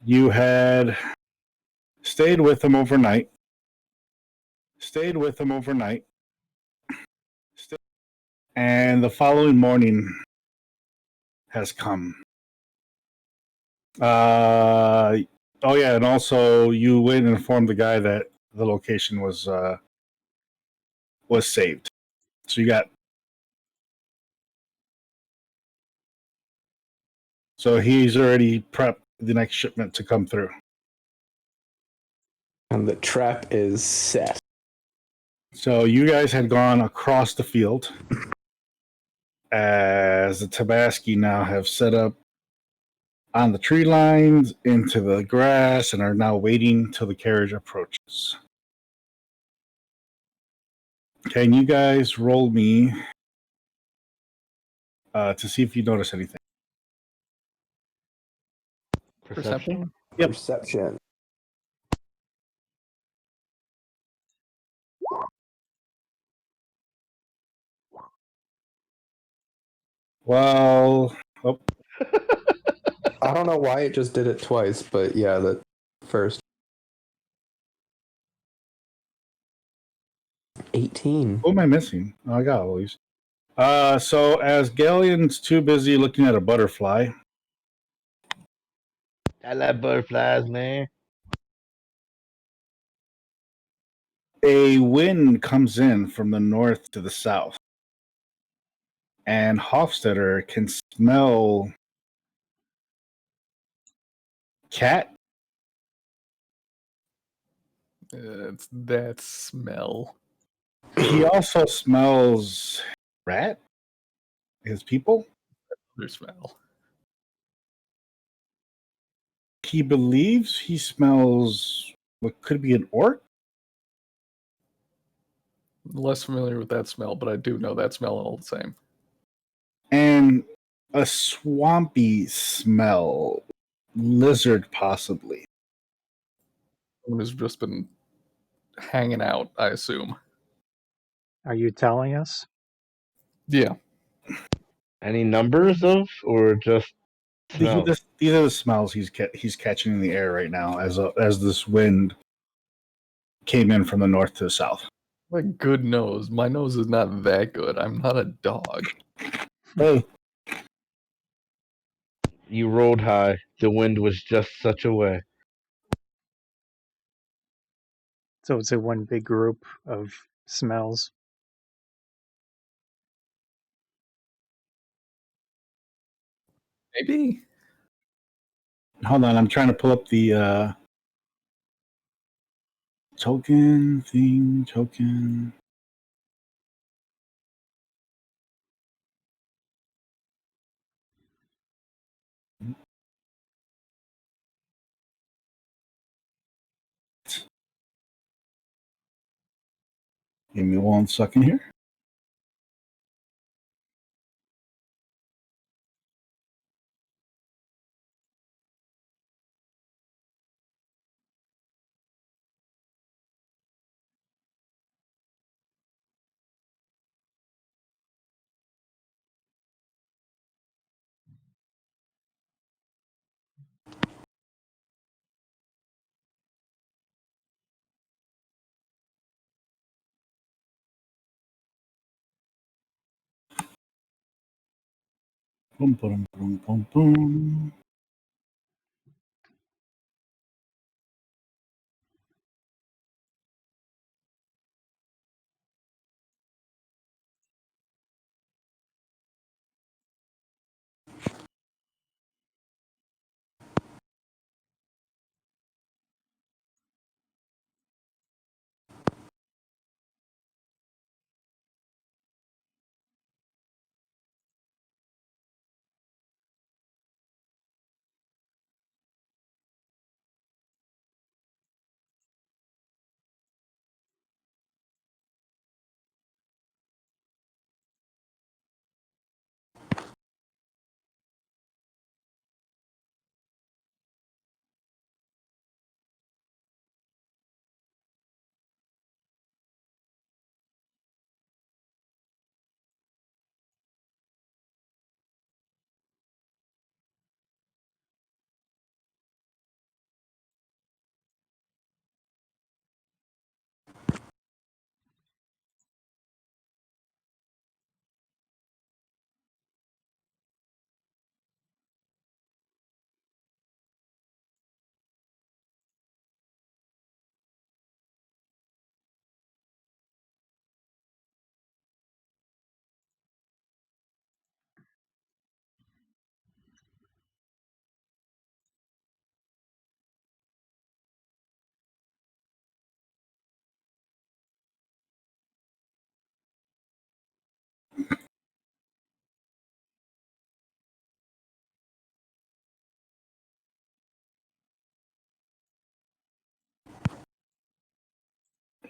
You had stayed with him overnight. And the following morning has come. Oh yeah, and also you went and informed the guy that the location was saved. So you got. So he's already prepped the next shipment to come through. And the trap is set. So you guys had gone across the field as the Tabaski now have set up on the tree lines into the grass and are now waiting till the carriage approaches. Can you guys roll me to see if you notice anything? Perception? Yep. Perception. Well, I don't know why it just did it twice, but yeah, the first. 18. who am I missing? Oh, I got all these. So as Ghaleon's too busy looking at a butterfly, I like butterflies, man. a wind comes in from the north to the south. And Hofstetter can smell cat. It's that smell. He also smells rat. His people. Their smell. He believes he smells what could be an orc. Less familiar with that smell, but I do know that smell all the same. And a swampy smell. Lizard, possibly. Someone who's just been hanging out, I assume. Are you telling us? Yeah. Any numbers of, or just smells? These are the smells he's catching in the air right now as this wind came in from the north to the south. My good nose. My nose is not that good. I'm not a dog. Hey, You rolled high. The wind was just such a way. So it's a one big group of smells. Maybe. hold on, I'm trying to pull up the token. Give me 1 second here. Boom, boom, boom, boom, boom.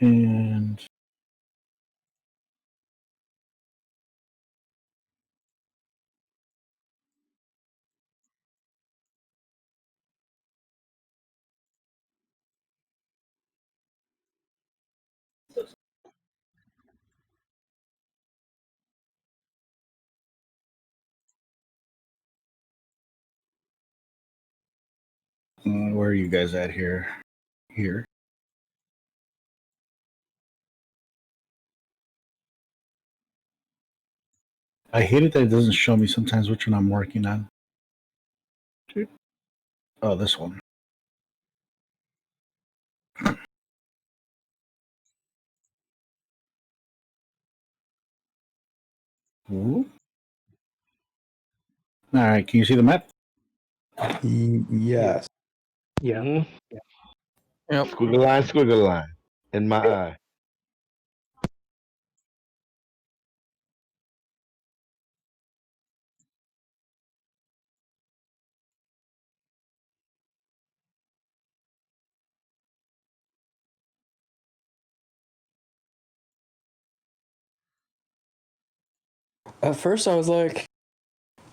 And where are you guys at here? Here. I hate it that it doesn't show me sometimes which one I'm working on. Oh, this one. Ooh. All right, can you see the map? Yes. Yeah. Mhm. Yep. Squiggle line in my eye. At first, I was like,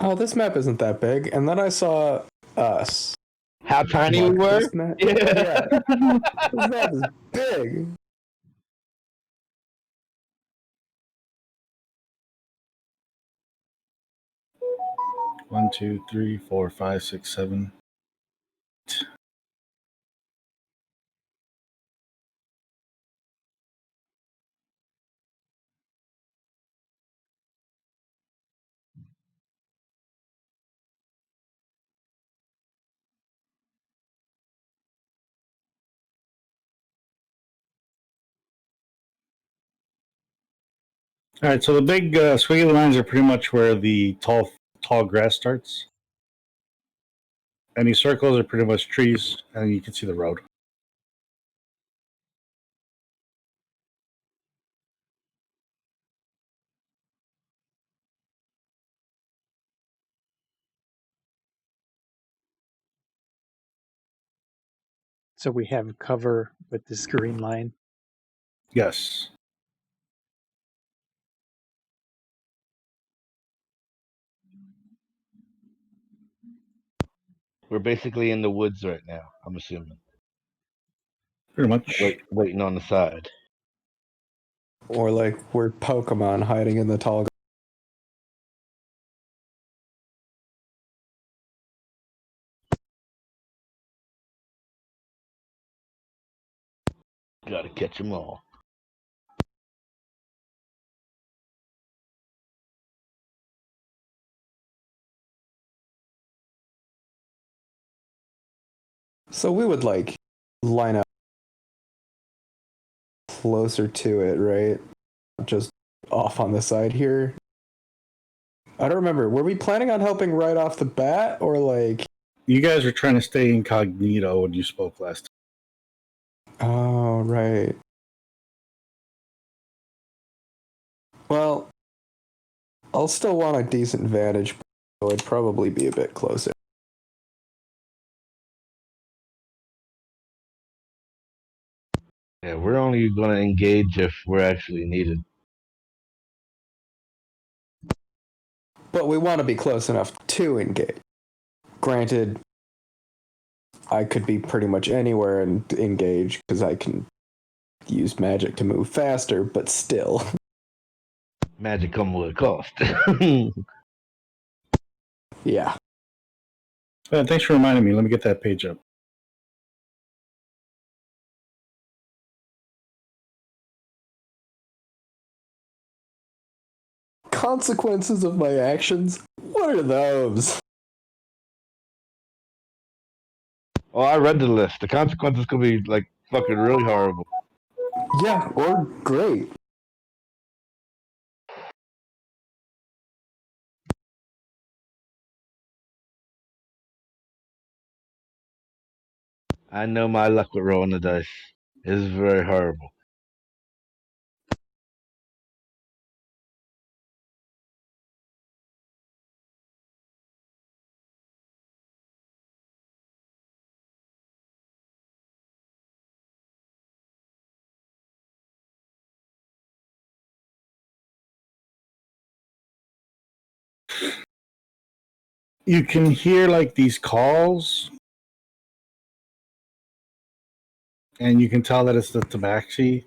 "Oh, this map isn't that big," and then I saw us. How tiny we Like, were? this map, Yeah. this map is big. One, two, three, four, five, six, seven. All right, so the big squiggly lines are pretty much where the tall grass starts. Any circles are pretty much trees, and you can see the road. So we have cover with this green line. Yes. We're basically in the woods right now, I'm assuming. Pretty much. Waiting on the side. Or like we're Pokemon hiding in the tall. Gotta catch them all. So we would like line up closer to it, right? Just off on the side here. I don't remember. Were we planning on helping right off the bat, or like? You guys were trying to stay incognito when you spoke last time. Oh, right. Well, I'll still want a decent vantage, so I'd probably be a bit closer. Yeah, we're only gonna engage if we're actually needed. But we want to be close enough to engage. Granted, I could be pretty much anywhere and engage because I can use magic to move faster, but still. Magic come with a cost. Yeah. Thanks for reminding me. Let me get that page up. Consequences of my actions? What are those? Oh, I read the list. The consequences could be like fucking really horrible. Yeah, or great. I know my luck with rolling the dice is very horrible. You can hear like these calls, and you can tell that it's the Tabaxi,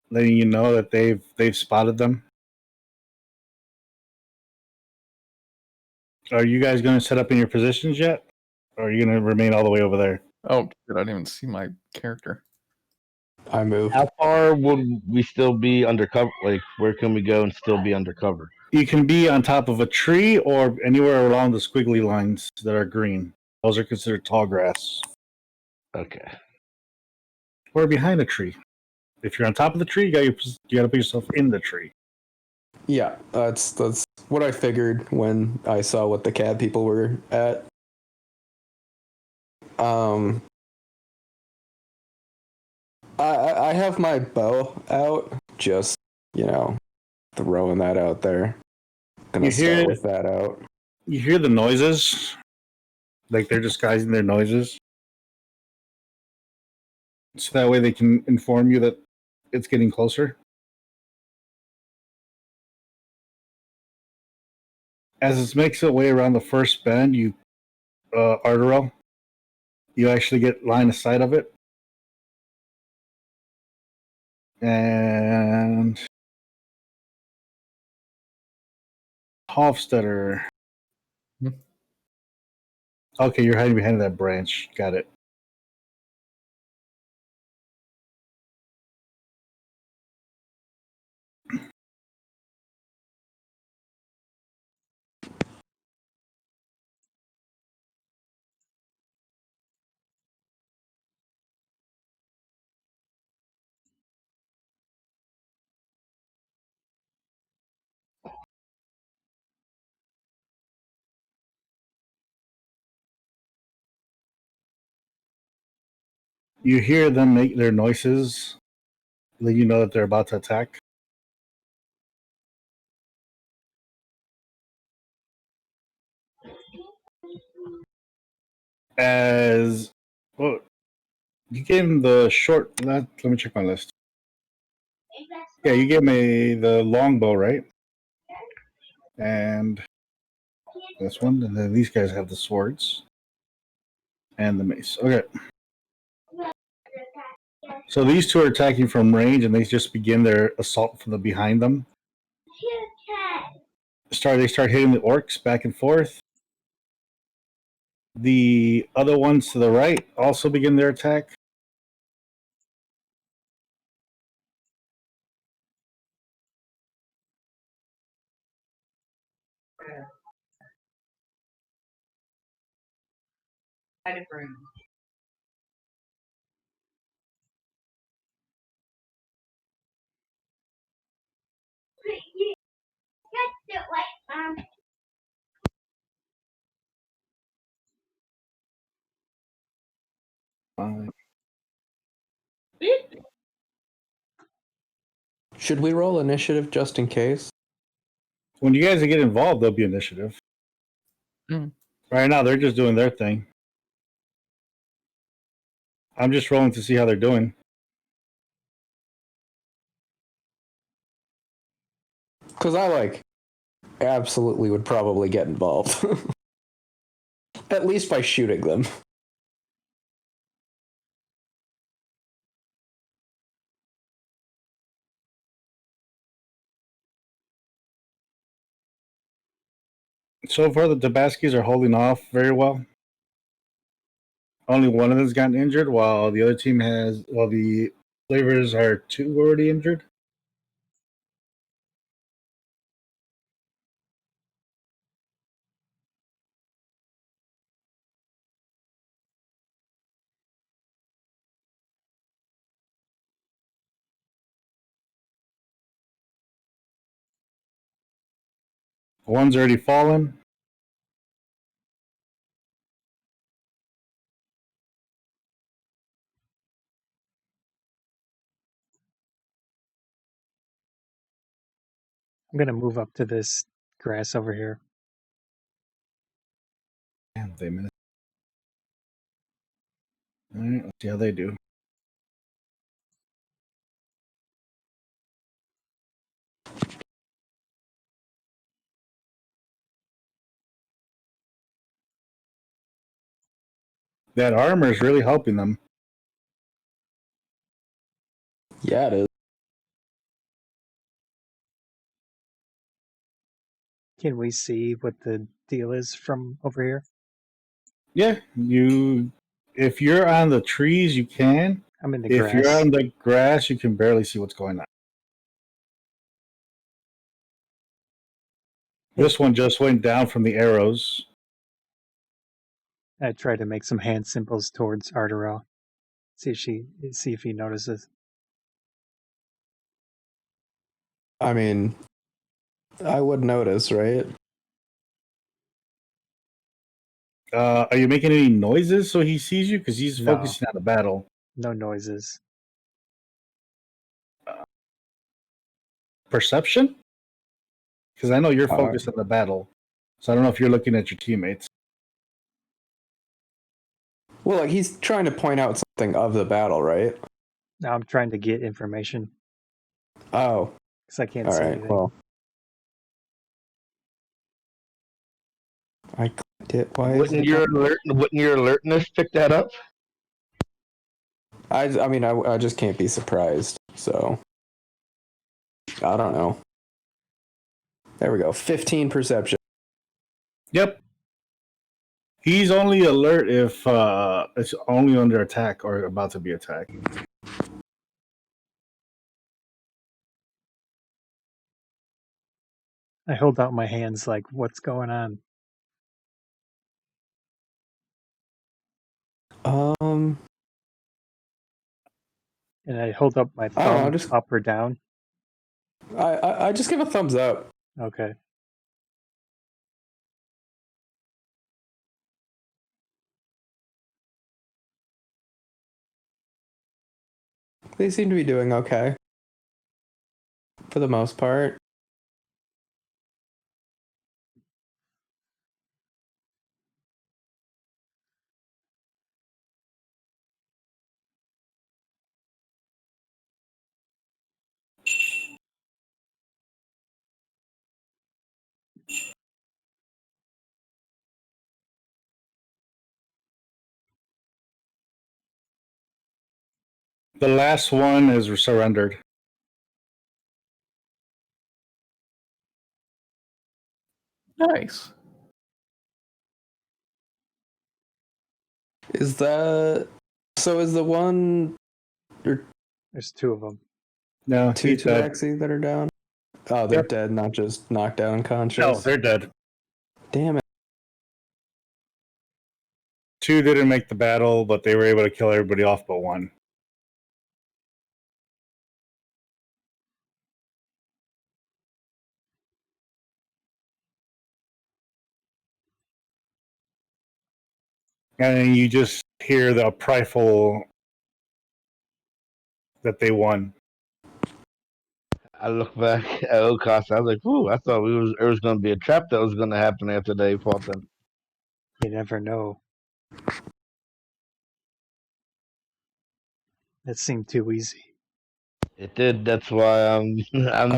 letting you know that they've spotted them. Are you guys going to set up in your positions yet, or are you going to remain all the way over there? Oh, shit, I didn't even see my character. I moved. How far would we still be undercover? Like, where can we go and still be undercover? You can be on top of a tree or anywhere along the squiggly lines that are green. Those are considered tall grass. Okay. Or behind a tree. If you're on top of the tree, you got to put yourself in the tree. Yeah, that's what I figured when I saw what the cab people were at. I have my bow out, just throwing that out there. Gonna start with that out. You hear the noises, like they're disguising their noises, so that way they can inform you that it's getting closer. As it makes its way around the first bend, Ardorel, you actually get line of sight of it. And Hofstetter. Hmm. Okay, you're hiding behind that branch. Got it. You hear them make their noises, letting you know that they're about to attack. As well, you gave him the short. Let me check my list. Yeah, you gave me the longbow, right? And this one, and then these guys have the swords and the mace. Okay. So these two are attacking from range, and they just begin their assault from the behind them. They start hitting the orcs back and forth. The other ones to the right also begin their attack. Should we roll initiative just in case? When you guys get involved, there'll be initiative. Mm. Right now, they're just doing their thing. I'm just rolling to see how they're doing. Because I absolutely would probably get involved. At least by shooting them. So far, the Tabaskis are holding off very well. Only one of them's gotten injured, while the other team while the flavors are two already injured. One's already fallen. I'm gonna move up to this grass over here. Damn, they missed. All right, let's see how they do. That armor is really helping them. Yeah, it is. Can we see what the deal is from over here? Yeah, if you're on the trees, you can. I'm in the If you're grass. on the grass, you can barely see what's going on. This one just went down from the arrows. I try to make some hand symbols towards Ardorel. See if he notices. I mean, I would notice, right? Are you making any noises so he sees you? Because he's No. focusing on the battle. No noises. Perception? Because I know you're Alright. focused on the battle. So I don't know if you're looking at your teammates. Well, like he's trying to point out something of the battle, right? Now I'm trying to get information Oh, because I can't all see right. anything. Well, I clicked it. Why is Wouldn't it? your alertness pick that up? I mean, I just can't be surprised. So I don't know. There we go. 15 perception. Yep. He's only alert if it's only under attack or about to be attacked. I hold out my hands like, what's going on? And I hold up my I don't know, thumb just- up or down. I just give a thumbs up. Okay. They seem to be doing okay for the most part. The last one is surrendered. Nice. Is that so? Is the one or There's two of them. No, two he's dead. tabaxi that are down? Oh, they're Yep. dead, not just knocked out unconscious. No, they're dead. Damn it. 2 didn't make the battle, but they were able to kill everybody off but 1. And you just hear the prideful that they won. I look back at O'Koss. I was like, "Ooh, I thought there was going to be a trap that was going to happen after they fought them." You never know. That seemed too easy. It did. That's why I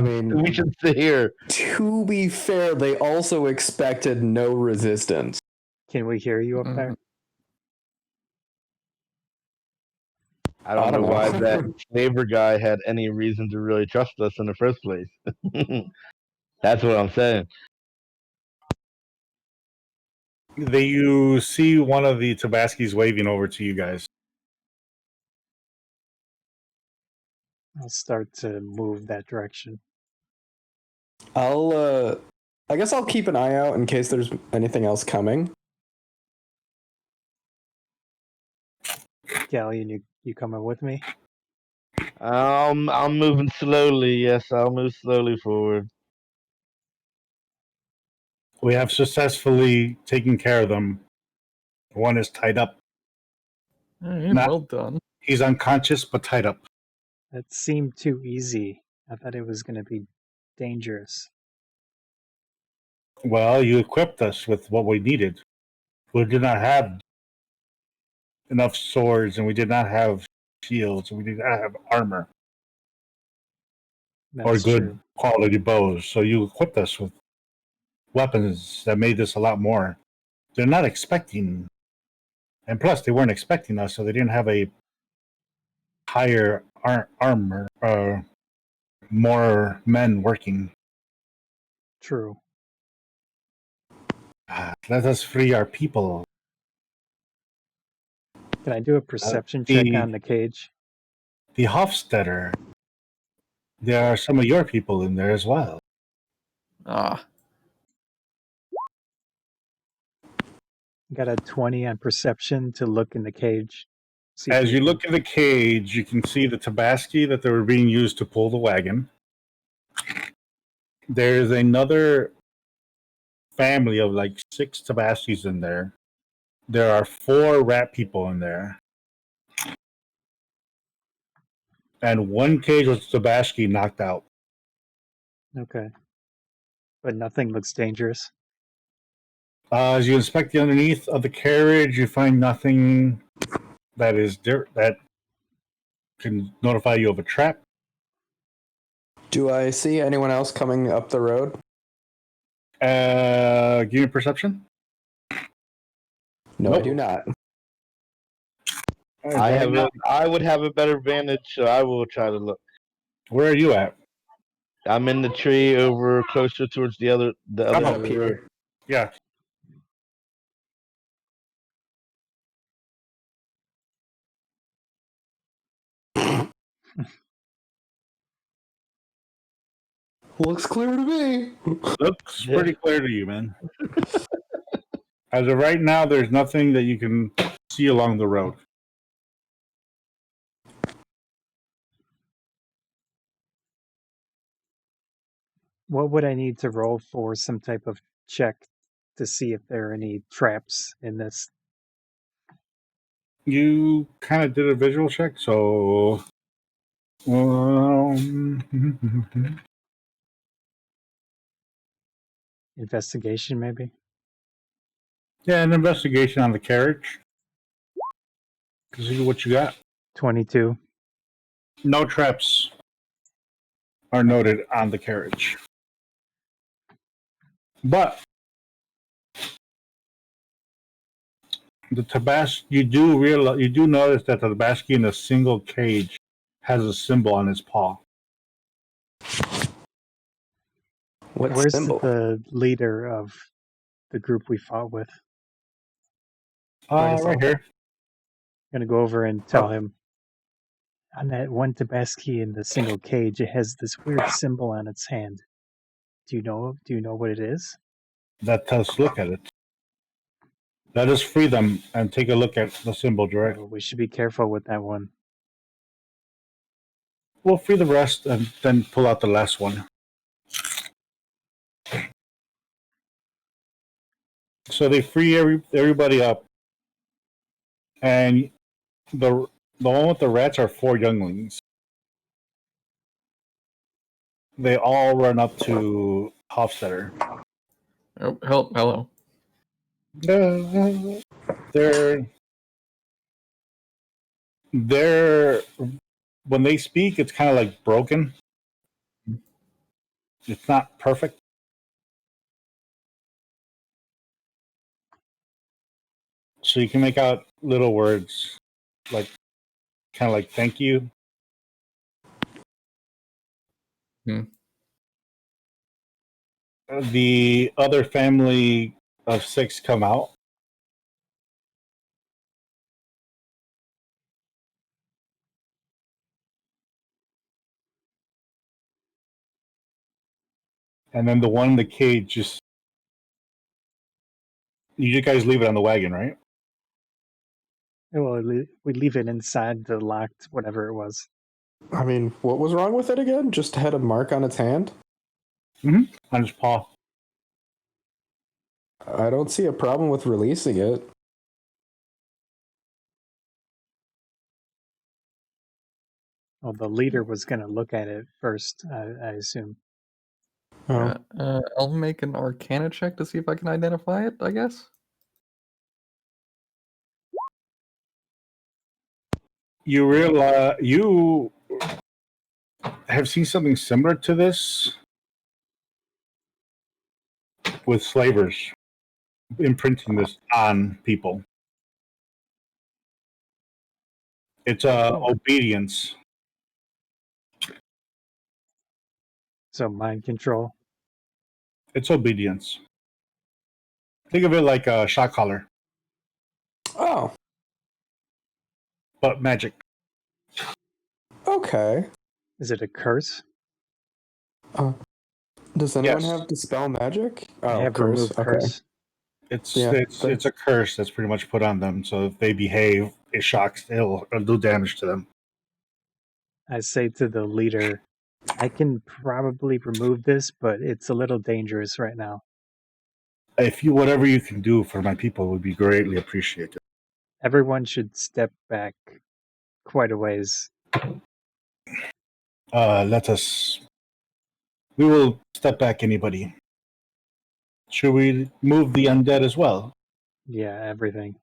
mean- we should sit here. To be fair, they also expected no resistance. Can we hear you up there? I don't know know. why that neighbor guy had any reason to really trust us in the first place. That's what I'm saying. You see one of the Tabaskis waving over to you guys. I'll start to move that direction. I guess I'll keep an eye out in case there's anything else coming. Ghaleon, you coming with me? I'm moving slowly. Yes, I'll move slowly forward. We have successfully taken care of them. One is tied up. Alright, Nah. well done. He's unconscious but tied up. That seemed too easy. I thought it was going to be dangerous. Well, you equipped us with what we needed. We did not have enough swords, and we did not have shields, and we did not have armor or That's good true. quality bows. So you equipped us with weapons that made this a lot more. They're not expecting And plus, they weren't expecting us, so they didn't have a higher armor, more men working. True. Let us free our people. Can I do a perception check on the cage? The Hofstetter. There are some of your people in there as well. Ah, Got a 20 on perception to look in the cage. See if As we you can- look at the cage, you can see the Tabaski that they were being used to pull the wagon. There's another family of like 6 Tabaskis in there. There are 4 rat people in there. And one cage with Tabaski knocked out. Okay. But nothing looks dangerous. As you inspect the underneath of the carriage, you find nothing that is that can notify you of a trap. Do I see anyone else coming up the road? Give me a perception. No, I Nope. do not. I would have a better advantage, so I will try to look. Where are you at? I'm in the tree over closer towards the other Oh, Up here. Yeah. Looks clear to me. Looks pretty clear to you, man. As of right now, there's nothing that you can see along the road. What would I need to roll for some type of check to see if there are any traps in this? You kind of did a visual check, so Investigation, maybe? yeah, an investigation on the carriage to see what you got. 22. No traps are noted on the carriage, but the you do notice that the Tabaski in a single cage has a symbol on his paw. What Where's symbol? the leader of the group we fought with? Right here. I'm gonna go over and tell him on that one Tabaski in the single cage, it has this weird symbol on its hand. Do you know what it is? Let us look at it. Let us free them and take a look at the symbol direct. We should be careful with that one. We'll free the rest and then pull out the last one. So they free everybody up, and the one with the rats are 4 younglings. They all run up to Hofstetter. oh, hello. They're when they speak, it's kind of like broken. It's not perfect. So you can make out little words like kind of like thank you. The other family of 6 come out. And then the one in the cage just you guys leave it on the wagon, right? Well, we leave it inside the locked whatever it was. I mean, what was wrong with it again? Just had a mark on its hand? On his paw. I don't see a problem with releasing it. Well, the leader was going to look at it first, I assume. Oh. I'll make an Arcana check to see if I can identify it, I guess. You realize you have seen something similar to this with slavers imprinting this on people. It's obedience. So mind control. It's obedience. Think of it like a shot caller, Oh, but magic. okay. Is it a curse? Does anyone Yes. have Dispel Magic? I Oh, have curse. removed Okay. curse. It's Yeah, it's a curse that's pretty much put on them. So if they behave, it shocks. It'll do damage to them. I say to the leader, I can probably remove this, but it's a little dangerous right now. If you whatever you can do for my people would be greatly appreciated. Everyone should step back quite a ways. Let us. We will step back. Anybody? Should we move the undead as well? Yeah, everything.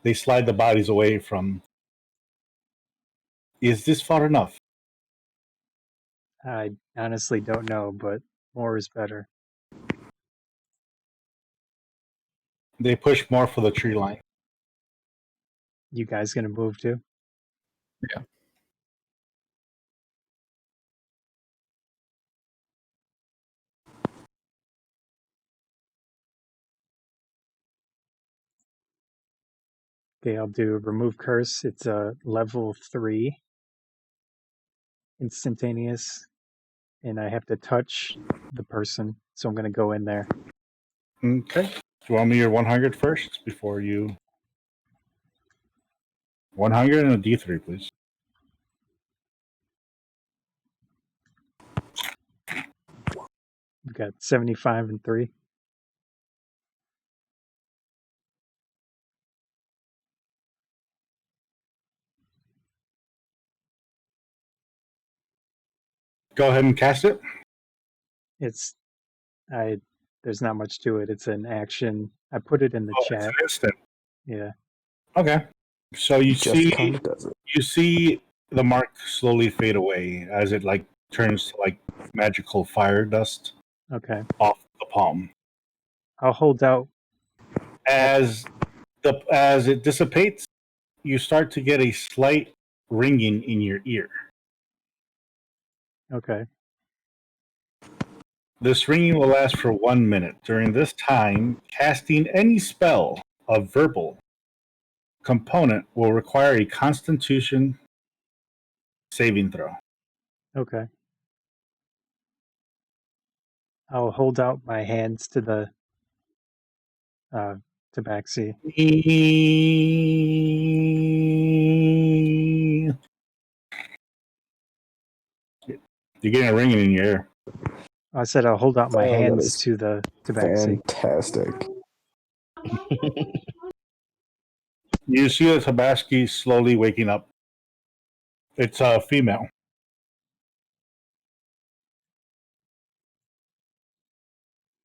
They slide the bodies away from. Is this far enough? I honestly don't know, but more is better. They push more for the tree line. You guys gonna move too? Yeah. Okay, I'll do remove curse. It's a level 3 instantaneous, and I have to touch the person, so I'm gonna go in there. Okay. Do you want me your 100 first before you? 100 and a D3, please. We've got 75 and 3. Go ahead and cast it. It's there's not much to it. It's an action. I put it in the It's chat. an instant. Yeah. Okay. So you Just kind of does it. you see the mark slowly fade away as it like turns to like magical fire dust Okay. off the palm. I'll hold out. As it dissipates, you start to get a slight ringing in your ear. Okay. This ringing will last for 1 minute. During this time, casting any spell of verbal component will require a Constitution saving throw. Okay. I'll hold out my hands to the tabaxi. You're getting a ringing in your ear. I said I'll hold out my Oh, that hands is to the tabaxi. Fantastic. You see the Tabaski slowly waking up. It's a female.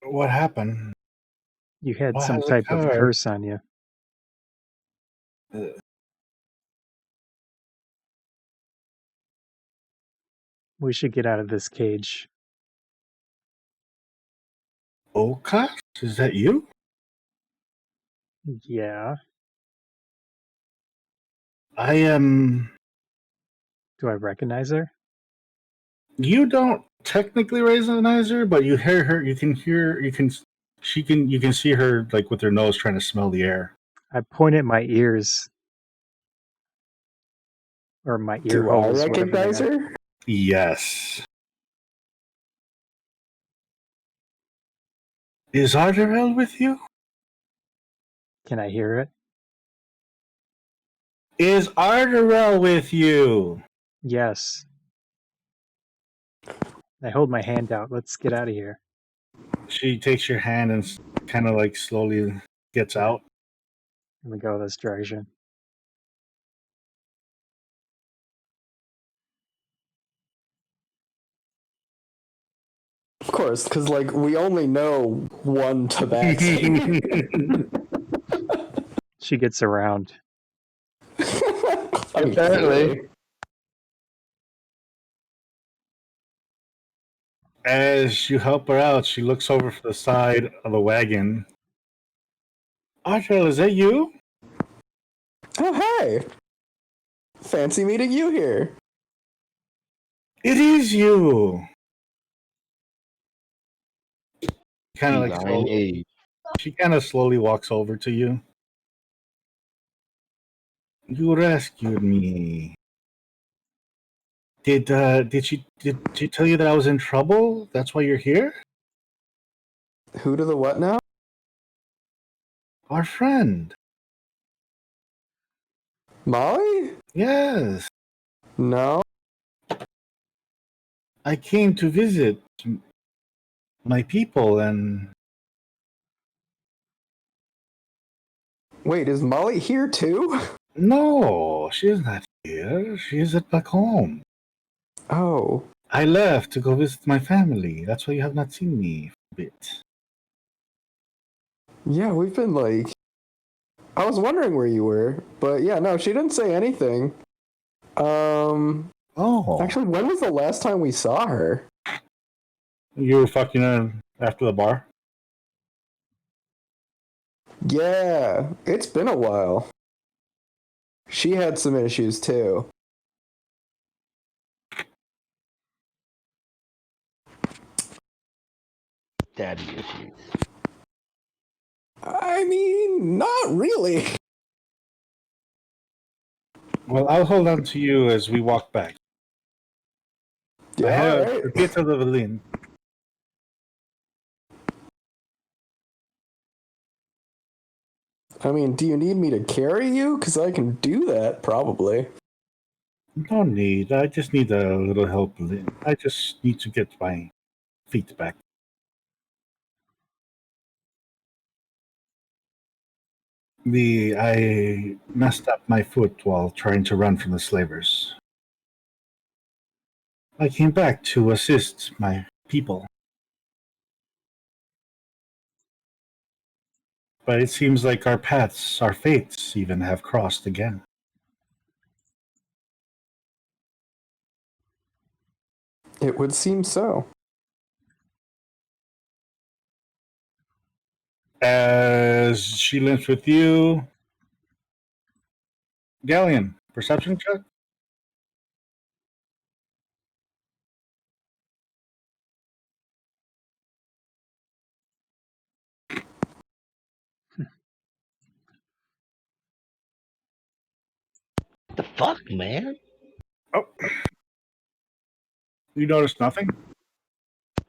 What happened? You had What some has type of occurred? curse on you. We should get out of this cage. O'Koss? Is that you? Yeah. I am. Do I recognize her? You don't technically recognize her, but you hear her. You can see her like with her nose trying to smell the air. I point at my ears. Or my ear Do I holes. recognize her? Yes. Is Ardorel with you? Can I hear it? Is Ardorel with you? Yes. I hold my hand out. Let's get out of here. She takes your hand and kind of like slowly gets out. Let me go this direction. Of course, because like we only know one tabaxi. She gets around. Apparently. As you help her out, she looks over to the side of the wagon. Ardorel, is that you? Oh, hey! Fancy meeting you here. It is you. Kind of like Divine slowly, aid. she kind of slowly walks over to you. You rescued me. Did she tell you that I was in trouble? That's why you're here? Who to the what now? Our friend. Molly? Yes. No. I came to visit my people and Wait, is Molly here too? no, she is not here. She is at back home. Oh. I left to go visit my family. That's why you have not seen me for a bit. Yeah, we've been like... I was wondering where you were, but yeah, no, she didn't say anything. Oh. Actually, when was the last time we saw her? You were fucking her after the bar? Yeah, it's been a while. She had some issues too. Daddy issues. I mean, not really. Well, I'll hold on to you as we walk back. I Yeah, have alright. the Pieta de Velin. I mean, do you need me to carry you? Because I can do that, probably. No need. I just need a little help. I just need to get my feet back. I messed up my foot while trying to run from the slavers. I came back to assist my people. But it seems like our paths, our fates even have crossed again. It would seem so. As she limps with you, Ghaleon, perception check? The fuck, man? Oh. You notice nothing?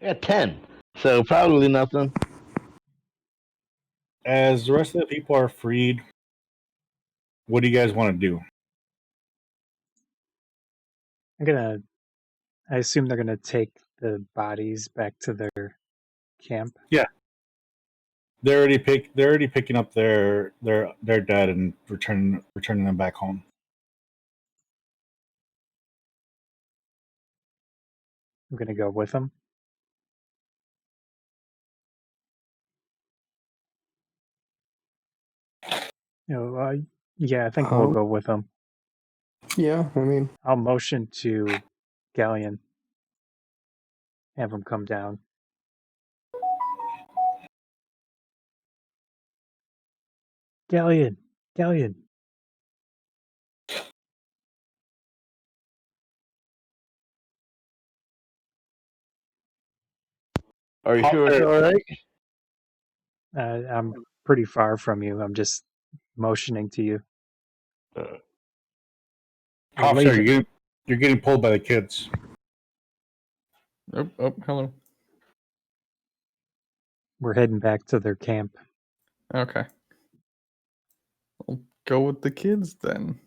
Yeah, 10. So probably nothing. As the rest of the people are freed, what do you guys want to do? I assume they're gonna take the bodies back to their camp. Yeah. They're already picking up their dead and returning them back home. I'm gonna go with them. Yeah, I think we'll go with them. Yeah, I mean... I'll motion to Ghaleon. Have him come down. Ghaleon! Ghaleon! Are you sure it's alright? I'm pretty far from you. I'm just motioning to you. We're Officer, leaving. you're getting pulled by the kids. Oh, hello. We're heading back to their camp. Okay. I'll go with the kids then.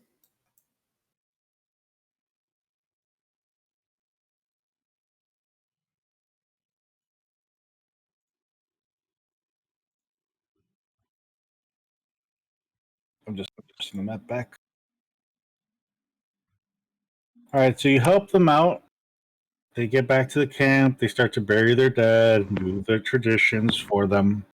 I'm just pushing the map back. All right, so you help them out. They get back to the camp. They start to bury their dead, do their traditions for them.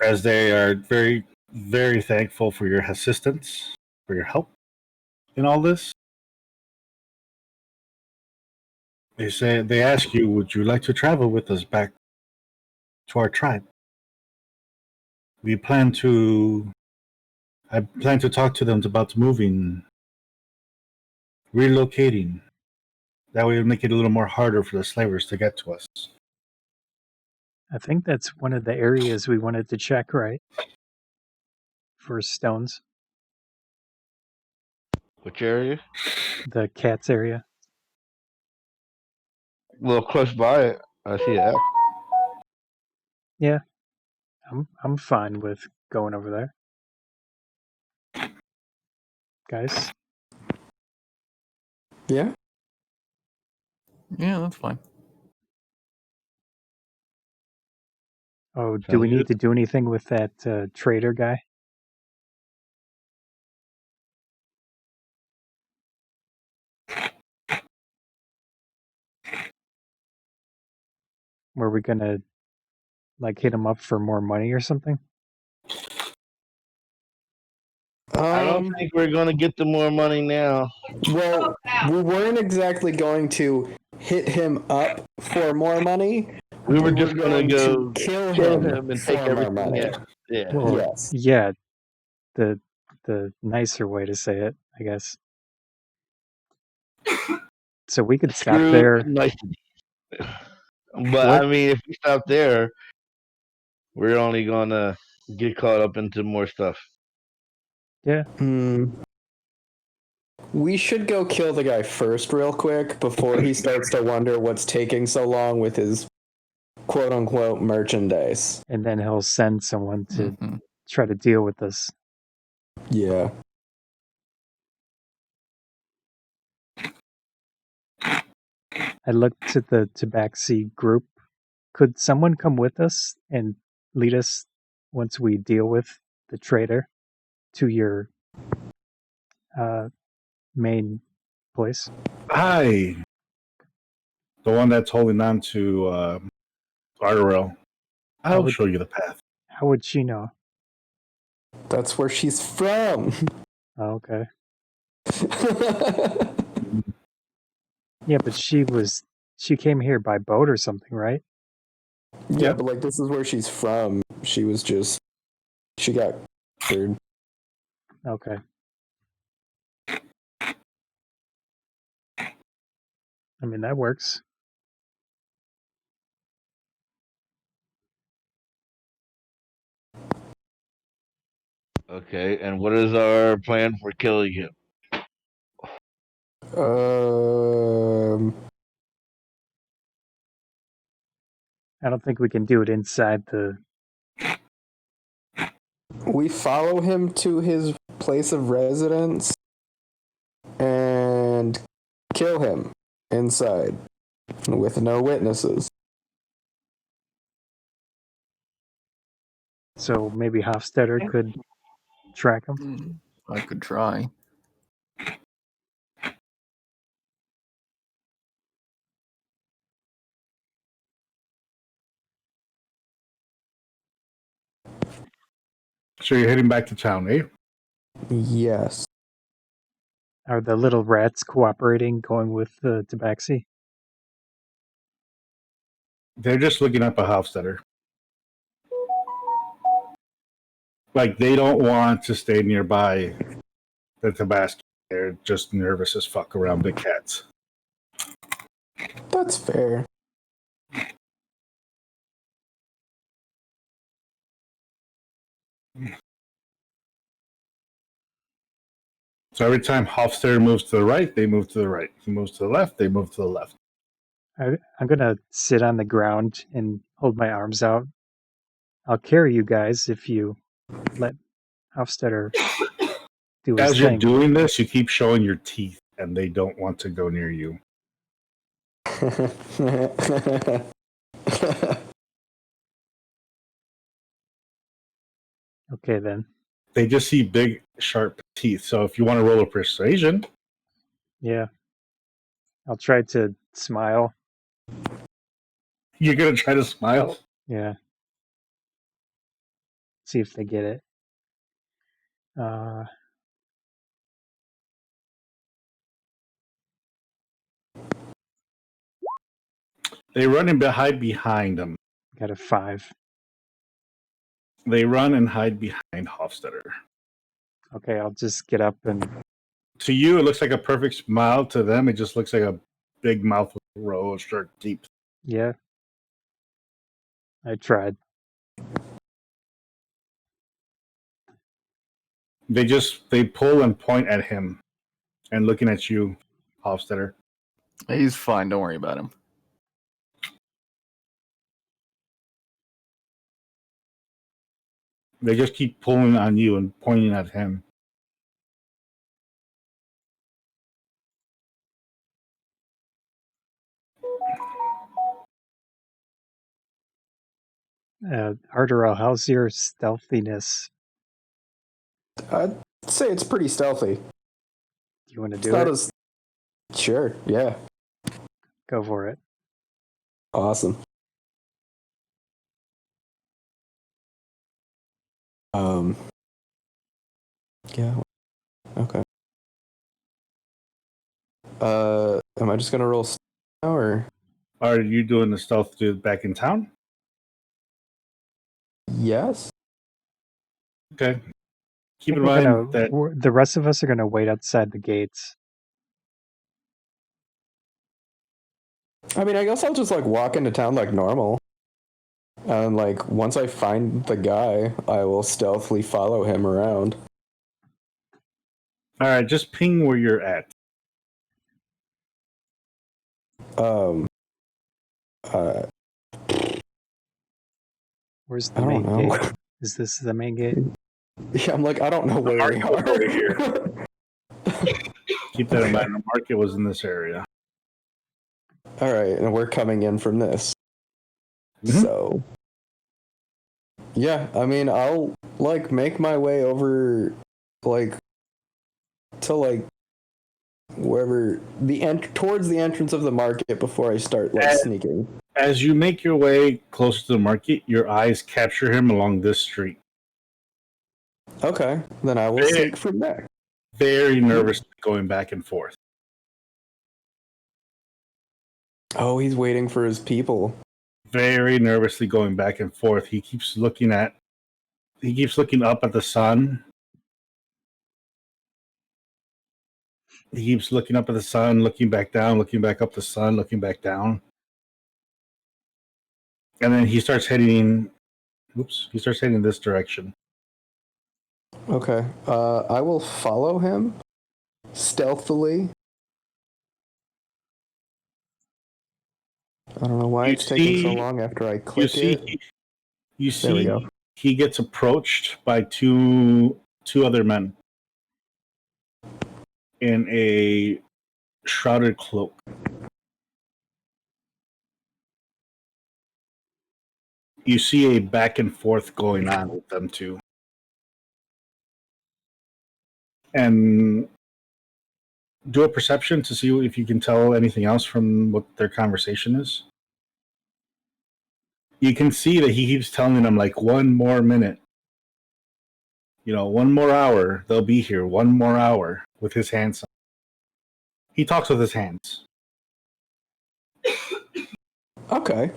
As they are very, very thankful for your assistance, for your help in all this. They ask you, would you like to travel with us back to our tribe? We plan to I plan to talk to them about moving, relocating. That way, it'll make it a little more harder for the slavers to get to us. I think that's one of the areas we wanted to check, right? For stones. Which area? The cats area. A little close by it. I see that. Yeah. I'm fine with going over there. Guys. Yeah. Yeah, that's fine. Oh, do Sounds we need good. to do anything with that trader guy? Were we gonna like hit him up for more money or something? I don't think we're gonna get the more money now. Well, we weren't exactly going to hit him up for more money. We were just gonna going go to kill him and for take more everything. money. Yeah. Well, Yes. yeah, the nicer way to say it, I guess. So we could stop Screw there. nicety. But What? I mean, if we stop there, we're only gonna get caught up into more stuff. Yeah, We should go kill the guy first, real quick, before he starts to wonder what's taking so long with his quote unquote merchandise. and then he'll send someone to Mhm. try to deal with this. Yeah. I looked to the Tabaxi group. Could someone come with us and lead us once we deal with the trader to your main place? Hi, the one that's holding on to Ardorel. How I'll would- show you the path. How would she know? That's where she's from. Oh, okay. Yeah, but she came here by boat or something, right? Yeah, but like this is where she's from. She got captured. Okay. I mean, that works. Okay, and what is our plan for killing him? I don't think we can do it inside the. We follow him to his place of residence and kill him inside with no witnesses. So maybe Hofstetter could track him. I could try. So you're heading back to town, eh? Yes. Are the little rats cooperating, going with the Tabaxi? They're just looking up a Hofstetter. Like, they don't want to stay nearby the Tabasco. They're just nervous as fuck around big cats. That's fair. So every time Hofstetter moves to the right, they move to the right. He moves to the left, they move to the left. I'm gonna sit on the ground and hold my arms out. I'll carry you guys if you let Hofstetter do his As you're thing. doing this, you keep showing your teeth, and they don't want to go near you. Okay, then. They just see big, sharp teeth. So if you want to roll a persuasion, Yeah. I'll try to smile. you're going to try to smile. Yeah. See if they get it. They run and hide behind them. Got a 5. They run and hide behind Hofstetter. Okay, I'll just get up and To you, it looks like a perfect smile. To them, it just looks like a big mouth with a row of sharp teeth. yeah. I tried. They pull and point at him, and looking at you, Hofstetter. He's fine. Don't worry about him. They just keep pulling on you and pointing at him. Ardorel, how's your stealthiness? I'd say it's pretty stealthy. Do you want to It's do not it? as sure, yeah, Go for it. awesome. Yeah, okay. Am I just gonna roll now or? Are you doing the stealth dude back in town? Yes. Okay. I Keep think in mind that the rest of us are gonna wait outside the gates. I mean, I guess I'll just like walk into town like normal. And like once I find the guy, I will stealthily follow him around. all right, just ping where you're at. Um uh Where's I the don't main know. gate? Is this the main gate? Yeah, I'm like, I don't know where we market was over here. are. Keep that in mind. The market was in this area. All right, and we're coming in from this. Mhm. So, yeah, I mean, I'll like make my way over, like, to like wherever towards the entrance of the market before I start like sneaking. As you make your way closer to the market, your eyes capture him along this street. Okay, then I will Yeah. sneak from there. Very nervously going back and forth. Oh, he's waiting for his people. Very nervously going back and forth. He keeps looking up at the sun. He keeps looking up at the sun, looking back down, looking back up the sun, looking back down. And then he starts heading this direction. Okay, I will follow him stealthily. I don't know why it's taking so long after I click it. You There we see go. he gets approached by two other men in a shrouded cloak. You see a back and forth going on with them two. And do a perception to see if you can tell anything else from what their conversation is. You can see that he keeps telling them like 1 more minute. 1 more hour, they'll be here. 1 more hour with his hands. He talks with his hands. Okay.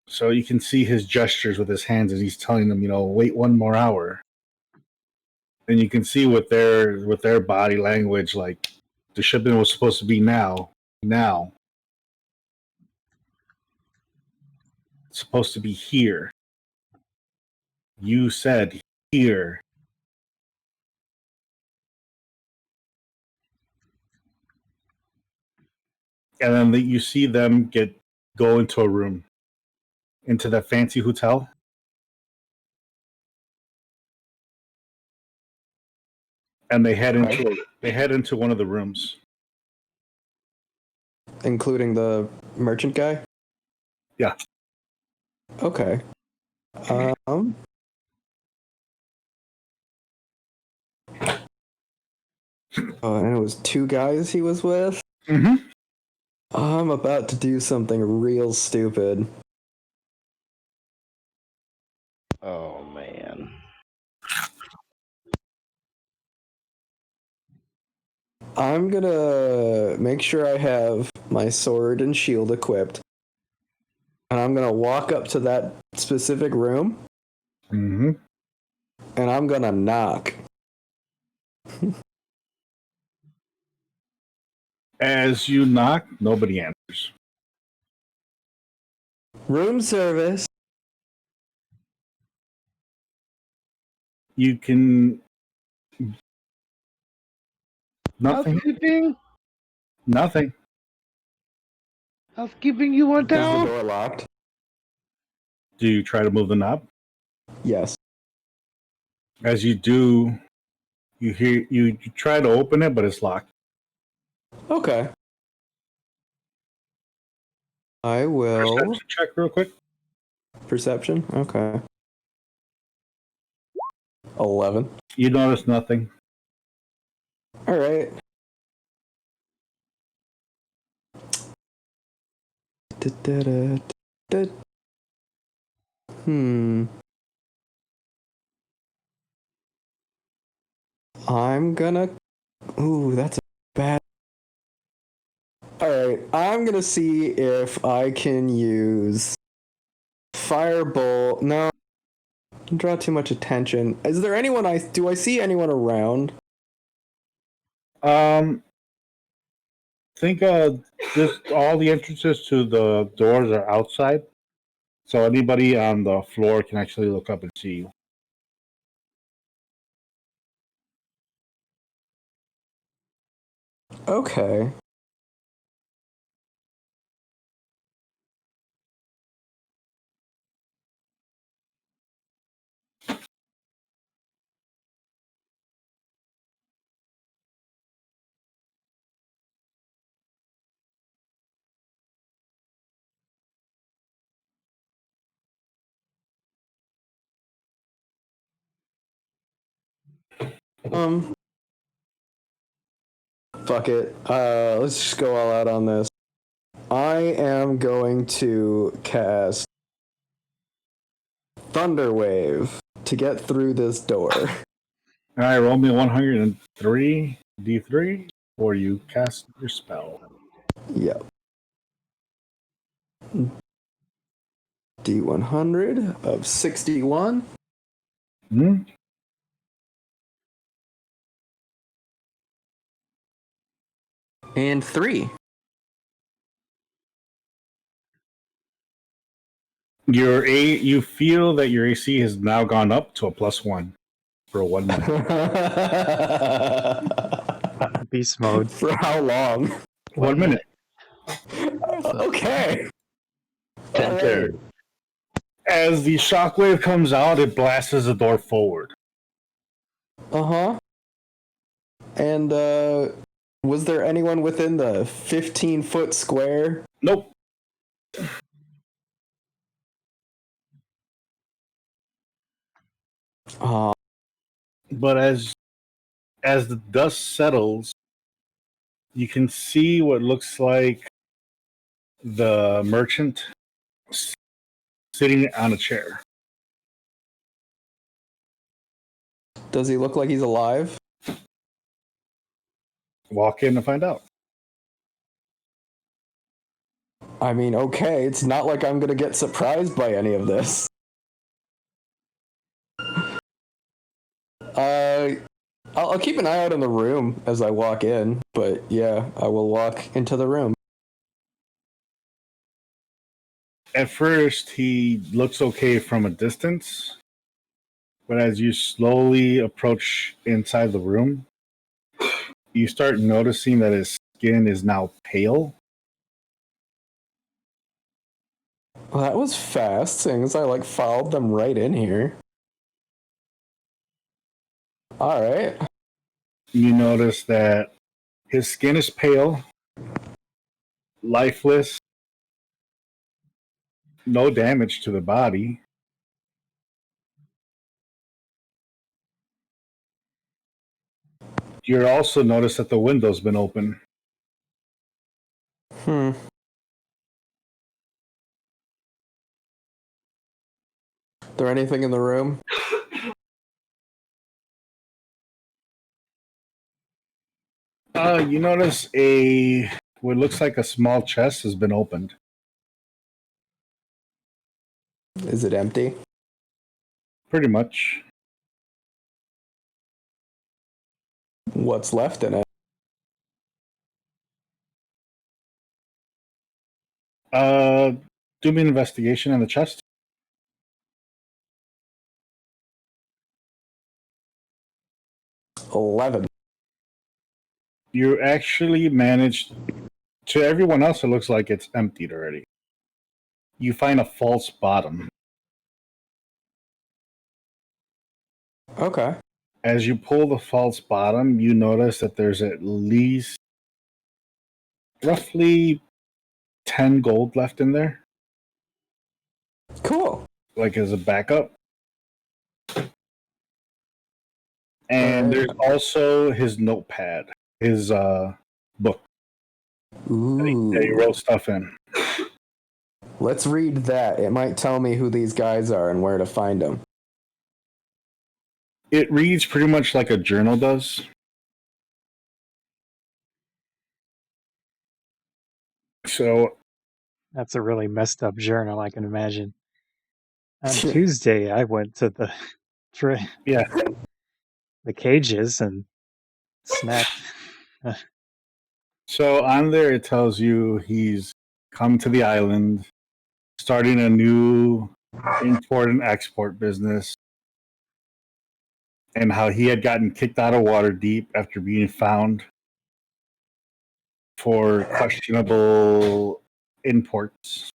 So you can see his gestures with his hands as he's telling them, wait 1 more hour. And you can see with their body language, like the shipment was supposed to be now. It's supposed to be here. You said here. And then you see them go into a room, into that fancy hotel. And they head into one of the rooms. Including the merchant guy? Yeah. Okay. And it was 2 guys he was with? Mm-hmm. I'm about to do something real stupid. Oh man. I'm gonna make sure I have my sword and shield equipped. And I'm gonna walk up to that specific room. Mm-hmm. And I'm gonna knock. As you knock, nobody answers. Room service. You can nothing. Housekeeping? Nothing. Housekeeping, you want Is the down? door locked? Do you try to move the knob? Yes. As you do, you try to open it, but it's locked. Okay. I will. Perception check real quick. Perception? Okay. 11. You notice nothing. All right. I'm gonna. Ooh, that's a bad. Alright, I'm gonna see if I can use Firebolt. No. Draw too much attention. Is there anyone do I see anyone around? Think just all the entrances to the doors are outside, so anybody on the floor can actually look up and see you. Okay. Fuck it. Let's just go all out on this. I am going to cast Thunderwave to get through this door. All right, roll me 103 d3, or you cast your spell. Yep. D100 of 61. Hmm? And 3. You feel that your AC has now gone up to a +1 for 1 minute. Beast mode. For how long? 1 minute. Okay. 10:30. As the shockwave comes out, it blasts the door forward. Uh-huh. And was there anyone within the 15-foot square? Nope. But as the dust settles, you can see what looks like the merchant sitting on a chair. Does he look like he's alive? Walk in and find out. I mean, okay, it's not like I'm gonna get surprised by any of this. I'll keep an eye out in the room as I walk in, but yeah, I will walk into the room. At first, he looks okay from a distance, but as you slowly approach inside the room, you start noticing that his skin is now pale. Well, that was fast, seeing as I followed them right in here. All right. You notice that his skin is pale, lifeless, no damage to the body. You also notice that the window's been open. There anything in the room? You notice what looks like a small chest has been opened. Is it empty? Pretty much. What's left in it? Do me an investigation in the chest. 11. You actually managed. To everyone else, it looks like it's emptied already. You find a false bottom. Okay. As you pull the false bottom, you notice that there's at least roughly 10 gold left in there, Cool. like as a backup. And Alright. there's also his notepad, his book that he Ooh. wrote stuff in. Let's read that. It might tell me who these guys are and where to find them. It reads pretty much like a journal does. So That's a really messed up journal, I can imagine. On Tuesday, I went to the yeah, the cages and snacked. so on there it tells you he's come to the island, starting a new import and export business, and how he had gotten kicked out of Waterdeep after being found for questionable imports,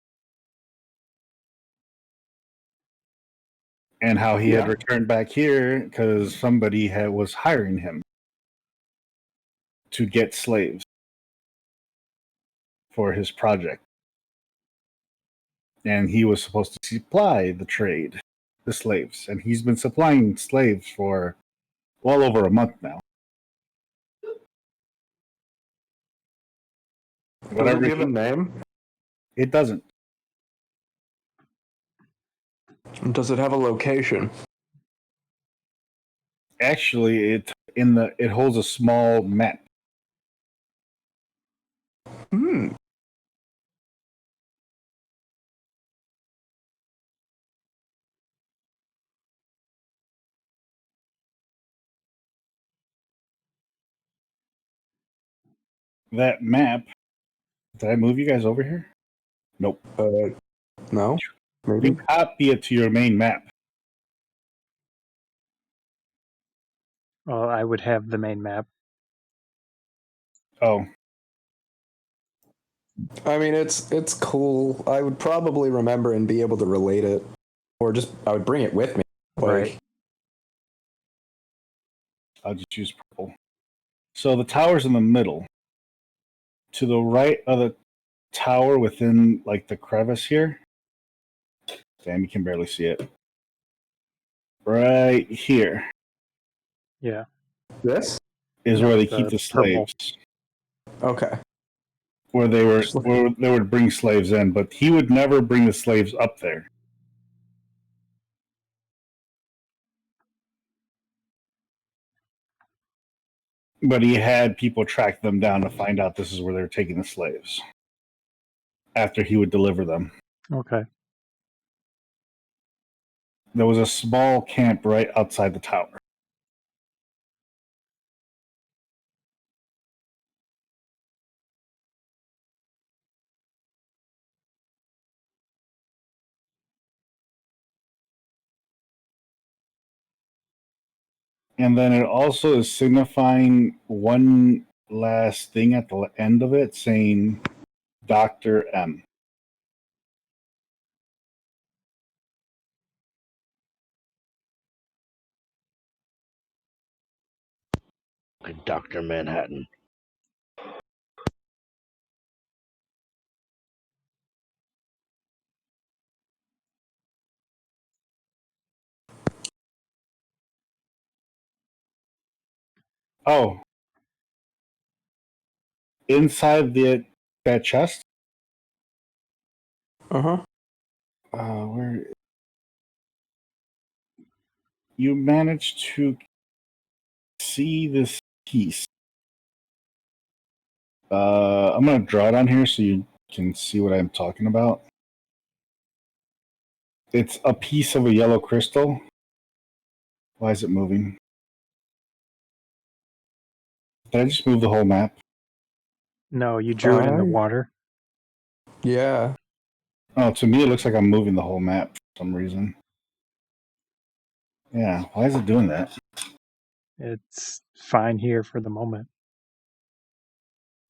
and how he had returned back here because somebody was hiring him to get slaves for his project, and he was supposed to supply the trade, the slaves, and he's been supplying slaves for well over a month now. Does it give a name? It doesn't. Does it have a location? Actually, it holds a small map. Hmm. That map. Did I move you guys over here? Nope. No. Maybe. You copy it to your main map. Well, I would have the main map. Oh, I mean, it's cool. I would probably remember and be able to relate it, or just I would bring it with me. Like, Right. I'll just use purple. So the tower's in the middle. To the right of the tower, within like the crevice here. Damn, you can barely see it. Right here Yeah. this. is No, where they the keep the purple. slaves. Okay. Where they would bring slaves in, but he would never bring the slaves up there. But he had people track them down to find out this is where they're taking the slaves after he would deliver them. Okay. There was a small camp right outside the tower. And then it also is signifying one last thing at the end of it saying Dr. M. Like Dr. Manhattan. Oh, inside that chest. Uh-huh. Where you managed to see this piece. I'm gonna draw it on here so you can see what I'm talking about. It's a piece of a yellow crystal. Why is it moving? Did I just move the whole map? No, you drew it in the water. Yeah. Oh, to me it looks like I'm moving the whole map for some reason. Yeah, why is it doing that? It's fine here for the moment.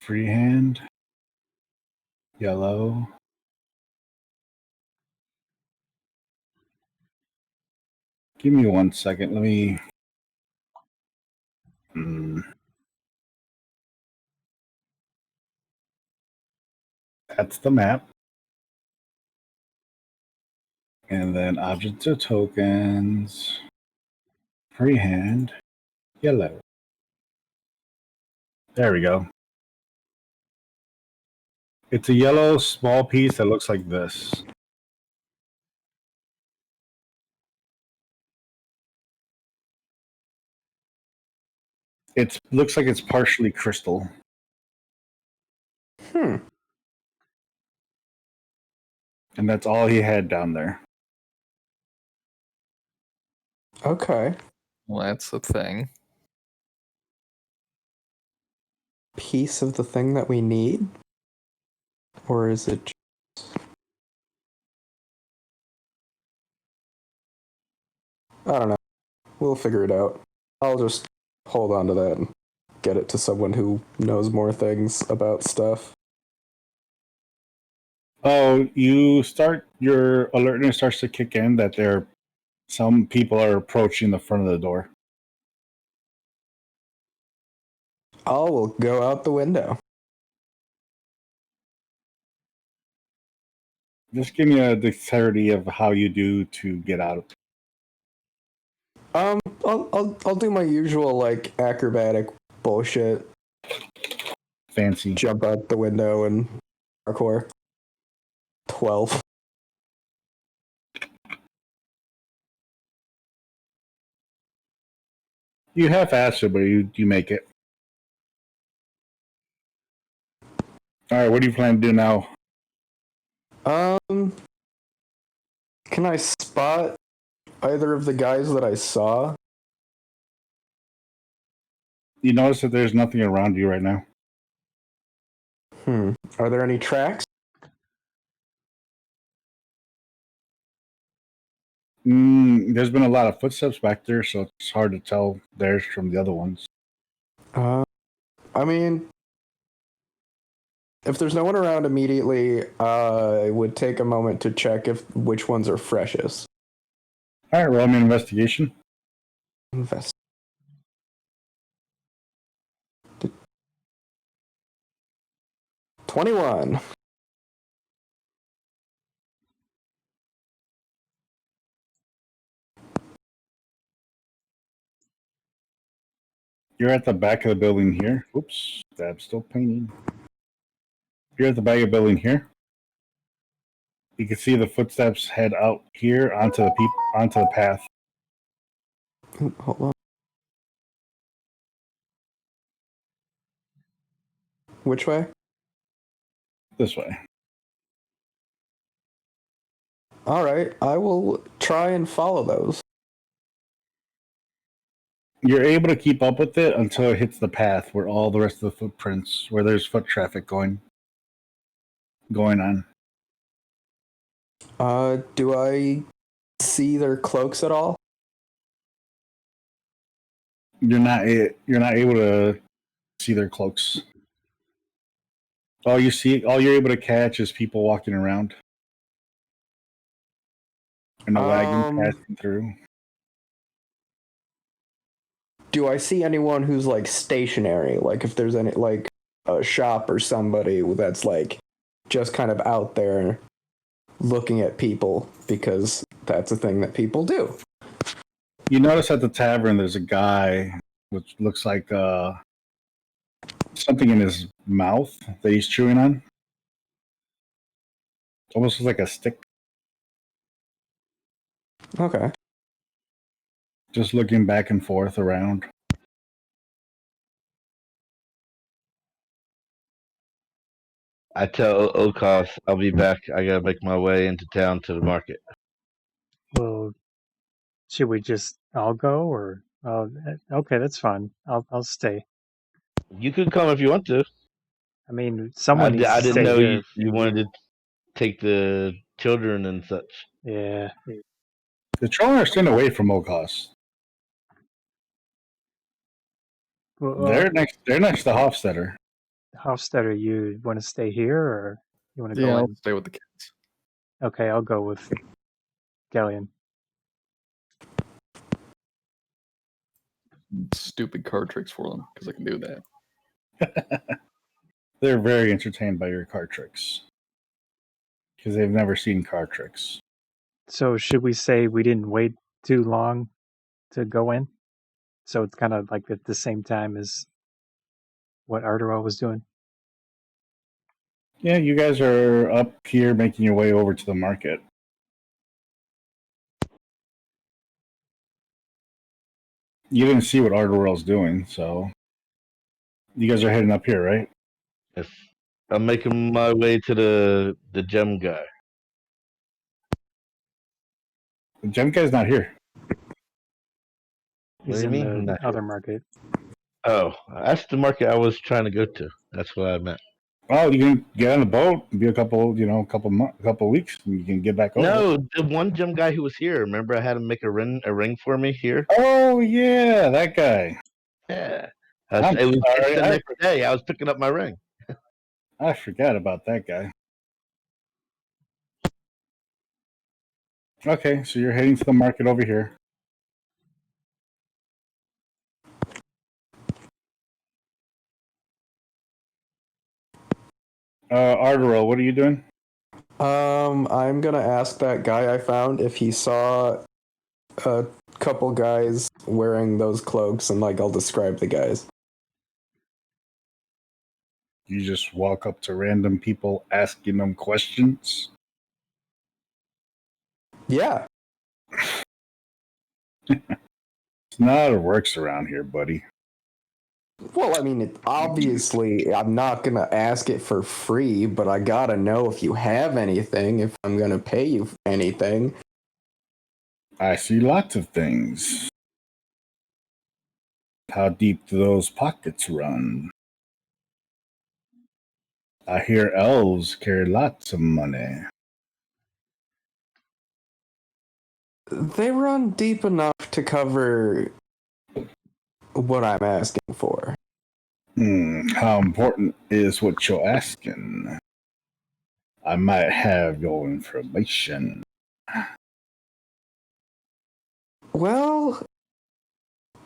Freehand. Yellow. Give me 1 second. Let me. That's the map. And then objects or tokens. Freehand. Yellow. There we go. It's a yellow small piece that looks like this. It looks like it's partially crystal. Hmm. And that's all he had down there. Okay. Well, that's the thing. Piece of the thing that we need? Or is it just... I don't know. We'll figure it out. I'll just hold on to that and get it to someone who knows more things about stuff. Oh, your alertness starts to kick in that some people are approaching the front of the door. Oh, we'll go out the window. Just give me a dexterity of how you do to get out. I'll do my usual like acrobatic bullshit. Fancy. Jump out the window and parkour. 12. You half-assed it, but you make it. All right, what do you plan to do now? Can I spot either of the guys that I saw? You notice that there's nothing around you right now. Are there any tracks? There's been a lot of footsteps back there, so it's hard to tell theirs from the other ones. I mean, if there's no one around immediately, I would take a moment to check which ones are freshest. All right, roll me an investigation. 21. You're at the back of the building here. Oops, I'm still painting. You're at the back of the building here. You can see the footsteps head out here onto the path. Ooh, hold on. Which way? This way. All right, I will try and follow those. You're able to keep up with it until it hits the path where all the rest of the footprints, where there's foot traffic going on. Do I see their cloaks at all? You're not able to see their cloaks. All you're able to catch is people walking around. And a wagon passing through. Do I see anyone who's like stationary? Like if there's any like a shop or somebody that's like just kind of out there looking at people because that's a thing that people do. You notice at the tavern there's a guy which looks like something in his mouth that he's chewing on. Almost looks like a stick. Okay. Just looking back and forth around. I tell O'Koss I'll be back. I gotta make my way into town to the market. Well, should we just all go or? Oh, okay, that's fine. I'll stay. You could come if you want to. I mean, someone needs I to didn't stay know here. you wanted to take the children and such. Yeah. The children are staying away from O'Koss. Well, They're next to Hofstetter. Hofstetter, you want to stay here or you want to Yeah, go I'll in? stay with the kids. Okay, I'll go with Ghaleon. Stupid card tricks for them because I can do that. They're very entertained by your card tricks because they've never seen card tricks. So should we say we didn't wait too long to go in? So it's kind of like at the same time as what Ardorel was doing? Yeah, you guys are up here making your way over to the market. You didn't see what Ardorel's doing, so you guys are heading up here, right? Yes. I'm making my way to the gem guy. The gem guy's not here. What He's do you in mean? the Not other here? market. Oh, that's the market I was trying to go to. That's what I meant. Oh, you can get on the boat, be a couple weeks, and you can get back over. No, the one gem guy who was here. Remember, I had him make a ring for me here. Oh yeah, that guy. Yeah, I'm it's sorry, the next day. I was picking up my ring. I forgot about that guy. Okay, so you're heading to the market over here. Ardorel, what are you doing? I'm gonna ask that guy I found if he saw a couple guys wearing those cloaks, and like I'll describe the guys. You just walk up to random people asking them questions? Yeah. It's not how it works around here, buddy. Well, I mean, obviously, I'm not gonna ask it for free, but I gotta know if you have anything, if I'm gonna pay you anything. I see lots of things. How deep do those pockets run? I hear elves carry lots of money. They run deep enough to cover what I'm asking for. How important is what you're asking? I might have your information. Well,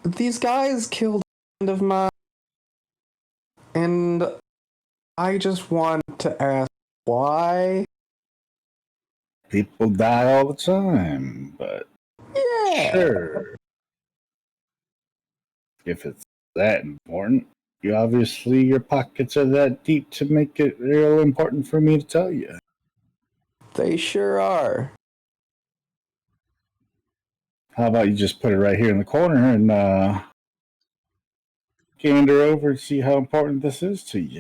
these guys killed a friend of mine, and I just want to ask why. People die all the time, but Yeah. sure. If it's that important, obviously your pockets are that deep to make it real important for me to tell you. They sure are. How about you just put it right here in the corner and gander over and see how important this is to you?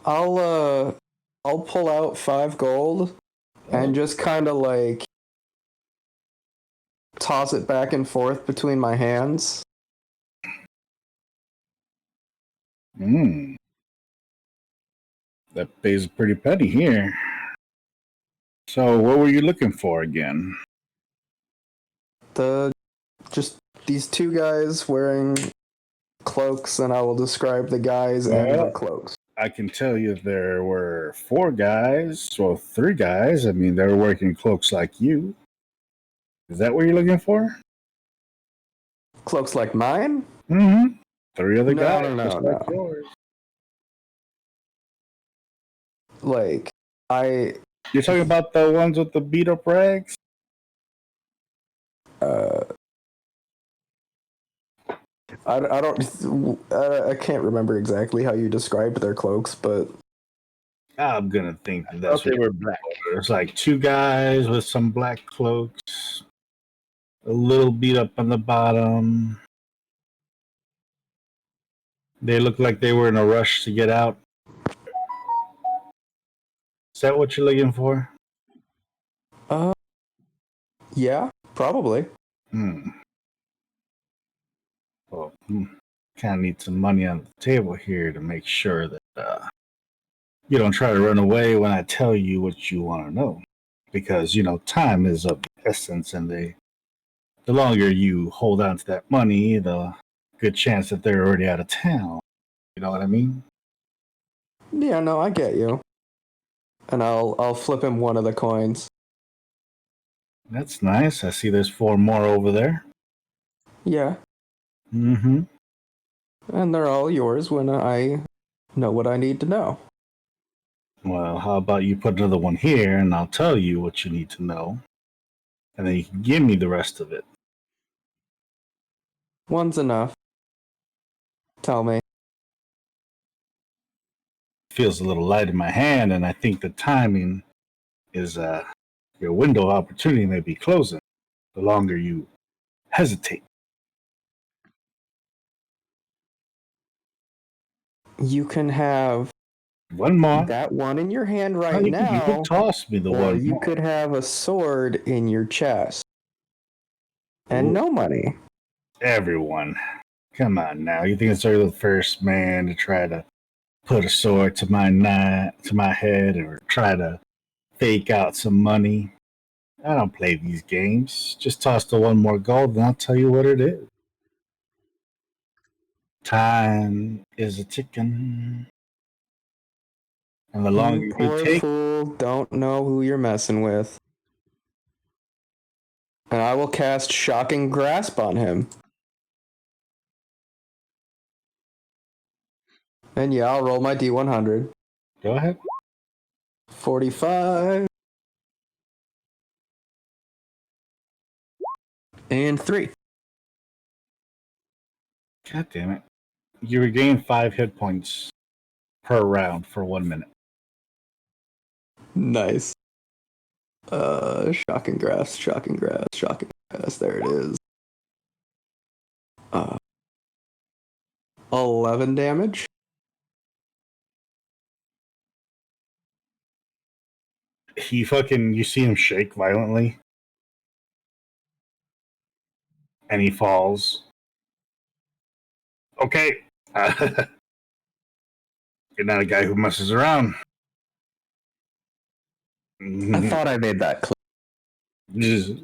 I'll pull out 5 gold and just kind of like toss it back and forth between my hands. That pays a pretty penny here. So what were you looking for again? Just these 2 guys wearing cloaks, and I will describe the guys and their cloaks. I can tell you there were 4 guys, well 3 guys. I mean, they were wearing cloaks like you. Is that what you're looking for? Cloaks like mine? 3 other guys, No. just like yours. Like, You're talking about the ones with the beat up rags? I can't remember exactly how you described their cloaks, but I'm gonna think I that's thought they what were black. there's like 2 guys with some black cloaks, a little beat up on the bottom. They look like they were in a rush to get out. Is that what you're looking for? yeah, probably. Well, kind of need some money on the table here to make sure that you don't try to run away when I tell you what you want to know. Because, time is of the essence, and the longer you hold on to that money, the good chance that they're already out of town. You know what I mean? Yeah, no, I get you. And I'll flip him one of the coins. That's nice. I see there's 4 more over there. Yeah. Mm-hmm. And they're all yours when I know what I need to know. Well, how about you put another one here, and I'll tell you what you need to know, and then you can give me the rest of it. One's enough. Tell me. Feels a little light in my hand, and I think the timing is your window of opportunity may be closing the longer you hesitate. You can have One more. that one in your hand right You now, can toss me the or one you more. could have a sword in your chest. And Ooh. no money. Everyone. Come on now. You think it's the first man to try to put a sword to my head or try to fake out some money? I don't play these games. Just toss the one more gold and I'll tell you what it is. Time is a ticking. And the longer You you poor take, fool don't know who you're messing with. And I will cast Shocking Grasp on him. And yeah, I'll roll my D100. go ahead. 45. And 3. God damn it. You regain 5 hit points per round for 1 minute. Nice. Shocking Grasp, Shocking Grasp, Shocking Grasp. There it is. 11 damage. You see him shake violently. And he falls. Okay. You're not a guy who messes around. I thought I made that clear. You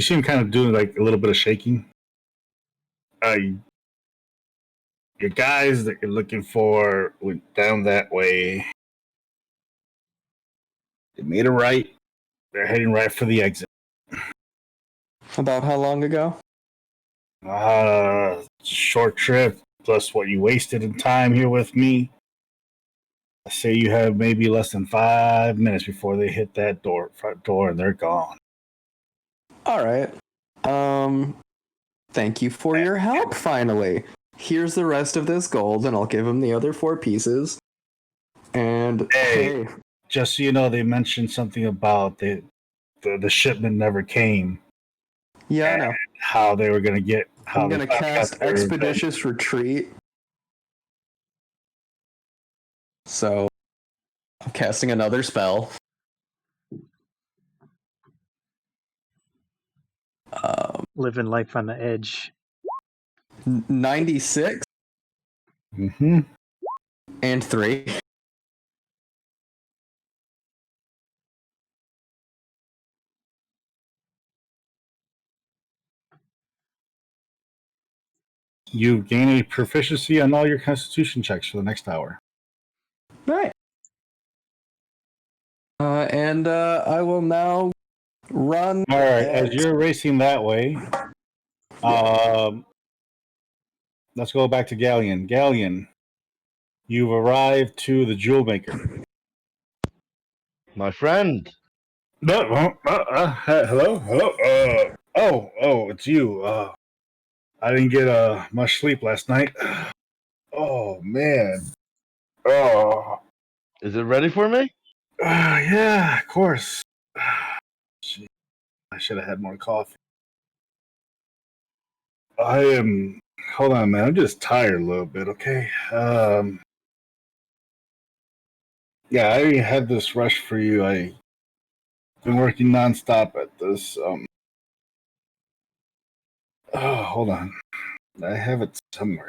see him kind of doing like a little bit of shaking. Your guys that you're looking for went down that way. They made a right. They're heading right for the exit. About how long ago? Short trip plus what you wasted in time here with me. I say you have maybe less than 5 minutes before they hit that front door, and they're gone. All right. Thank you for your help, finally. Here's the rest of this gold, and I'll give him the other 4 pieces. And Hey, just so you know, they mentioned something about the shipment never came. Yeah, I know. How they were going to get. I'm going to cast Expeditious Retreat. So, I'm casting another spell. Living life on the edge. 96 Mm-hmm. and 3. You gain a proficiency on all your Constitution checks for the next hour. Right. And I will now run. All right, as you're racing that way, let's go back to Ghaleon. Ghaleon, you've arrived to the Jewel Maker. My friend. No, hello. Oh, it's you. I didn't get much sleep last night. Oh man. Oh, Is it ready for me? yeah, of course. Gee, I should have had more coffee. I am. Hold on, man. I'm just tired a little bit. Okay. Yeah, I already had this rush for you. I've been working nonstop at this. Oh, hold on. I have it somewhere.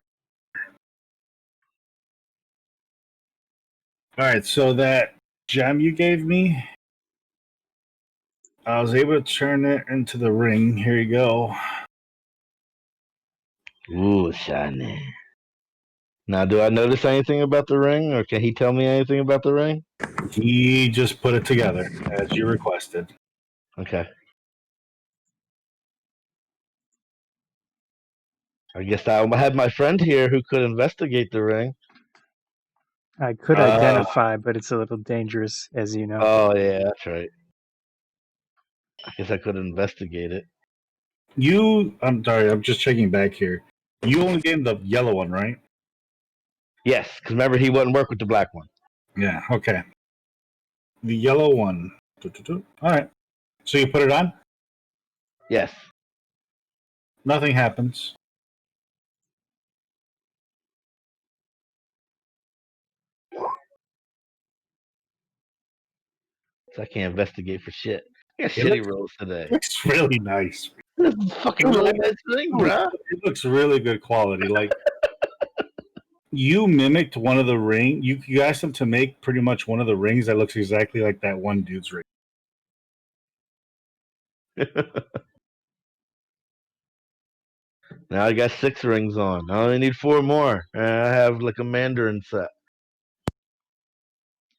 All right, so that gem you gave me, I was able to turn it into the ring. Here you go. Ooh, shiny. Now, do I notice anything about the ring, or can he tell me anything about the ring? He just put it together as you requested. Okay. I guess I had my friend here who could investigate the ring. I could identify, but it's a little dangerous, as you know. Oh, yeah, that's right. I guess I could investigate it. I'm sorry, I'm just checking back here. You only gave him the yellow one, right? Yes, because remember, he wouldn't work with the black one. Yeah, okay. The yellow one. All right. So you put it on? Yes. Nothing happens. So I can't investigate for shit. I got It shitty rolls today. looks really nice. This is fucking really nice ring, bro. It looks really good quality. Like, you mimicked one of the you asked them to make pretty much one of the rings that looks exactly like that one dude's ring. Now I got 6 rings on. I only need 4 more. And I have like a Mandarin set.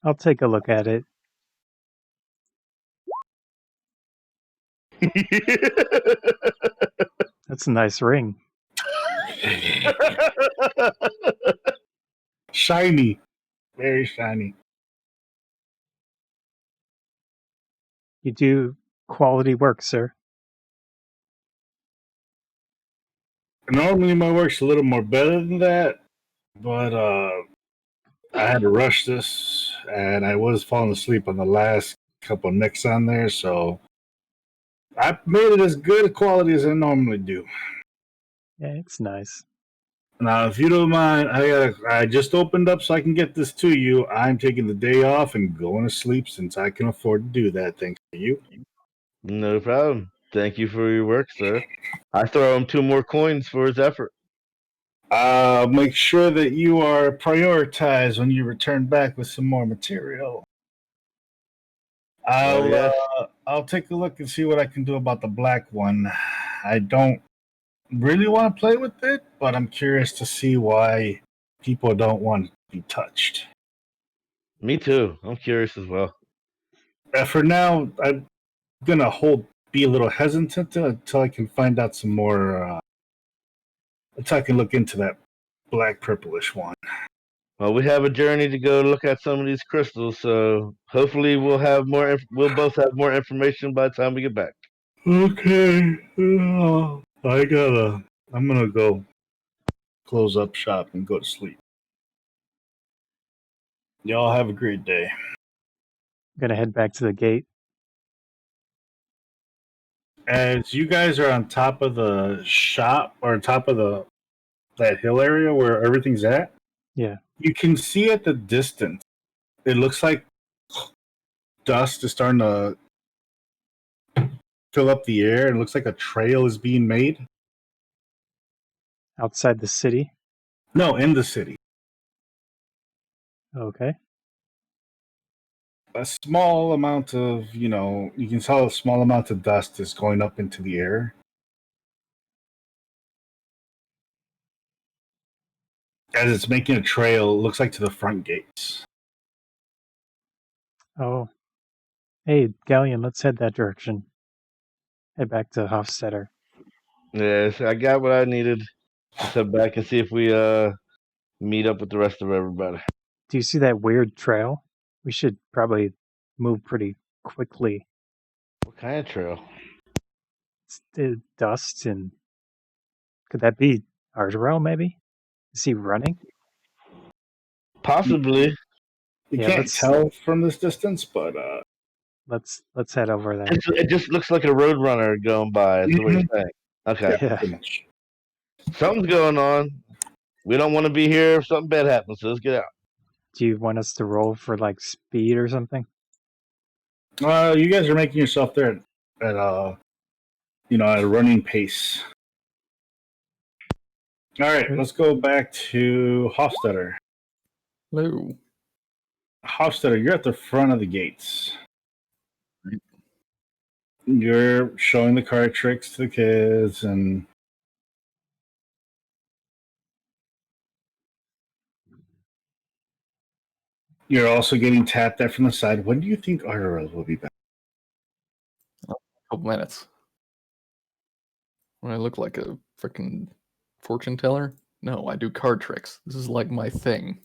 I'll take a look at it. That's a nice ring. Shiny. Very shiny. You do quality work, sir. Normally my work's a little more better than that, but I had to rush this, and I was falling asleep on the last couple nicks on there, so I made it as good a quality as I normally do. Yeah, it's nice. Now, if you don't mind, I just opened up so I can get this to you. I'm taking the day off and going to sleep since I can afford to do that. Thanks to you. No problem. Thank you for your work, sir. I throw him 2 more coins for his effort. Make sure that you are prioritized when you return back with some more material. Yes. I'll take a look and see what I can do about the black one. I don't really want to play with it, but I'm curious to see why people don't want to be touched. Me too. I'm curious as well. For now, I'm gonna be a little hesitant until I can find out some more. Until I can look into that black purplish one. Well, we have a journey to go look at some of these crystals, so hopefully we'll have more. We'll both have more information by the time we get back. Okay, I'm gonna go close up shop and go to sleep. Y'all have a great day. I'm gonna head back to the gate. As you guys are on top of the shop or on top of that hill area where everything's at, Yeah. you can see at the distance. It looks like dust is starting to fill up the air. It looks like a trail is being made. Outside the city. No, in the city. Okay. A small amount of, you can tell a small amount of dust is going up into the air. As it's making a trail, it looks like to the front gates. Oh. Hey, Ghaleon, let's head that direction. Head back to Hofstetter. Yes, I got what I needed. Let's head back and see if we meet up with the rest of everybody. Do you see that weird trail? We should probably move pretty quickly. What kind of trail? It's dust and could that be Ardorel maybe? Is he running? Possibly. You Yeah, can't tell from this distance, but let's head over there. It just looks like a road runner going by. Is what you're saying? Okay. Yeah. pretty much. Something's going on. We don't want to be here if something bad happens. So let's get out. Do you want us to roll for like speed or something? You guys are making yourself there at at a running pace. All right, let's go back to Hofstetter. Hello. Hofstadter, you're at the front of the gates. Right. You're showing the card tricks to the kids, and you're also getting tapped at from the side. When do you think Ardorel will be back? A couple minutes. When I look like a freaking fortune teller? No, I do card tricks. This is like my thing.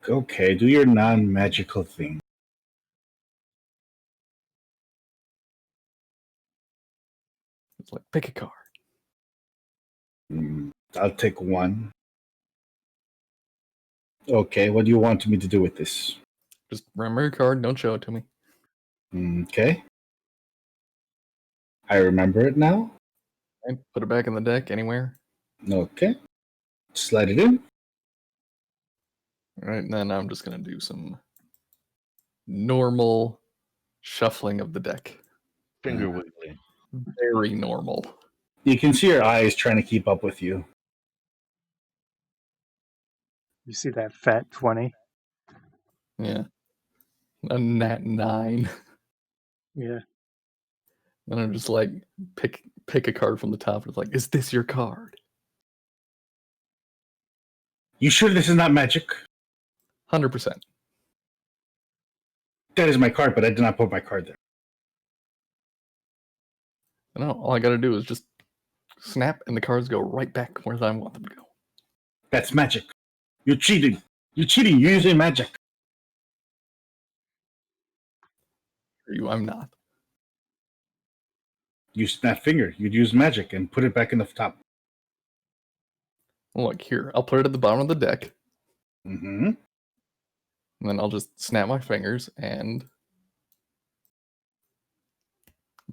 Okay, do your non-magical thing. It's like pick a card. I'll take one. Okay, what do you want me to do with this? Just remember your card. Don't show it to me. Okay. I remember it now. Okay, put it back in the deck anywhere. Okay. Slide it in. All right, and then I'm just gonna do some normal shuffling of the deck. Finger wiggling. Very normal. You can see her eyes trying to keep up with you. You see that fat 20? Yeah. A nat 9. Yeah. And I'm just like pick a card from the top. It's like, is this your card? You sure this is not magic? 100%. That is my card, but I did not put my card there. No, all I gotta do is just snap and the cards go right back where I want them to go. That's magic. You're cheating. You're cheating. You're using magic. For you, I'm not. You snap finger. You'd use magic and put it back in the top. Look, here, I'll put it at the bottom of the deck, Mm-hmm. and then I'll just snap my fingers and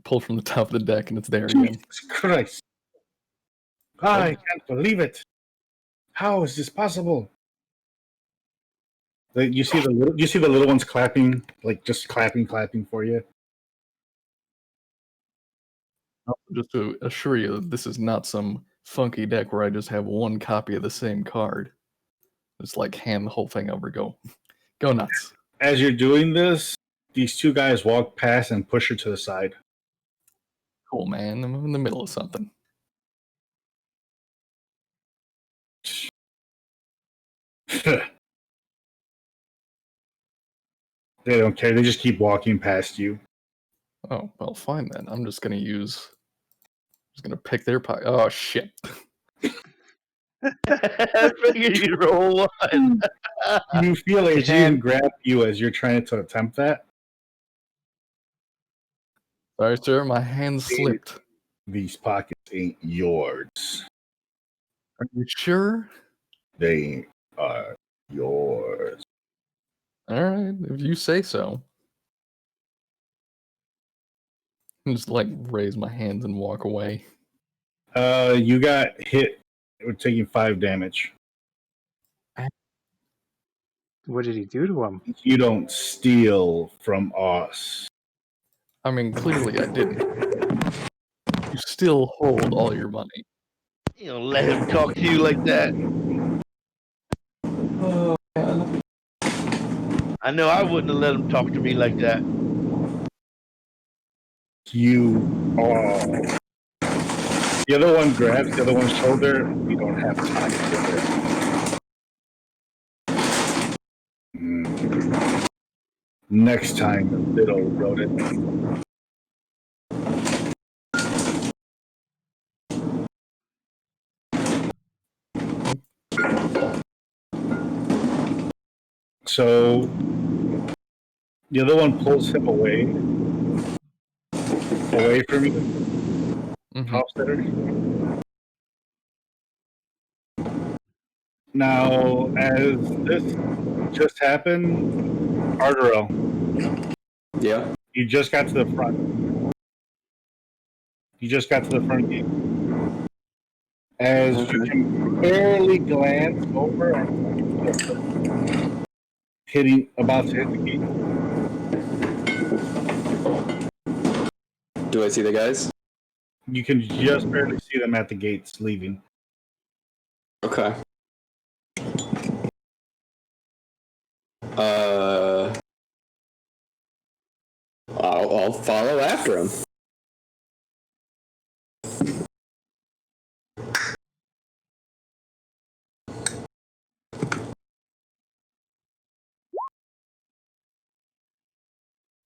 pull from the top of the deck, and it's there again. Jesus Christ. I can't believe it. How is this possible? You see the little ones clapping, like just clapping for you. Just to assure you that this is not some funky deck where I just have one copy of the same card. Just like hand the whole thing over, go nuts. As you're doing this, these two guys walk past and push her to the side. Cool, man. I'm in the middle of something. They don't care. They just keep walking past you. Oh, well, fine then. I'm just gonna pick their pocket. Oh shit. I figured you'd roll one. You feel a hand grab you as you're trying to attempt that. Sorry, sir, my hand slipped. These pockets ain't yours. Are you sure? They are yours. Alright, if you say so. And just like raise my hands and walk away. You got hit. We're taking 5 damage. What did he do to him? You don't steal from us. I mean, clearly I didn't. You still hold all your money. You don't let him talk to you like that. Oh, man. I know I wouldn't have let him talk to me like that. You are. The other one grabs the other one's shoulder. We don't have time for this. Next time, little rodent. So the other one pulls him away from you. Hofstadter. Now, as this just happened, Ardorel, Yeah. you just got to the front. You just got to the front gate. As you can barely glance over and about to hit the gate. Do I see the guys? You can just barely see them at the gates leaving. Okay. I'll follow after him.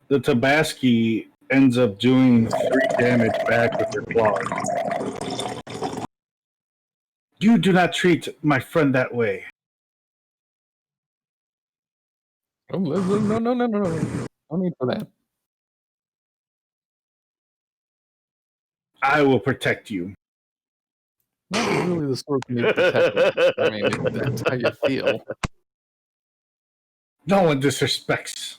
The Tabaski ends up doing 3 damage back with her claws. You do not treat my friend that way. Oh, no. No need for that. I will protect you. Not really the sort you need protecting. I mean, if that's how you feel. No one disrespects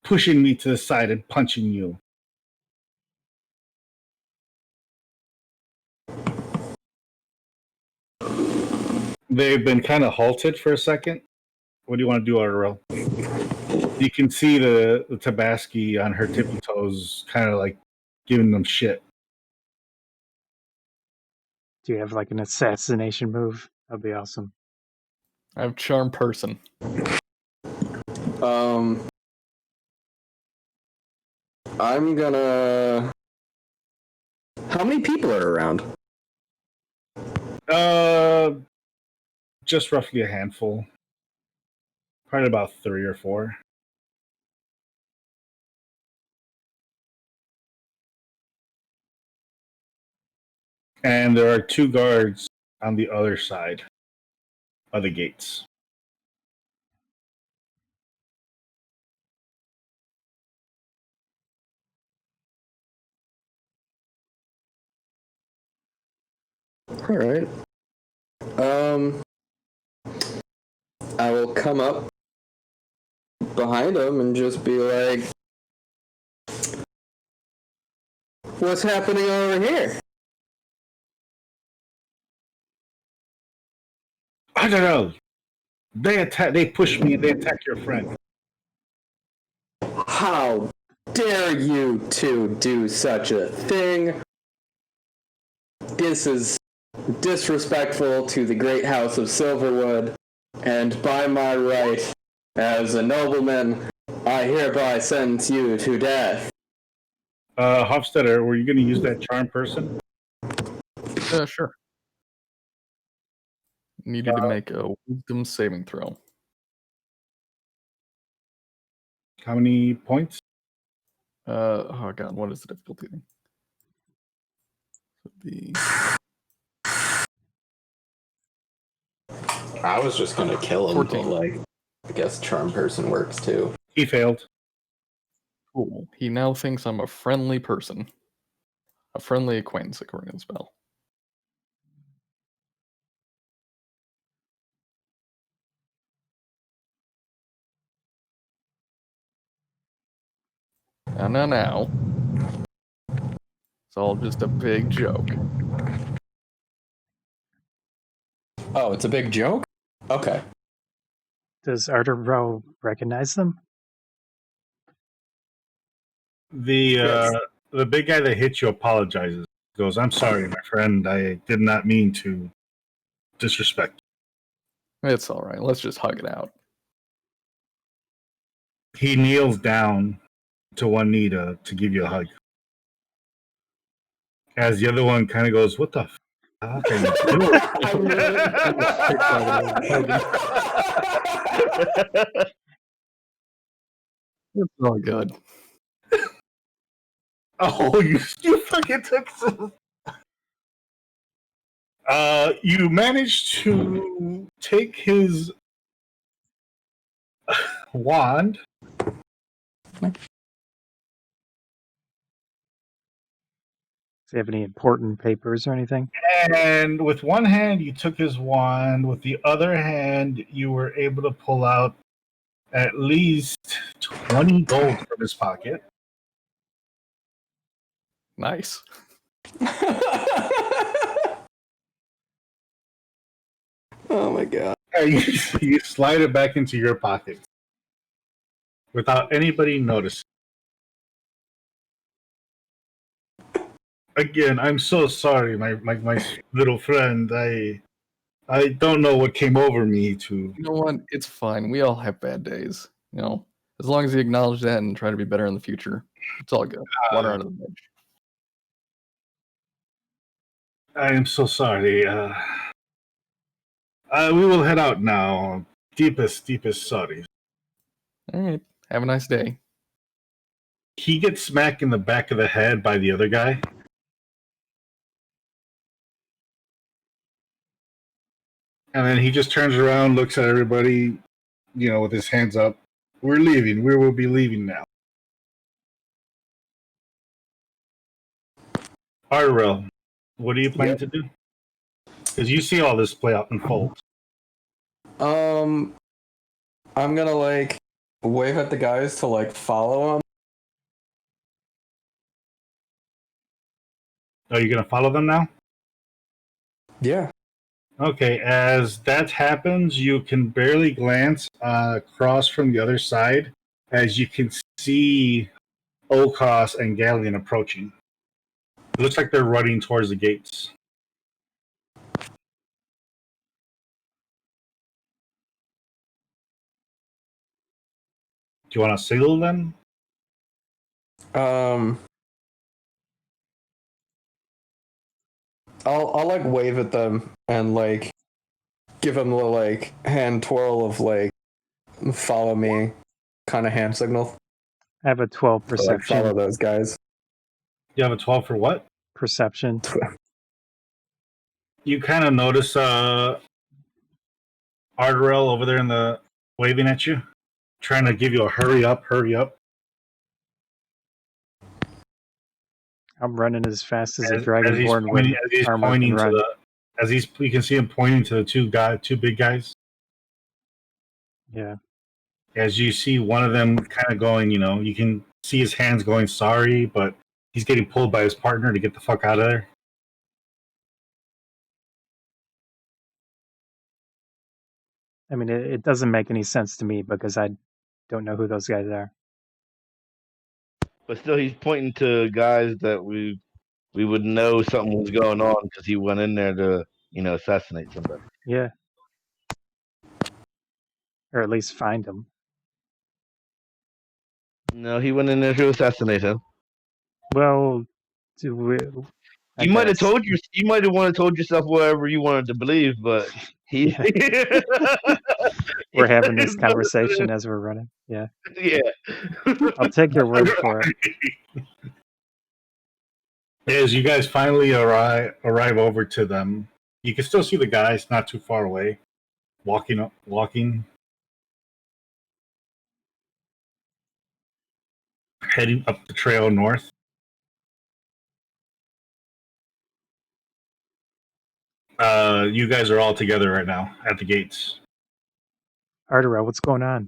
pushing me to the side and punching you. They've been kind of halted for a second. What do you want to do, Ardorel? You can see the Tabaski on her tippy toes, kind of like giving them shit. Do you have like an assassination move? That'd be awesome. I have charm person. I'm gonna. How many people are around? Just roughly a handful. Probably about 3 or 4. And there are 2 guards on the other side of the gates. All right. I will come up behind him and just be like, "What's happening over here?" I don't know. They push me and they attack your friend. How dare you two do such a thing? This is disrespectful to the great house of Silverwood, and by my right, as a nobleman, I hereby sentence you to death. Hofstetter, were you going to use that charm person? Sure. Needed to make a wisdom saving throw. How many points? Oh god, what is the difficulty thing? I was just gonna kill him, 14. but like, I guess charm person works too. He failed. Cool. He now thinks I'm a friendly person. A friendly acquaintance, according to the spell. Now. It's all just a big joke. Oh, it's a big joke? Okay. Does Ardorel recognize them? The big guy that hit you apologizes. Goes, I'm sorry, my friend. I did not mean to disrespect. It's alright. Let's just hug it out. He kneels down to one knee to give you a hug. As the other one kind of goes, what the fuck are you doing? It's all good. Oh, you fucking took some. You managed to take his wand. Do you have any important papers or anything? And with one hand, you took his wand. With the other hand, you were able to pull out at least 20 gold from his pocket. Nice. Oh my god. You slide it back into your pocket without anybody noticing. Again, I'm so sorry, my little friend. I don't know what came over me to. You know what? It's fine. We all have bad days. You know, as long as you acknowledge that and try to be better in the future, it's all good. Water under the bridge. I am so sorry. We will head out now. Deepest sorry. All right. Have a nice day. He gets smacked in the back of the head by the other guy. And then he just turns around, looks at everybody, with his hands up. We're leaving. We will be leaving now. Ardorel, what are you planning to do? Because you see all this play out unfold. I'm gonna wave at the guys to follow him. Are you going to follow them now? Yeah. Okay, as that happens, you can barely glance across from the other side as you can see O'Koss and Ghaleon approaching. It looks like they're running towards the gates. Do you want to signal them? I'll wave at them and give them the hand twirl of follow me kind of hand signal. I have a 12 So, perception. follow those guys. You have a 12 for what? Perception. You kind of notice Ardorel over there in the waving at you, trying to give you a hurry up. I'm running as fast as a Dragonborn with armor can run. You can see him pointing to the two big guys. Yeah. As you see one of them kind of going, you can see his hands going sorry, but he's getting pulled by his partner to get the fuck out of there. I mean, it doesn't make any sense to me because I don't know who those guys are. But still, he's pointing to guys that we would know something was going on because he went in there to, assassinate somebody. Yeah. Or at least find them. No, he went in there to assassinate him. Well, You might have told you might have wanted to told yourself whatever you wanted to believe, but he. We're having this conversation as we're running. Yeah. Yeah. I'll take your word for it. As you guys finally arrive over to them, you can still see the guys not too far away, walking, heading up the trail north. You guys are all together right now at the gates. Ardorel, what's going on?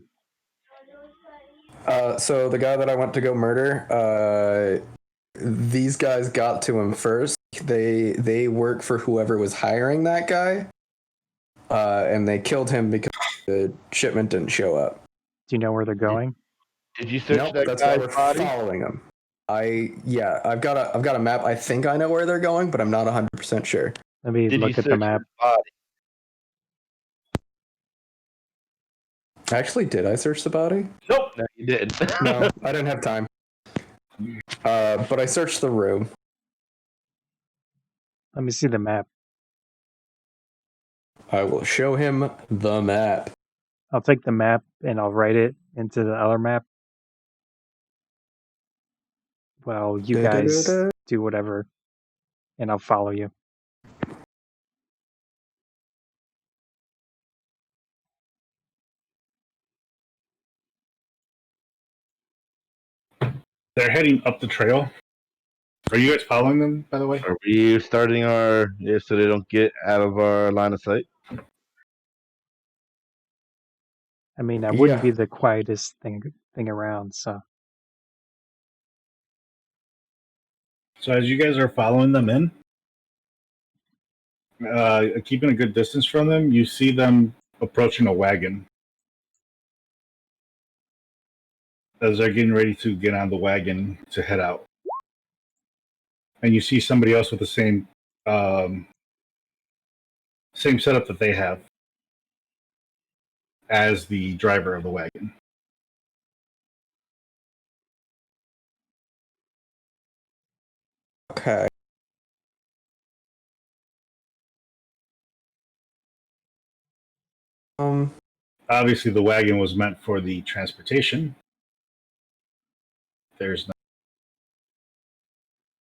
So the guy that I went to go murder, these guys got to him first. They work for whoever was hiring that guy, and they killed him because the shipment didn't show up. Do you know where they're going? Did you search that that's why guy's we're body? following him. I've got a map. I think I know where they're going, but I'm not 100% sure. Let me Did look you at the search map. his body? Actually, did I search the body? Nope. No, you didn't. No, I didn't have time. But I searched the room. Let me see the map. I will show him the map. I'll take the map and I'll write it into the other map. Well, you guys do whatever, and I'll follow you. They're heading up the trail. Are you guys following them, by the way? Are we starting so they don't get out of our line of sight? I mean, I wouldn't be the quietest thing around, so. So as you guys are following them in, keeping a good distance from them, you see them approaching a wagon. As they're getting ready to get on the wagon to head out. And you see somebody else with the same same setup that they have as the driver of the wagon. Okay. Obviously, the wagon was meant for the transportation. There's no,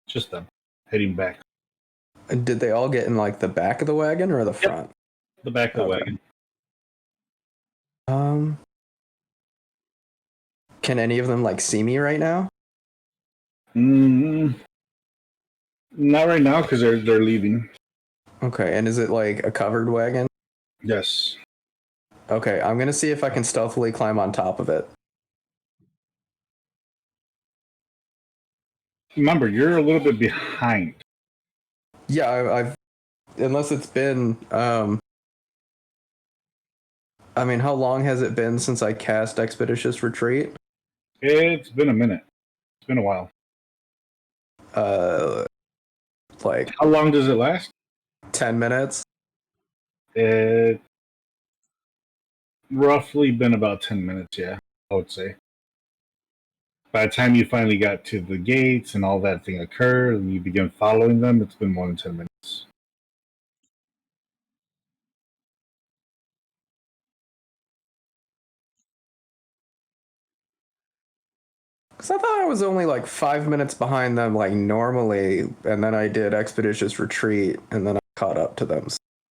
just them heading back. Did they all get in like the back of the wagon or the front? The back of the Okay. wagon. Can any of them like see me right now? Not right now because they're leaving. Okay, and is it like a covered wagon? Yes. Okay, I'm gonna see if I can stealthily climb on top of it. Remember, you're a little bit behind. Yeah, I've unless it's been I mean, how long has it been since I cast Expeditious Retreat? It's been a minute. It's been a while. Like How long does it last? 10 minutes. It roughly been about 10 minutes, yeah, I would say. By the time you finally got to the gates and all that thing occurred and you begin following them, it's been more than 10 minutes. Because I thought I was only like 5 minutes behind them, like normally, and then I did Expeditious Retreat, and then I caught up to them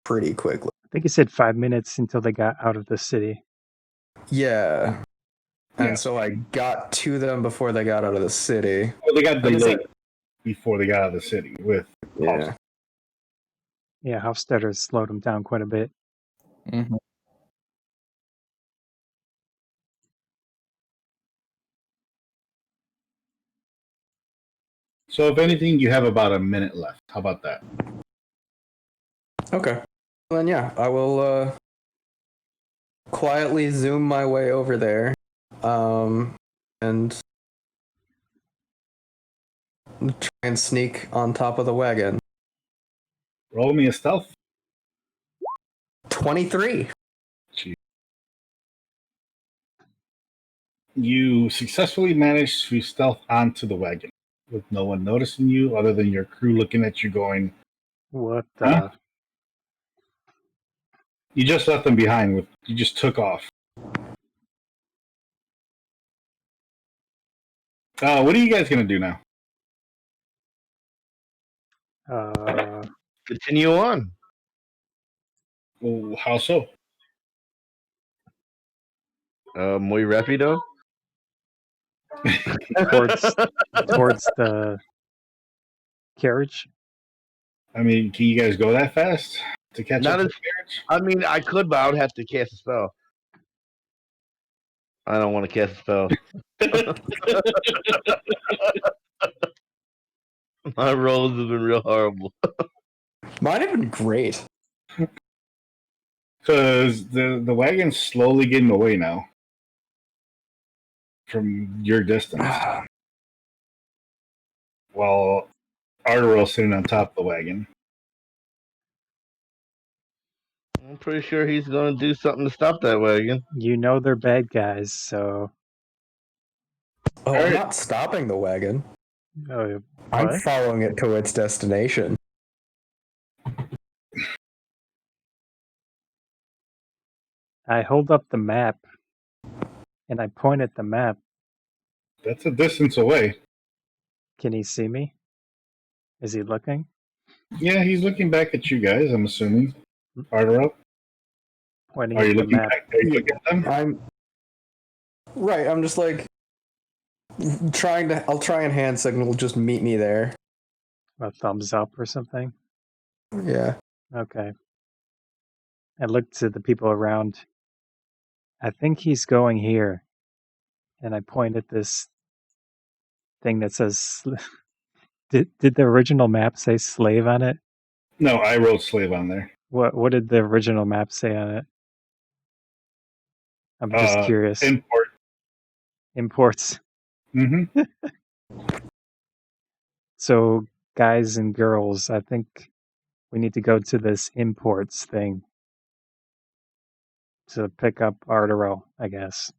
pretty quickly. I think he said 5 minutes until they got out of the city. Yeah. And Yeah. so I got to them before they got out of the city. Well, they got Like I said- delayed before they got out of the city with Yeah. Yeah, Hofstadter slowed him down quite a bit. Mhm. So if anything, you have about a minute left. How about that? Okay. Well, then, yeah, I will quietly zoom my way over there. And try and sneak on top of the wagon. Roll me a stealth. 23. Gee. You successfully managed to stealth onto the wagon with no one noticing you other than your crew looking at you going, What the? Huh? you just left them behind. You just took off. What are you guys going to do now? Continue on. Well, how so? Muy rápido. towards the carriage. I mean, can you guys go that fast to catch Not up as- to the carriage? I mean, I could, but I would have to cast a spell. I don't want to cast a spell. My rolls have been real horrible. Mine have been great. Because the wagon's slowly getting away now from your distance. While Ardorel's sitting on top of the wagon. I'm pretty sure he's going to do something to stop that wagon. You know they're bad guys, so Oh, I'm Alright. not stopping the wagon. oh, I'm what? following it to its destination. I hold up the map and I point at the map. That's a distance away. Can he see me? Is he looking? Yeah, he's looking back at you guys, I'm assuming. Ardorel? Pointing Are you at the looking map. back? Are you looking at them? I'm just like I'll try and hand signal, just meet me there. A thumbs up or something? Yeah. Okay. I look to the people around. I think he's going here. And I point at this thing that says... Did the original map say slave on it? No, I wrote slave on there. What did the original map say on it? I'm just curious. Import. Imports. Mm-hmm. So, guys and girls, I think we need to go to this imports thing to pick up Ardorel, I guess.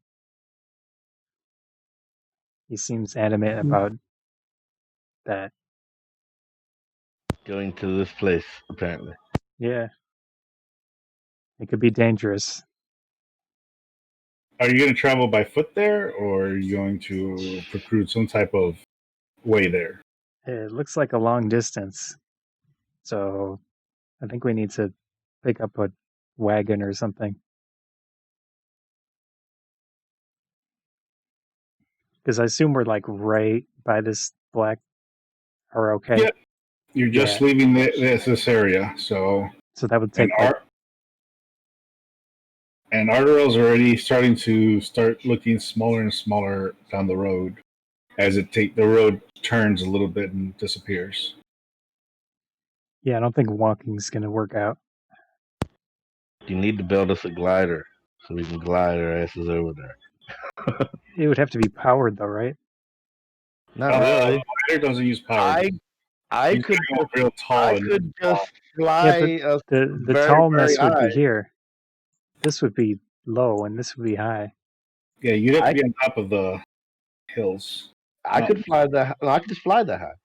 He seems adamant about that. Going to this place, apparently. Yeah. It could be dangerous. Are you going to travel by foot there, or are you going to procure some type of way there? It looks like a long distance. So I think we need to pick up a wagon or something. Because I assume we're like right by this black, or okay. Yeah. You're just leaving this area, so So that would take and Ardorel's already starting to looking smaller and smaller down the road as the road turns a little bit and disappears. Yeah, I don't think walking's gonna work out. You need to build us a glider so we can glide our asses over there. It would have to be powered though, right? Not really. Glider doesn't use power. I could real tall. I could just fly us The very, tallness very would be high. here. This would be low and this would be high. Yeah, you'd have to be on top of the hills. I could fly that. I could just fly that high.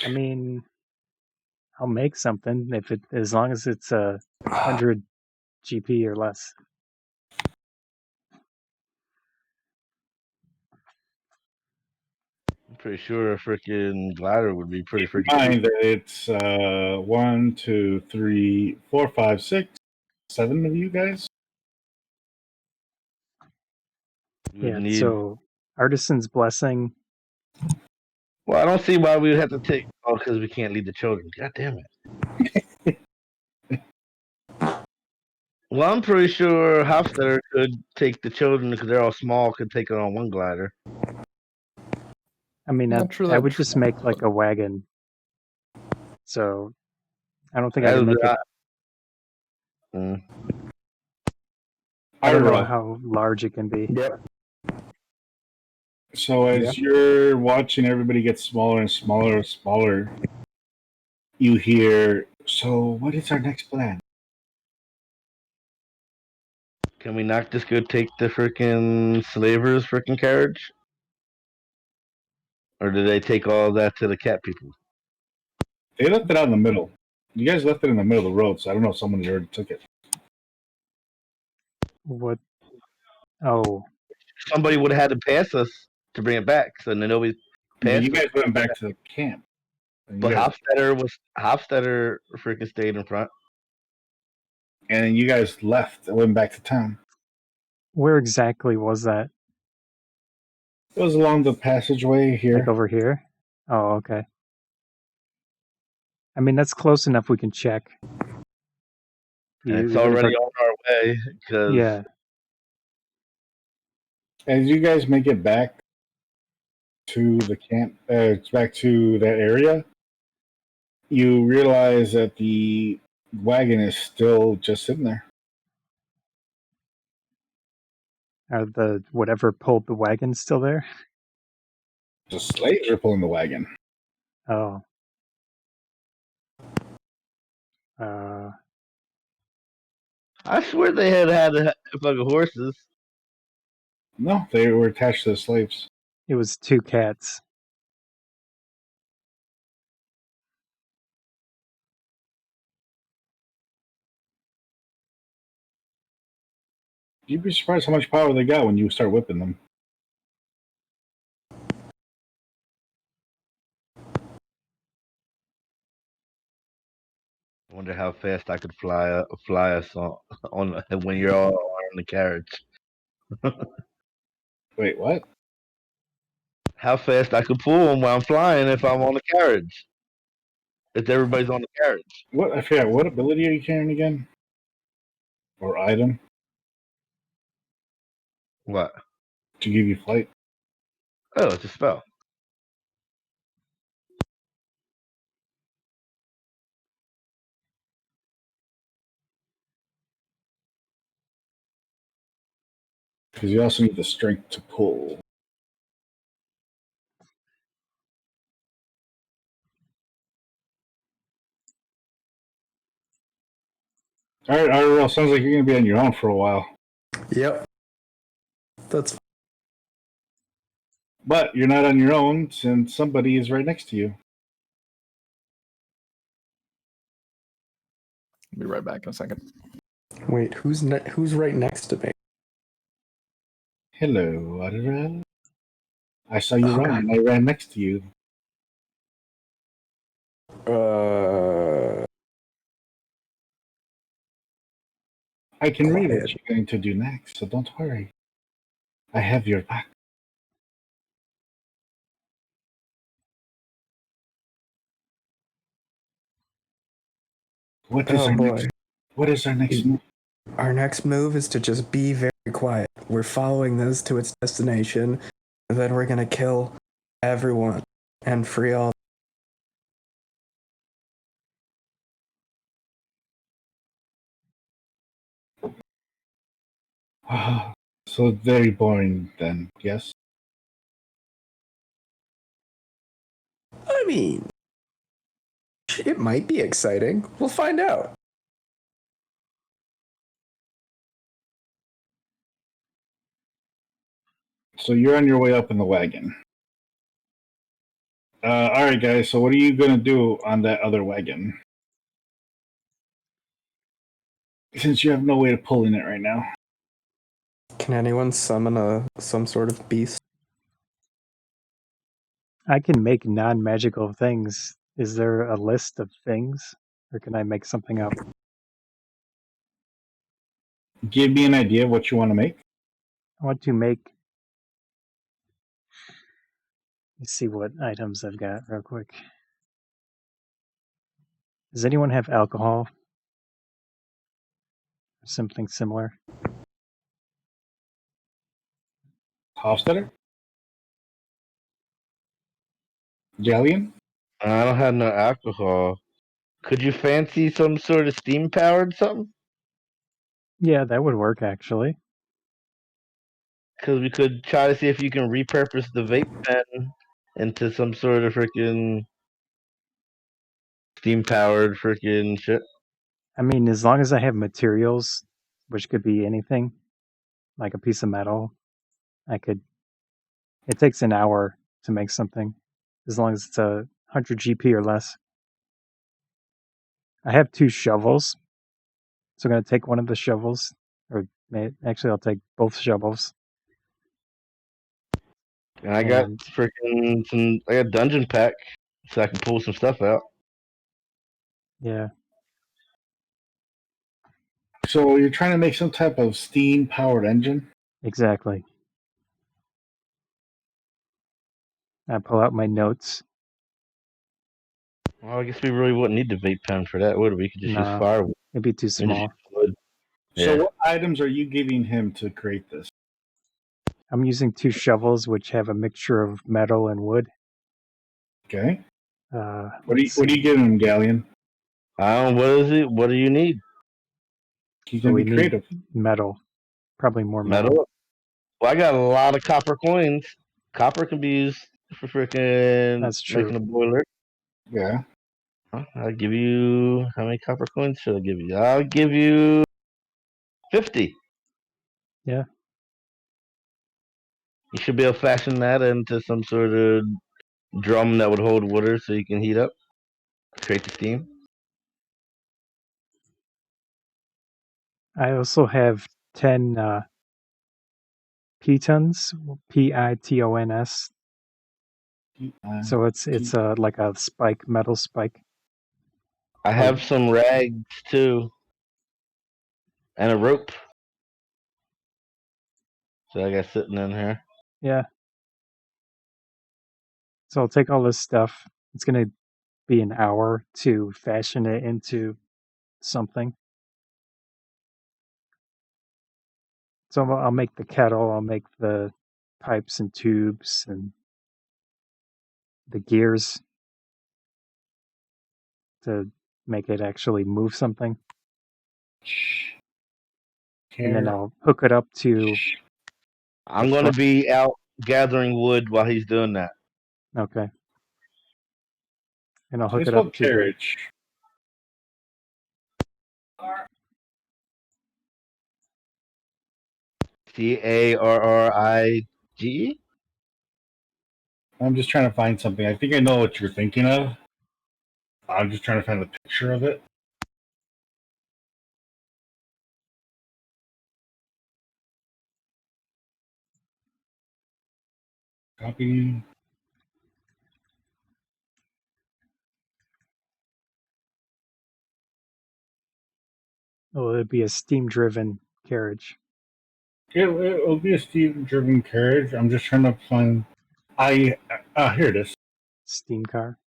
I mean, I'll make something as long as it's 100 GP or less. I'm pretty sure a freaking glider would be pretty freaking. Mind that it's 1, 2, 3, 4, 5, 6, 7 of you guys. Yeah. So Artisan's Blessing. Well, I don't see why we would have to take. Oh, because we can't lead the children. God damn it. Well, I'm pretty sure Hofstadter could take the children because they're all small. Could take it on one glider. I mean, Not sure I that would just make like a wagon. So I don't think I That can would make be- it. Mm. I don't know Ardorel. how large it can be. Yep. So as you're watching everybody get smaller and smaller and smaller, you hear, so what is our next plan? Can we not just go take the freaking slavers' freaking carriage? Or do they take all that to the cat people? They left it out in the middle. You guys left it in the middle of the road, so I don't know if someone already took it. What? Oh, Somebody would have had to pass us to bring it back, so then nobody passed. You guys went back to the camp. But Hofstadter freaking stayed in front. And then you guys left and went back to town. where exactly was that? It was along the passageway here. Like over here? Oh, okay. I mean, that's close enough we can check. It's already on our way. Yeah. As you guys make it back to the camp, back to that area, you realize that the wagon is still just sitting there. Are the whatever pulled the wagon still there? The slaves are pulling the wagon. Oh. I swear they had fucking horses. No, they were attached to the slaves. It was 2 cats. You'd be surprised how much power they got when you start whipping them. I wonder how fast I could fly us on when you're all on the carriage. Wait, what? How fast I could pull them while I'm flying if I'm on the carriage. If everybody's on the carriage. What? I forgot. What ability are you carrying again? Or item? What? To give you flight? Oh, it's a spell. Because you also need the strength to pull. All right, Ardorel, sounds like you're going to be on your own for a while. Yep. That's But you're not on your own since somebody is right next to you. I'll be right back in a second. wait. Who's right next to me? Hello, Ardorel. I saw you Oh. run, and I ran next to you. I can read what Quiet. you're going to do next, so don't worry. I have your back. What is Oh our boy. next? What is our next move? Our next move is to just be very quiet. We're following this to its destination, and then we're gonna kill everyone and free all. So very boring then, yes? I mean, it might be exciting. We'll find out. So you're on your way up in the wagon. All right, guys. So what are you gonna do on that other wagon? Since you have no way of pulling it right now. Can anyone summon some sort of beast? I can make non-magical things. Is there a list of things, or can I make something up? Give me an idea of what you want to make. I want to make. Let's see what items I've got real quick. Does anyone have alcohol? Or something similar? Hofstetter? Ghaleon? I don't have no alcohol. Could you fancy some sort of steam powered something? Yeah, that would work actually. Because we could try to see if you can repurpose the vape pen into some sort of freaking steam powered freaking shit. I mean, as long as I have materials, which could be anything, like a piece of metal, I could. It takes an hour to make something, as long as it's 100 GP or less. I have 2 shovels, so I'm going to take one of the shovels, or actually, I'll take both shovels. And I got And I got dungeon pack, so I can pull some stuff out. yeah, So you're trying to make some type of steam-powered engine? exactly. I pull out my notes. Well, I guess we really wouldn't need the vape pen for that, would we? We could just use Nah, firewood. it'd be too We just small. use wood. So Yeah. what items are you giving him to create this? I'm using 2 shovels, which have a mixture of metal and wood. Okay. What Let's are you see. giving him, Ghaleon? What is it? What do you need? He's So gonna we be need creative. metal, probably more metal. Metal? Well, I got a lot of copper coins. Copper can be used for freaking That's true. making a boiler. Yeah. I'll give you how many copper coins should I give you? I'll give you 50. Yeah. You should be able to fashion that into some sort of drum that would hold water so you can heat up, create the steam. I also have 10 pitons, pitons. So it's like a spike, metal spike. I have some rags too, and a rope. So I got sitting in here. Yeah. So I'll take all this stuff. It's going to be an hour to fashion it into something. So I'll make the kettle, I'll make the pipes and tubes and the gears to make it actually move something. And then I'll hook it up to. I'm going to be out gathering wood while he's doing that. Okay. And I'll hook It's it up called to the. carriage. CARRIGE? I'm just trying to find something. I think I know what you're thinking of. I'm just trying to find a picture of it. Copy. Oh, it'd be a steam-driven carriage. It'll be a steam-driven carriage. I'm just trying to find. Here it is. Steam car.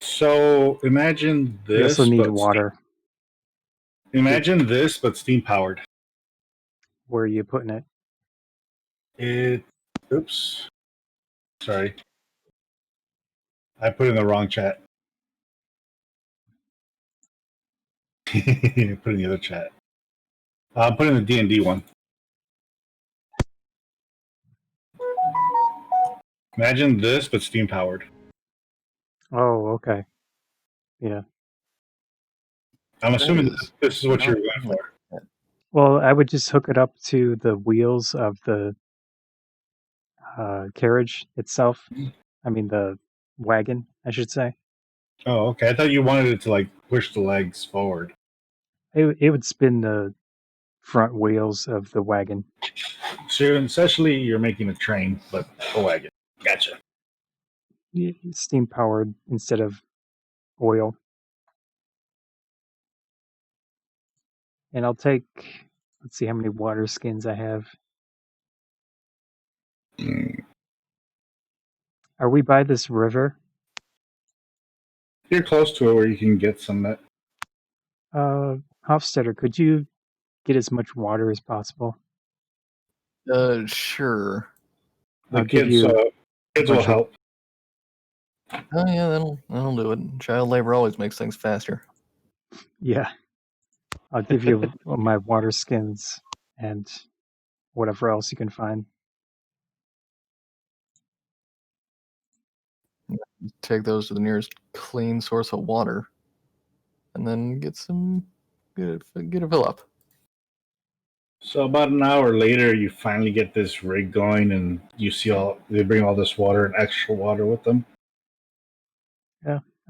So imagine You also this, need but water. imagine this, but steam powered. Where are you putting it? Oops. Sorry. I put it in the wrong chat. Put it in the other chat. I'll put it in the D&D one. Imagine this, but steam powered. Oh, okay. Yeah. I'm assuming is this is what you're going not- for. Well, I would just hook it up to the wheels of the carriage itself. I mean, the wagon, I should say. Oh, okay. I thought you wanted it to like push the legs forward. It would spin the front wheels of the wagon. So essentially, you're making a train, but a wagon. Gotcha. Steam powered instead of oil. And I'll take, let's see how many water skins I have. Are we by this river? You're close to it where you can get some that. Hofstetter, could you get as much water as possible? Sure. The I'll give kids, you kids will bunch of- help. Oh yeah, that'll do it. Child labor always makes things faster. Yeah. I'll give you my water skins and whatever else you can find. Take those to the nearest clean source of water, and then get a fill up. So about an hour later, you finally get this rig going, and you see they bring all this water and extra water with them.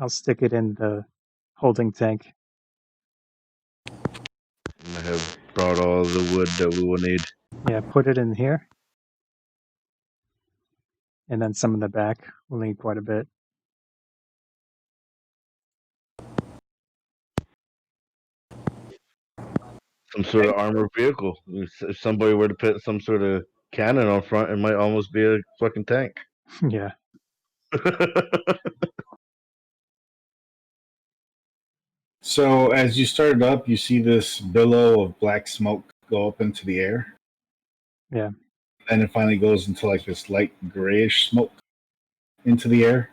I'll stick it in the holding tank. I have brought all the wood that we will need. Yeah, put it in here. And then some in the back. We'll need quite a bit. Some sort of armored vehicle. If somebody were to put some sort of cannon on front, it might almost be a fucking tank. Yeah. So as you start up, you see this billow of black smoke go up into the air. Yeah. And it finally goes into like this light grayish smoke into the air.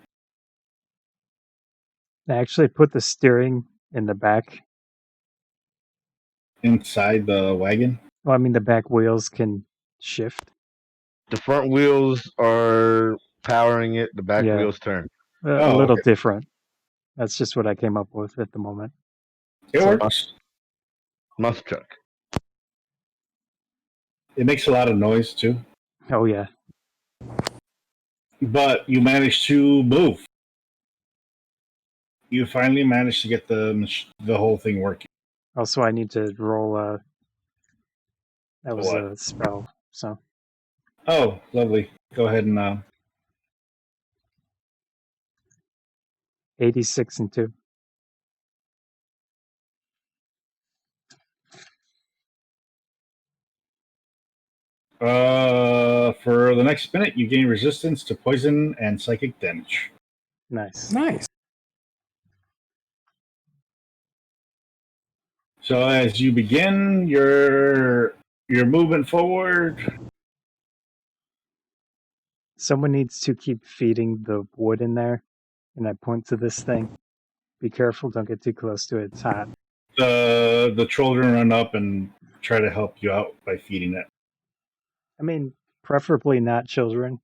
I actually put the steering in the back. Inside the wagon. Well, I mean, the back wheels can shift. The front wheels are powering it. The back Yeah. wheels turn. A little different. That's just what I came up with at the moment. It So- works. Monster truck. It makes a lot of noise too. Oh, yeah. But you managed to move. You finally managed to get the whole thing working. Also, I need to roll a... That was What? a spell, so... Oh, lovely. Go ahead and 86 and 2. for the next minute, you gain resistance to poison and psychic damage. Nice. Nice. So as you begin your movement forward, Someone needs to keep feeding the wood in there. And I point to this thing. Be careful, don't get too close to it. It's hot. the children run up and try to help you out by feeding it. I mean, preferably not children.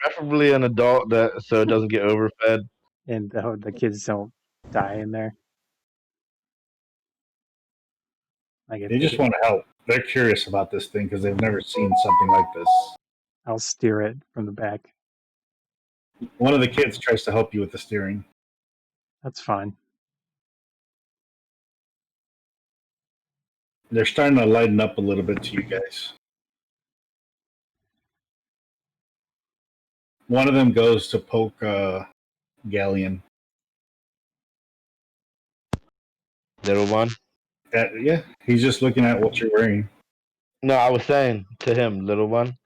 Preferably an adult that so it doesn't get overfed. and the kids don't die in there. Like They just want to help. They're curious about this thing because they've never seen something like this. I'll steer it from the back. One of the kids tries to help you with the steering. That's fine. They're starting to lighten up a little bit to you guys. One of them goes to poke Ghaleon. Little one. Yeah, he's just looking at what you're wearing. No, I was saying to him, little one.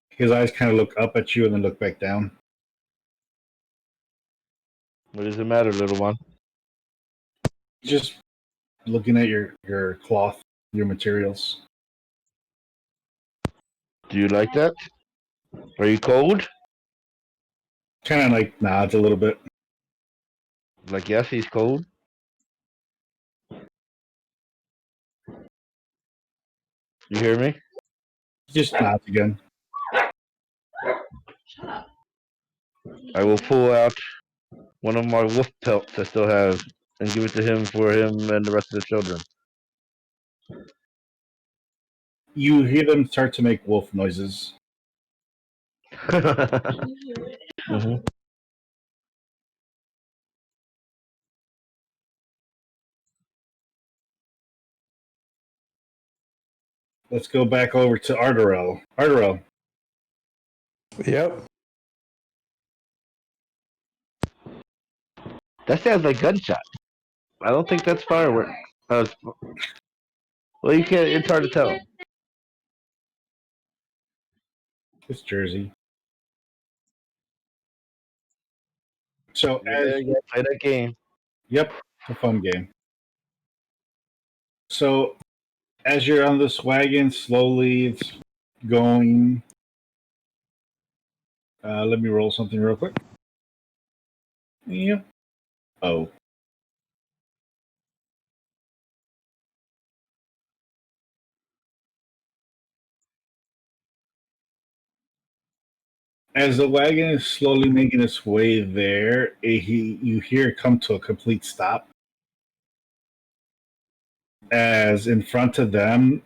His eyes kind of look up at you and then look back down. What does it matter, little one? He's just looking at your cloth, your materials. Do you like that? Are you cold? Kind of like nods a little bit. Like, yes, he's cold. You hear me? He just nods again. I will pull out one of my wolf pelts I still have and give it to him for him and the rest of the children. You hear them start to make wolf noises. Mm-hmm. Let's go back over to Ardorel. Ardorel, Yep. That sounds like gunshot. I don't think that's fireworks. Well, you can't. It's hard to tell. it's Jersey. So There you go. Play that game. yep, a fun game. So as you're on this wagon, slowly it's going. Let me roll something real quick. Yep. Oh. As the wagon is slowly making its way there, you hear it come to a complete stop. As in front of them,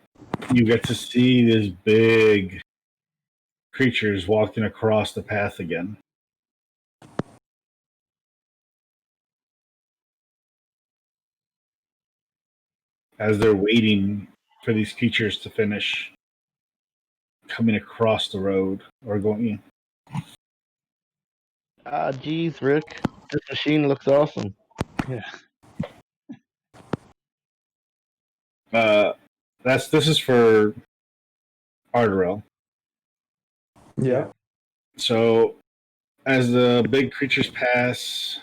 you get to see these big creatures walking across the path again. As they're waiting for these creatures to finish coming across the road or going in. Ah, geez, Rick. This machine looks awesome. Yeah. This is for Ardorel. Yep. So as the big creatures pass,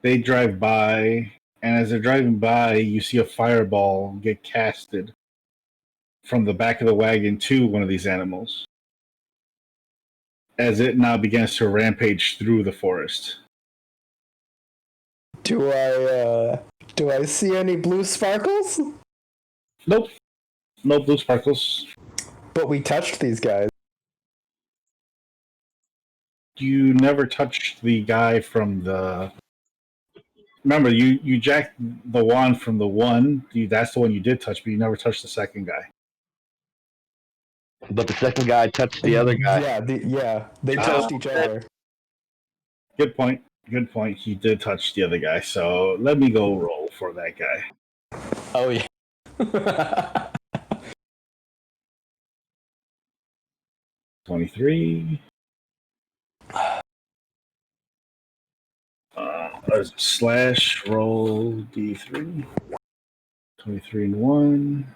they drive by, and as they're driving by, you see a fireball get casted from the back of the wagon to one of these animals. As it now begins to rampage through the forest. Do I see any blue sparkles? Nope. No blue sparkles. But we touched these guys. You never touched the guy from the. Remember, you jacked the wand from the one. That's the one you did touch, but you never touched the second guy. But the second guy touched the other guy. Yeah, they touched each other. Good point. Good point. He did touch the other guy, so let me go roll for that guy. Oh yeah. 23. Slash roll D3. 23 and 1.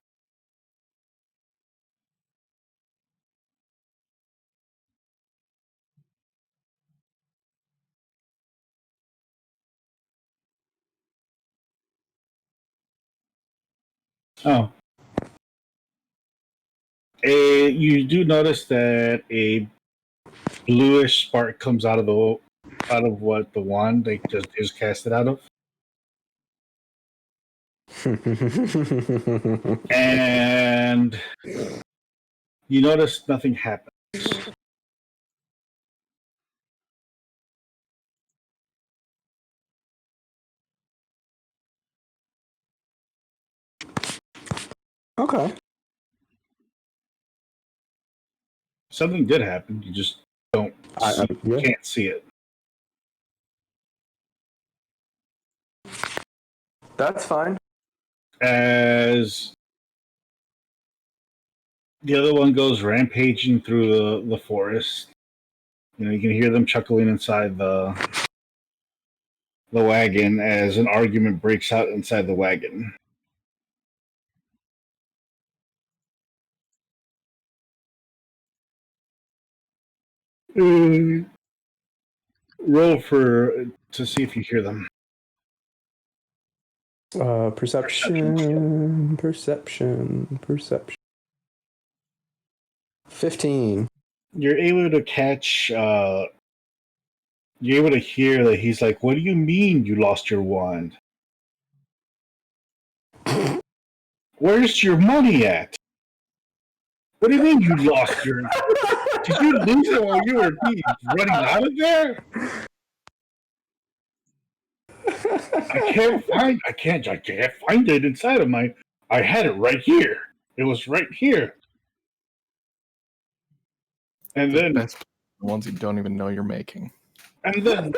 Oh. You do notice that a bluish spark comes out of what the wand they just cast it out of. And You notice nothing happens. Okay. Something did happen. You just don't Yeah. can't see it. That's fine. As the other one goes rampaging through the forest, you can hear them chuckling inside the wagon as an argument breaks out inside the wagon. Roll to see if you hear them. Perception. 15. You're able to catch. You're able to hear that he's like, "What do you mean you lost your wand? Where's your money at? What do you mean you lost your? Did you lose it while you were running out of there? I can't find it inside of my. I had it right here. It was right here. And The then best the ones you don't even know you're making. And then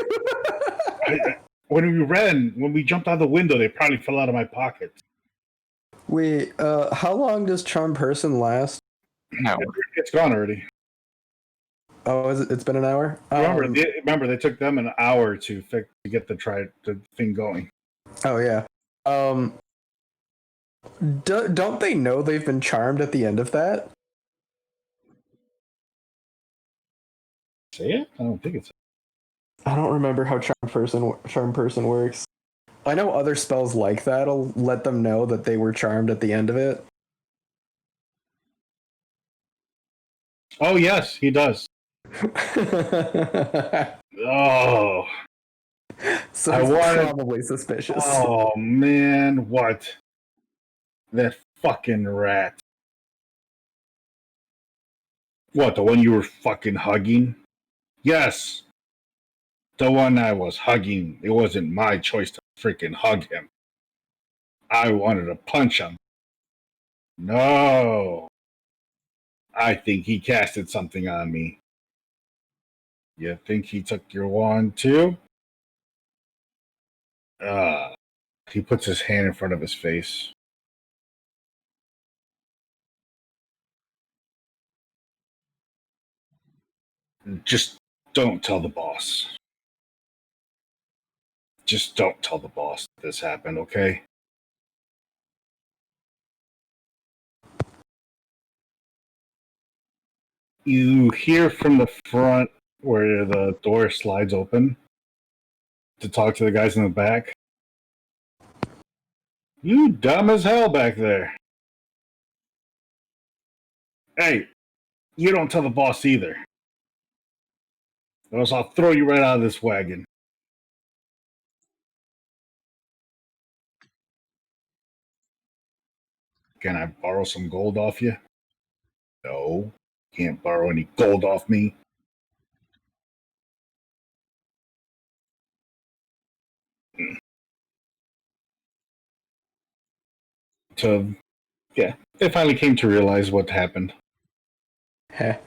when we jumped out the window, they probably fell out of my pocket. Wait, how long does Charm Person last? An hour. It's gone already. Oh, it's been an hour? Remember, they took them an hour to get the thing going. Oh, yeah. Don't they know they've been charmed at the end of that? Say it? I don't think it's. I don't remember how Charm Person works. I know other spells like that'll let them know that they were charmed at the end of it. Oh yes, he does. Oh, so it's probably suspicious. Oh man, what? That fucking rat. What, the one you were fucking hugging? Yes. The one I was hugging. It wasn't my choice to freaking hug him. I wanted to punch him. No. I think he casted something on me. You think he took your wand too? He puts his hand in front of his face. Just don't tell the boss. Just don't tell the boss this happened, okay? You hear from the front where the door slides open to talk to the guys in the back. You dumb as hell back there. Hey, you don't tell the boss either. Or else I'll throw you right out of this wagon. Can I borrow some gold off you? No, can't borrow any gold off me. So, yeah, they finally came to realize what happened. Heh.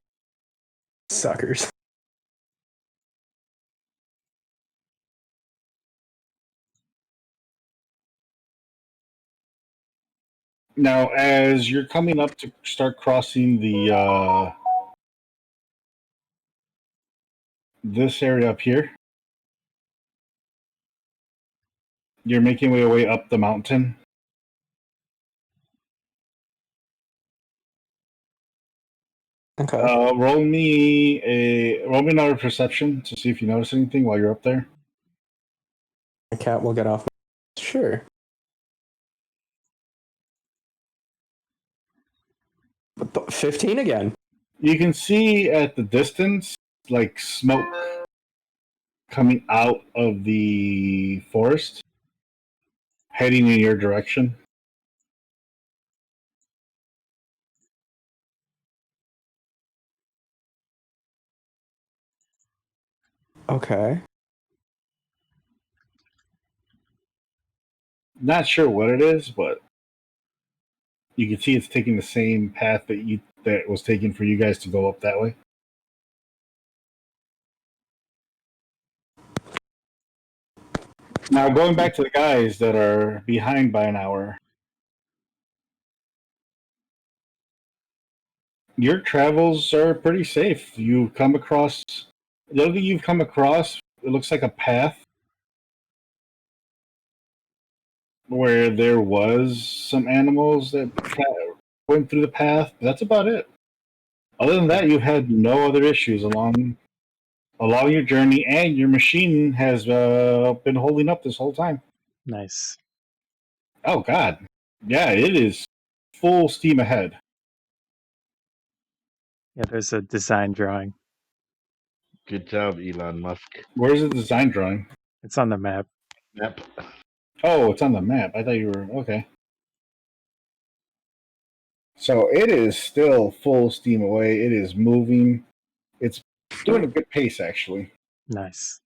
Suckers. Now, as you're coming up to start crossing the this area up here, you're making your way up the mountain. Okay. Roll me another perception to see if you notice anything while you're up there. The cat will get off. Sure. But 15 again. You can see at the distance, like smoke coming out of the forest, heading in your direction. Okay. Not sure what it is, but you can see it's taking the same path that was taken for you guys to go up that way. Now, going back to the guys that are behind by an hour, your travels are pretty safe. The only thing you've come across, it looks like a path where there was some animals that went through the path. But that's about it. Other than that, you've had no other issues along your journey, and your machine has been holding up this whole time. Nice. Oh God, yeah, it is full steam ahead. Yeah, there's a design drawing. Good job, Elon Musk. Where's the design drawing? It's on the map. Yep. Oh, it's on the map. I thought you were okay. So it is still full steam away. It is moving. It's doing a good pace, actually. Nice.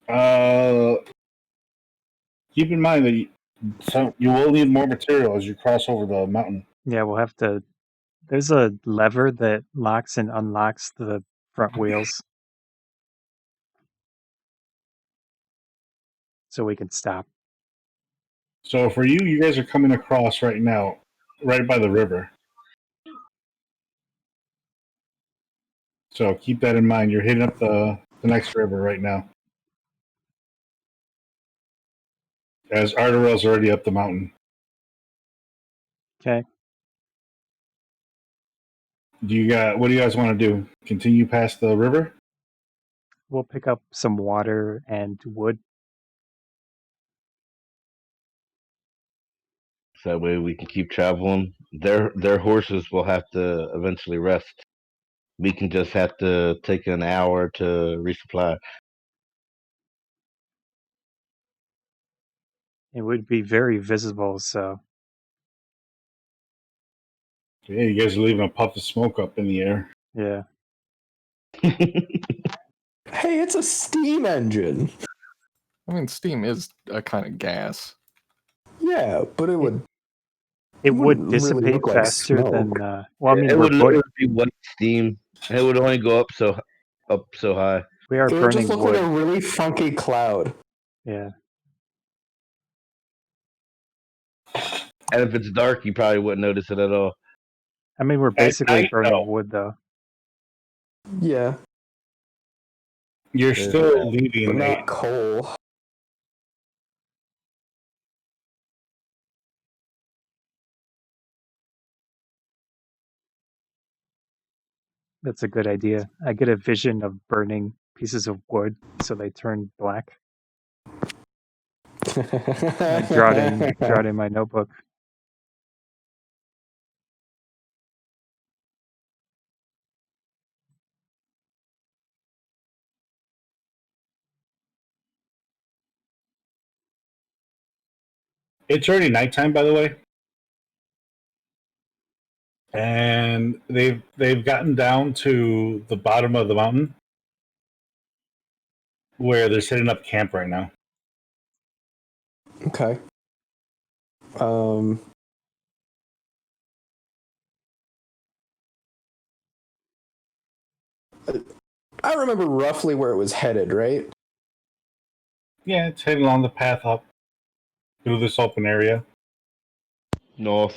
Keep in mind that you will need more material as you cross over the mountain. Yeah, we'll have to. There's a lever that locks and unlocks the front wheels, so we can stop. So for you guys are coming across right now, right by the river. So keep that in mind. You're hitting up the next river right now. As Ardorel's already up the mountain. Okay. What do you guys want to do? Continue past the river? We'll pick up some water and wood. So that way we can keep traveling. Their horses will have to eventually rest. We can just have to take an hour to resupply. It would be very visible, so Yeah, you guys are leaving a puff of smoke up in the air. yeah. Hey, it's a steam engine. I mean, steam is a kind of gas. Yeah, but it would. It would wouldn't really dissipate look like faster smoke. than. Well, I mean, it we're would be white steam. It would only go up so high. we are It would just burning look wood. like a really funky cloud. Yeah. And if it's dark, you probably wouldn't notice it at all. I mean, we're basically night, burning though. wood, though. Yeah, You're Yeah. still but leaving not coal. That's a good idea. I get a vision of burning pieces of wood so they turn black. I draw it in my notebook. It's already nighttime, by the way, and they've gotten down to the bottom of the mountain where they're setting up camp right now. Okay. I remember roughly where it was headed, right? Yeah, it's heading along the path up through this open area. North.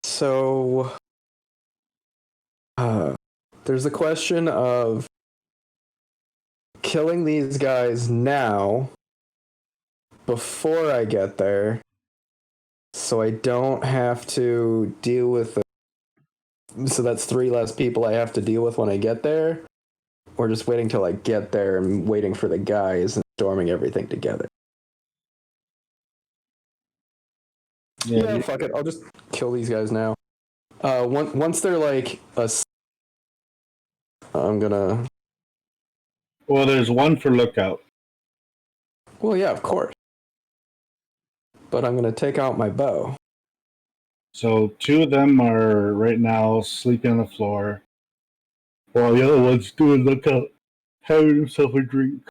So, there's the question of killing these guys now before I get there, so I don't have to deal with it. So that's 3 less people I have to deal with when I get there, or just waiting till I get there and waiting for the guys and storming everything together. Yeah, fuck it. I'll just kill these guys now. Once they're like I'm gonna. Well, there's one for lookout. Well, yeah, of course. But I'm gonna take out my bow. So 2 of them are right now sleeping on the floor. while the other one's doing lookout, having himself a drink.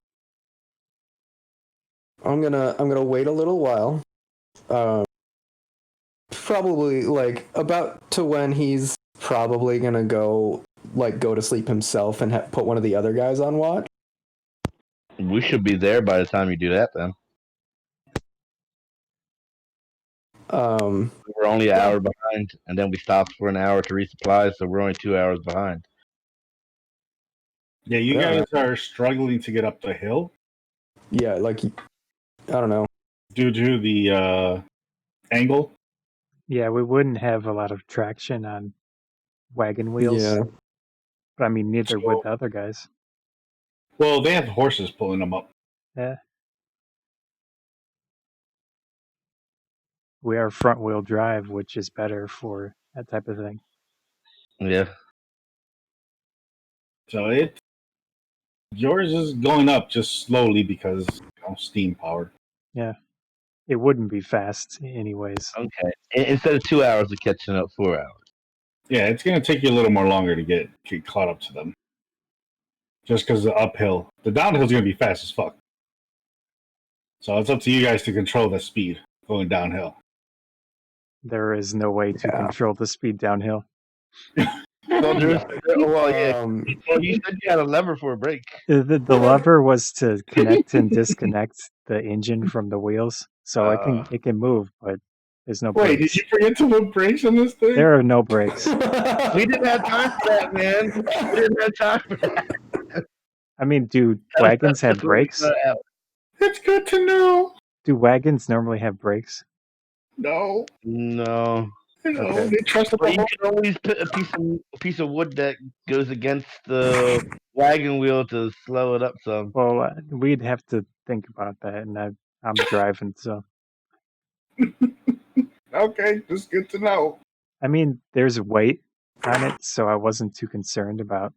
I'm gonna wait a little while. Probably like about to when he's probably gonna go to sleep himself and put one of the other guys on watch. We should be there by the time you do that. Then we're only an hour behind, and then we stopped for an hour to resupply, so we're only 2 hours behind. Yeah, you guys are struggling to get up the hill. Yeah, like I don't know. Due to the angle. Yeah, we wouldn't have a lot of traction on wagon wheels. Yeah. But I mean, neither would the other guys. Well, they have horses pulling them up. Yeah. We are front wheel drive, which is better for that type of thing. Yeah. So yours is going up just slowly because steam powered. Yeah. It wouldn't be fast anyways. Okay. Instead of 2 hours, we're catching up 4 hours. Yeah, it's going to take you a little more longer to get caught up to them. Just because the uphill. The downhill is going to be fast as fuck. So it's up to you guys to control the speed going downhill. There is no way to control the speed downhill. Well, you said you had a lever for a brake. The lever was to connect and disconnect the engine from the wheels, so it can move, but there's no brakes. Wait, did you forget to put brakes on this thing? There are no brakes. We didn't have time for that, man. We didn't have time for that. I mean, do wagons have brakes? It's good to know. Do wagons normally have brakes? No. Okay. They trust But you can always put a piece of wood that goes against the wagon wheel to slow it up some. Well, we'd have to think about that, and I'm driving, so. Okay, just good to know. I mean, there's weight on it, so I wasn't too concerned about.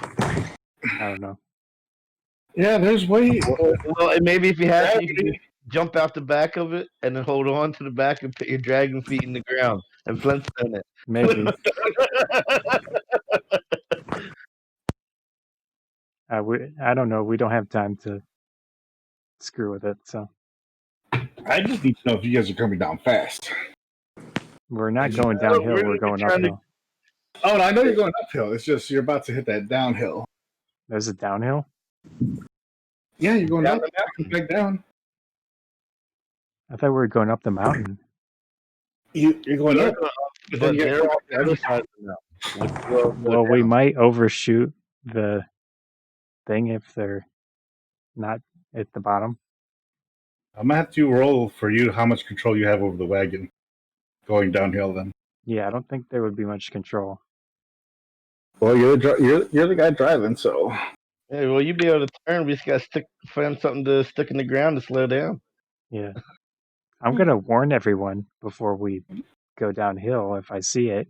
I don't know. Yeah, there's weight. Well, and maybe if you had to, you could just jump out the back of it and then hold on to the back and put your dragon feet in the ground and Flintstone it. Maybe. I don't know. We don't have time to screw with it, so. I just need to know if you guys are coming down fast. We're not going downhill. We're going uphill. Oh, no, I know you're going uphill. It's just you're about to hit that downhill. There's a downhill? Yeah, you're going down back down. I thought we were going up the mountain. You're going up. But then they're on the other side of the mountain. Well, we might overshoot the thing if they're not at the bottom. I'm gonna have to roll for you how much control you have over the wagon going downhill. Then. Yeah, I don't think there would be much control. Well, you're the guy driving, so. Hey, well, you'd be able to turn. We just gotta find something to stick in the ground to slow down. Yeah. I'm gonna warn everyone before we go downhill if I see it.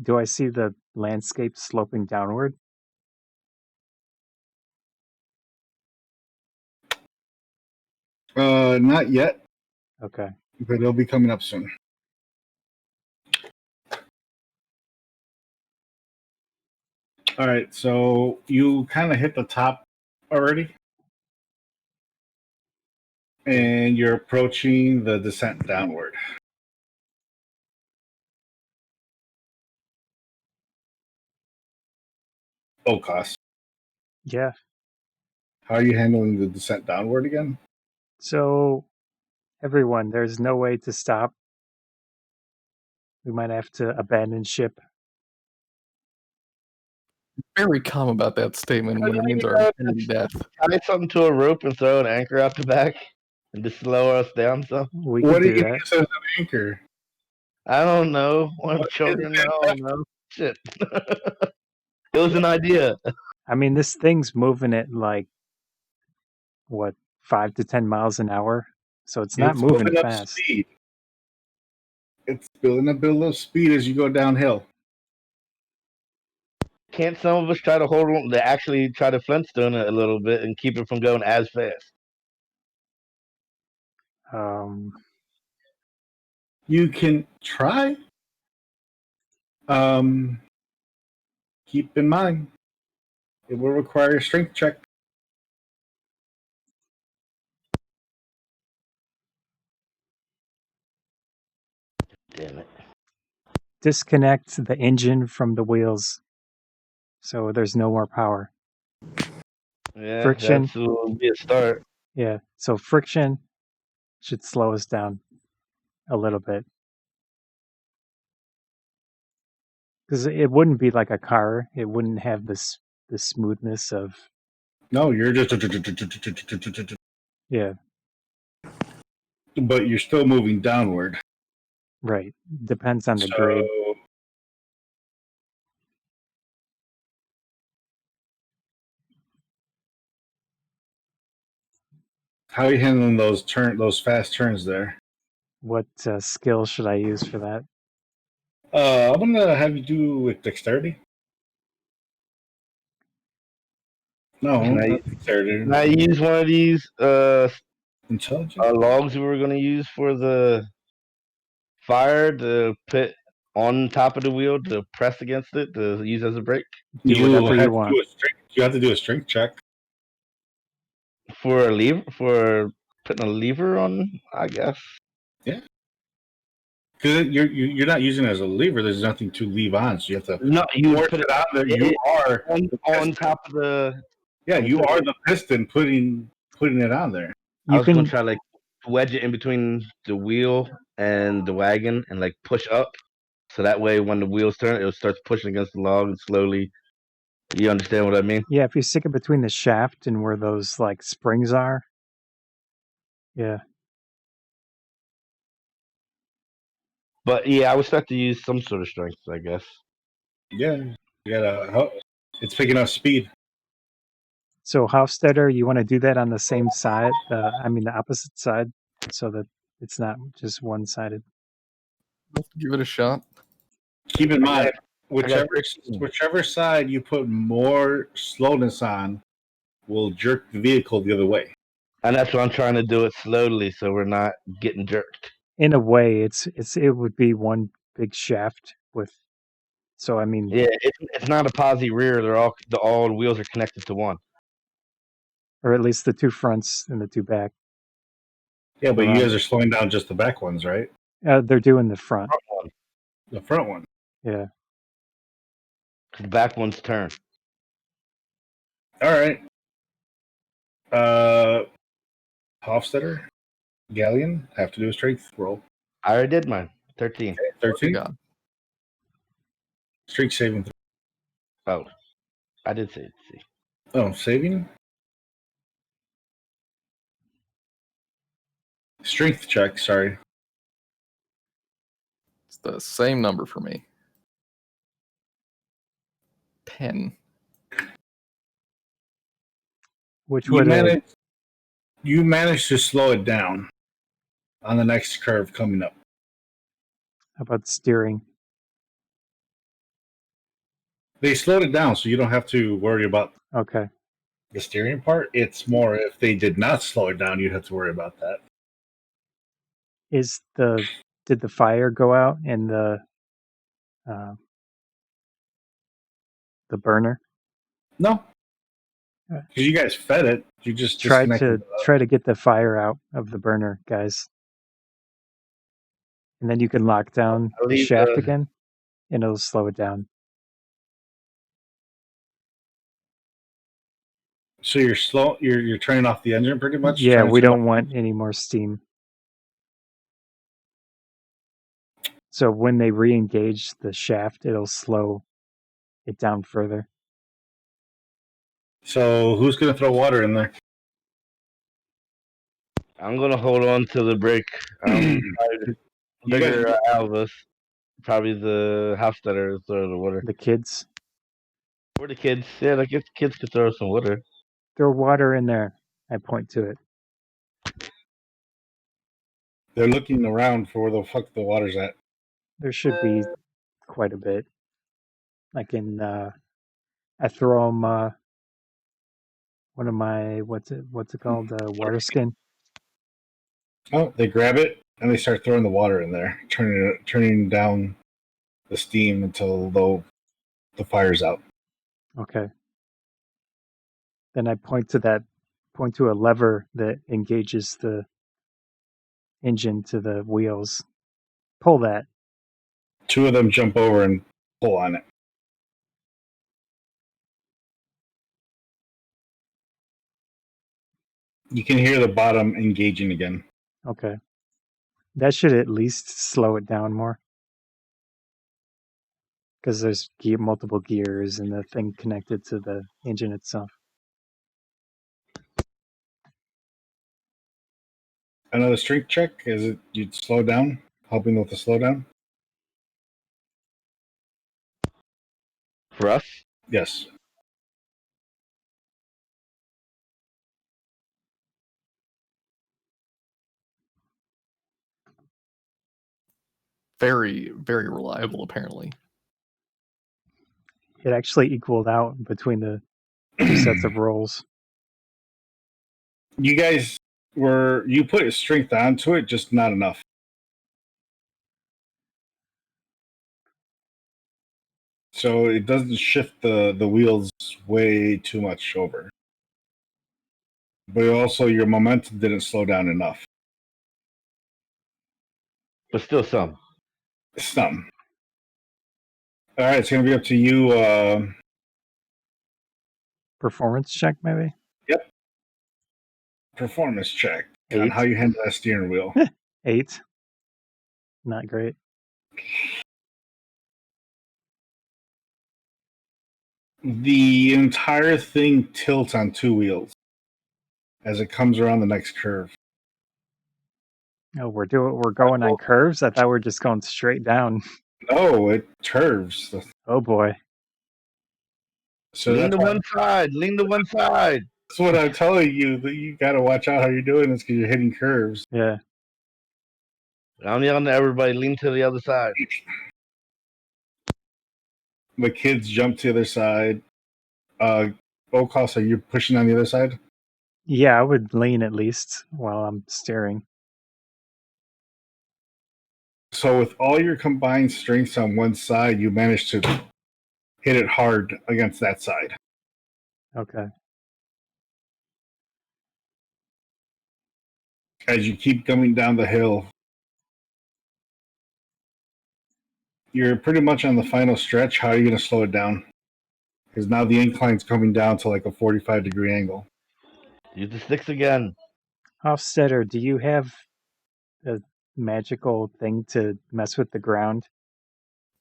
Do I see the landscape sloping downward? Not yet. Okay. But it'll be coming up soon. All right, so you kind of hit the top already, and you're approaching the descent downward. O'Koss. Yeah. How are you handling the descent downward again? So, everyone, there's no way to stop. We might have to abandon ship. Very calm about that statement when it means our impending death. Tie something to a rope and throw an anchor out the back and just slow us down some. We What could do you do use that. as an anchor? I don't know. One of children, I don't know. Shit. It was an idea. I mean, this thing's moving at like, what, 5 to 10 miles an hour? So it's not moving building up fast. speed. It's building up speed as you go downhill. Can't some of us try to hold on to actually try to Flintstone it a little bit and keep it from going as fast? You can try. Keep in mind, it will require a strength check. Damn it. Disconnect the engine from the wheels, so there's no more power. Yeah, Friction. that's will be a start. Yeah, so friction should slow us down a little bit. Because it wouldn't be like a car. It wouldn't have the smoothness of, No, you're just. yeah, But you're still moving downward. right. Depends on the So, grade. how are you handling those fast turns there? What skill should I use for that? I'm gonna have you do with dexterity. No, Can I not dexterity. can I use one of these Intelligence. logs we were gonna use for the fire to put on top of the wheel to press against it to use as a brake Do whatever you want. You have to do a strength check. for a lever for putting a lever on, I guess. Because you're not using it as a lever. There's nothing to leave on, so you have to No, you would force put it it out there. You are on top of the. yeah. I'm You gonna are try- the piston putting it on there. I You was gonna can, try like wedge it in between the wheel and the wagon and like push up, so that way when the wheels turn, it starts pushing against the log and slowly. You understand what I mean? yeah, if you stick it between the shaft and where those like springs are, yeah. But yeah, I would start to use some sort of strength, I guess. Yeah, you gotta. It's picking up speed. So Hofstadter, you want to do that on the same side, the opposite side, so that it's not just one-sided. Let's give it a shot. Keep in mind, I got whichever side you put more slowness on will jerk the vehicle the other way. And that's why I'm trying to do it slowly, so we're not getting jerked. In a way, it would be one big shaft with. So I mean, Yeah, it's not a posi rear. All the wheels are connected to one. or at least the two fronts and the two back. Yeah, but you Around. guys are slowing down just the back ones, right? They're doing the front. The front one. Yeah. The back one's turn. All right. Hofstetter, Ghaleon have to do a strength roll. I already did mine. 13. 13. God. Strength saving. Oh, I did say it. See. Oh, saving. Strength check. Sorry. It's the same number for me. 10. Which You would managed to slow it down on the next curve coming up. how about steering? They slowed it down, so you don't have to worry about Okay. the steering part. It's more if they did not slow it down, you'd have to worry about that. Did the fire go out in the burner? No, Yeah. because you guys fed it. You just Try disconnected. to get the fire out of the burner, guys. And then you can lock down I'll the leave shaft the- again, and it'll slow it down. So you're slow. You're turning off the engine pretty much. Yeah, trying to we turn don't off- want any more steam. So when they re-engage the shaft, it'll slow it down further. So who's gonna throw water in there? I'm gonna hold on to the brake. You Bigger guys- out of us. Probably the house that are throw the water. The kids, Or the kids. Yeah, like if the kids could throw some water. throw water in there. I point to it. They're looking around for where the fuck the water's at. There should be quite a bit. Like in, I throw them one of my what's it called, water skin. Oh, they grab it and they start throwing the water in there, turning down the steam until the fire's out. Okay. Then I point to a lever that engages the engine to the wheels. Pull that. 2 of them jump over and pull on it. You can hear the bottom engaging again. Okay. That should at least slow it down more. Because there's multiple gears and the thing connected to the engine itself. Another strength check. Is it you'd slow down? Helping with the slowdown? For us? Yes. Very, very reliable, apparently. It actually equaled out between the 2 sets of rolls. You guys you put strength onto it, just not enough. So it doesn't shift the wheels way too much over. But also your momentum didn't slow down enough. But still some. Some. All right, it's going to be up to you. Performance check, maybe? Performance check on 8. how you handle that steering wheel. 8. Not great. The entire thing tilts on 2 wheels as it comes around the next curve. Oh, we're going on curves? I thought we were just going straight down. No, it curves. Oh boy. So Lean that's to one side. Lean to one side. what I'm telling you. That you got to watch out how you're doing this because you're hitting curves. Yeah. I'm yelling to everybody, lean to the other side. The kids jump to the other side. O'Koss, are you pushing on the other side? Yeah, I would lean at least while I'm steering. So with all your combined strengths on one side, you manage to hit it hard against that side. Okay. As you keep coming down the hill, you're pretty much on the final stretch. How are you going to slow it down? Because now the incline's coming down to like a 45-degree angle. Use the sticks again. Hofstetter, do you have a magical thing to mess with the ground?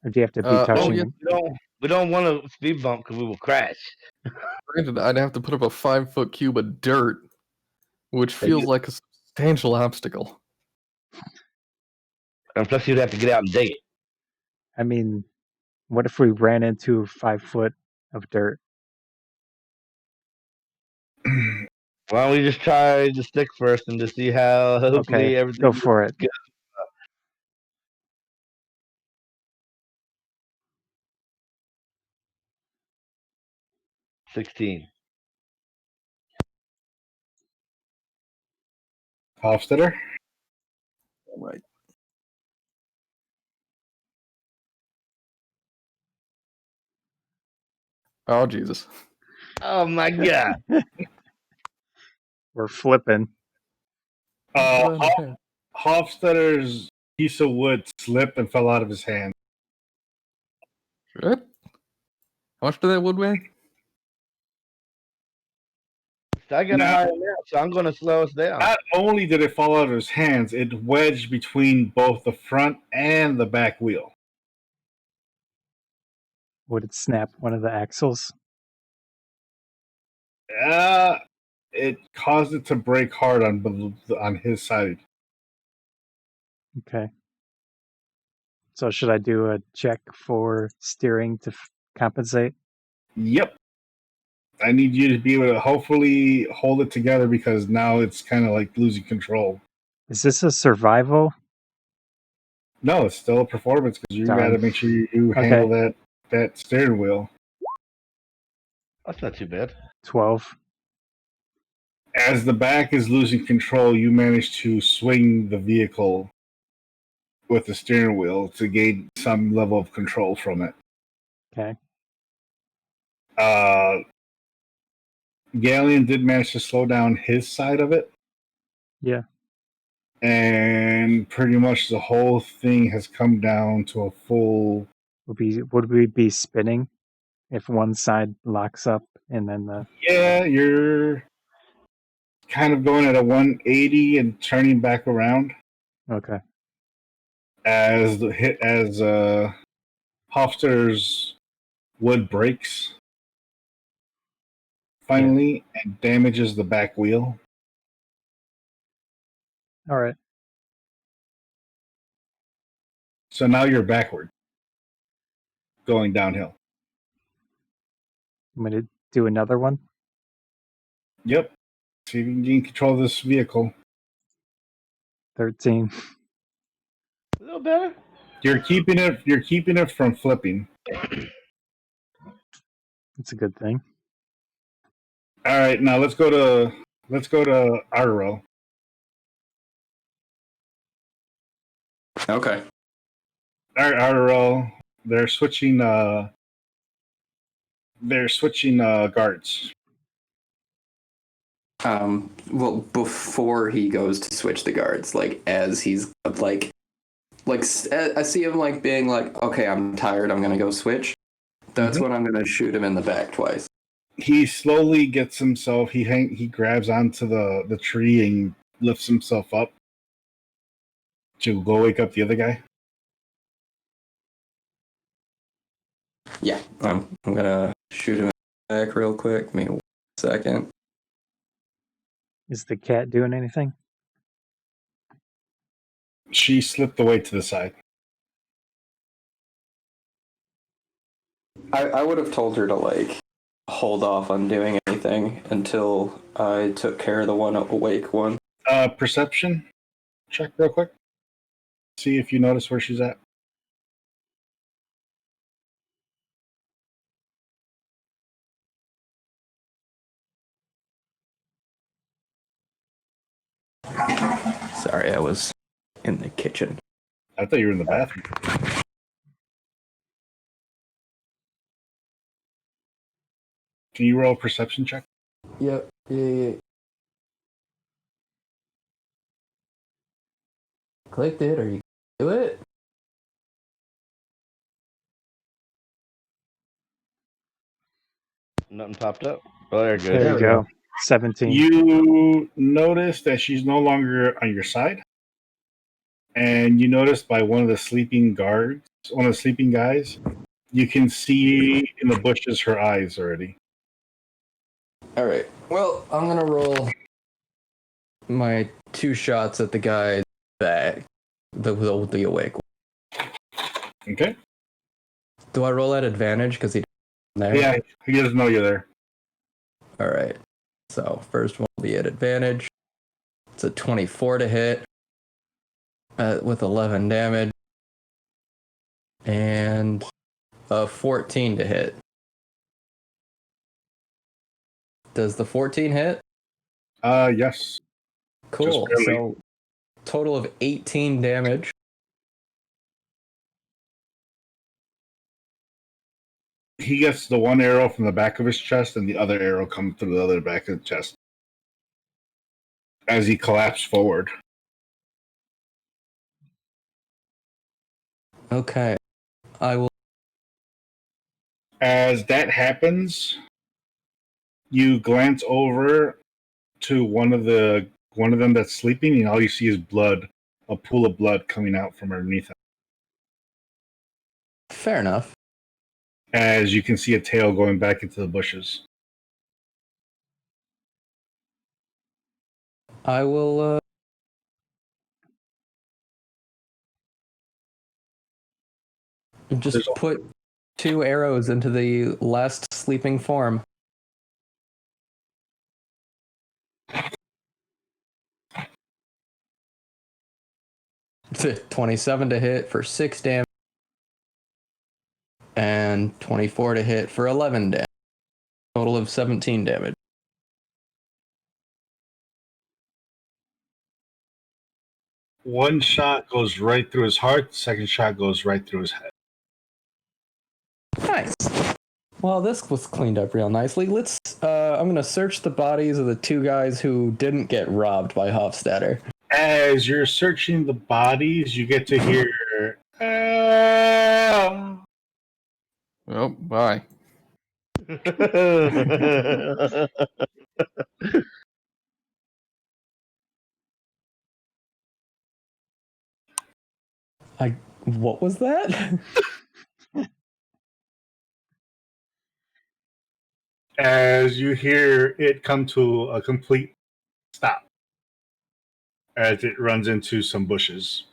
Or do you have to be touching yeah. it? We don't want to speed bump because we will crash. Granted, I'd have to put up a 5-foot cube of dirt, which feels like a substantial obstacle. And plus, you'd have to get out and dig it. I mean, what if we ran into 5 foot of dirt? Why don't we just try the stick first and just see how hopefully Okay, everything go for it. good. 16. Hofstetter? Right. Oh, Jesus. Oh my god. We're flipping. Hofstetter's piece of wood slipped and fell out of his hand. What? How much did that wood weigh? I got a higher now, so I'm going to slow us down. Not only did it fall out of his hands, it wedged between both the front and the back wheel. Would it snap one of the axles? It caused it to break hard on his side. Okay. So should I do a check for steering to compensate? Yep. I need you to be able to hopefully hold it together because now it's kind of like losing control. Is this a survival? No, it's still a performance because you Darn. got to make sure you handle that steering wheel. That's not too bad. 12. As the back is losing control, you manage to swing the vehicle with the steering wheel to gain some level of control from it. Okay. Ghaleon did manage to slow down his side of it. Yeah. And pretty much the whole thing has come down to a full. Would we be spinning if one side locks up and then the? Yeah, you're kind of going at a 180 and turning back around Okay. as Hofster's wood breaks finally and damages the back wheel. All right. So now you're backward, going downhill. I'm gonna do another one. Yep. See if you can gain control of this vehicle. 13. A little better. You're keeping it from flipping. That's a good thing. All right, now let's go to Ardorel. Okay. Ardorel, they're switching guards. Well, before he goes to switch the guards, like as he's like I see him like being like, okay, I'm tired, I'm gonna go switch. That's when I'm gonna shoot him in the back twice. He slowly gets himself. He grabs onto the tree and lifts himself up to go wake up the other guy. Yeah, I'm gonna shoot him in the back real quick. Give me 1 second. Is the cat doing anything? She slipped away to the side. I would have told her to like hold off on doing anything until I took care of the one awake one. Perception check real quick. See if you notice where she's at. Sorry, I was in the kitchen. I thought you were in the bathroom. Can you roll a perception check? Yep. Yeah. Clicked it. Are you do it? Nothing popped up. Oh, there it goes. There you we go. go. 17. You notice that she's no longer on your side, and you notice by one of the sleeping guys, you can see in the bushes her eyes already. All right. Well, I'm gonna roll my 2 shots at the guy back, the awake one. Okay. Do I roll at advantage because he there? Yeah, he doesn't know you're there. All right. So first one will be at advantage. It's a 24 to hit with 11 damage, and a 14 to hit. Does the 14 hit? Yes. Cool. Just barely. So total of 18 damage. He gets the one arrow from the back of his chest, and the other arrow comes through the other back of the chest as he collapsed forward. Okay. I will. As that happens, you glance over to one of them that's sleeping, and all you see is blood, a pool of blood coming out from underneath him. Fair enough. As you can see a tail going back into the bushes. I will. Just There's- put 2 arrows into the last sleeping form. $27 to hit for 6 damage, and 24 to hit for 11 damage. Total of 17 damage. One shot goes right through his heart. The second shot goes right through his head. Nice. Well, this was cleaned up real nicely. Let's. I'm gonna search the bodies of the two guys who didn't get robbed by Hofstadter. As you're searching the bodies, you get to hear. Oh, bye. What was that? As you hear it come to a complete stop, as it runs into some bushes.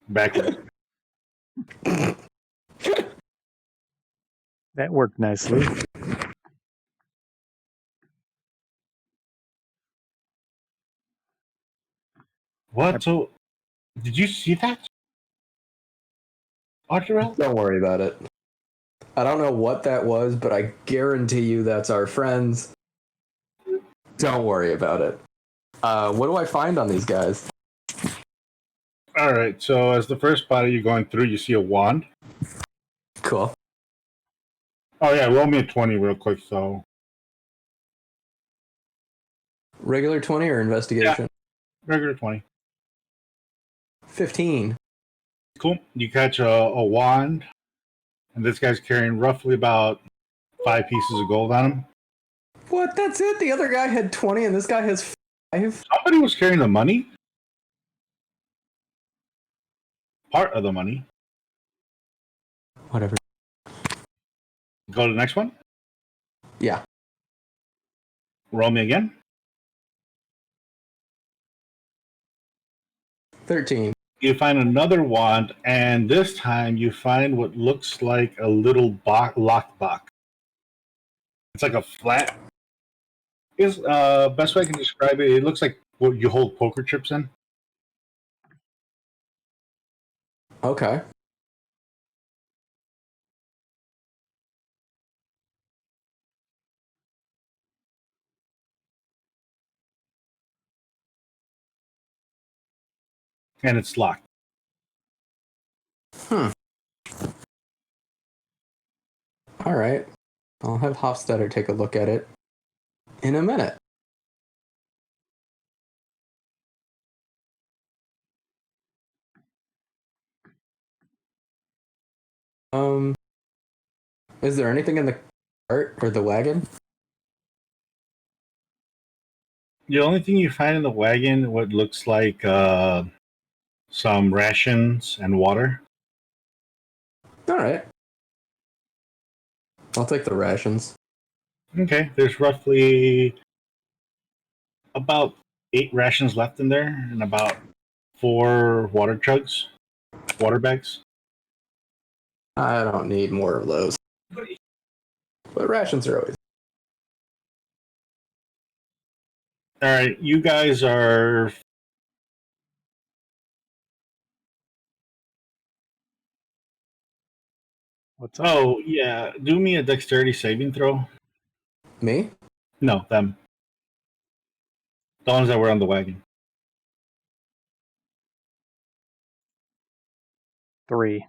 Backwards. That worked nicely. What? So, did you see that? Ardorel? Don't worry about it. I don't know what that was, but I guarantee you that's our friends. Don't worry about it. What do I find on these guys? Alright, so as the first body you're going through, you see a wand. Cool. Oh yeah, roll me a 20 real quick, so. Regular 20 or investigation? Regular 20. 15. Cool. You catch a wand, and this guy's carrying roughly about 5 pieces of gold on him. What? That's it? The other guy had 20 and this guy has 5? Somebody was carrying the money. Part of the money. Whatever. Go to the next one. Yeah. Roll me again. 13. You find another wand, and this time you find what looks like a little lockbox. It's like a flat. Is best way I can describe it. It looks like what you hold poker chips in. Okay. And it's locked. All right. I'll have Hofstadter take a look at it in a minute. Is there anything in the cart or the wagon? The only thing you find in the wagon, what looks like some rations and water. All right. I'll take the rations. Okay, there's roughly about 8 rations left in there, and about 4 water bags. I don't need more of those. But rations are always. All right, you guys are. What's up? Oh yeah, do me a dexterity saving throw. Me? No, them. The ones that were on the wagon. 3.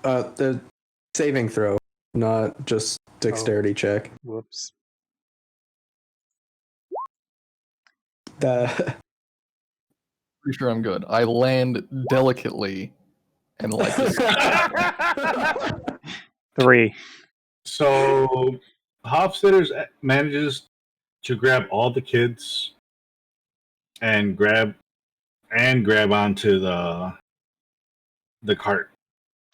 The saving throw, not just dexterity check. Whoops. The Pretty sure I'm good. I land delicately and like 3. So Hofstadter manages to grab all the kids and grab onto the cart.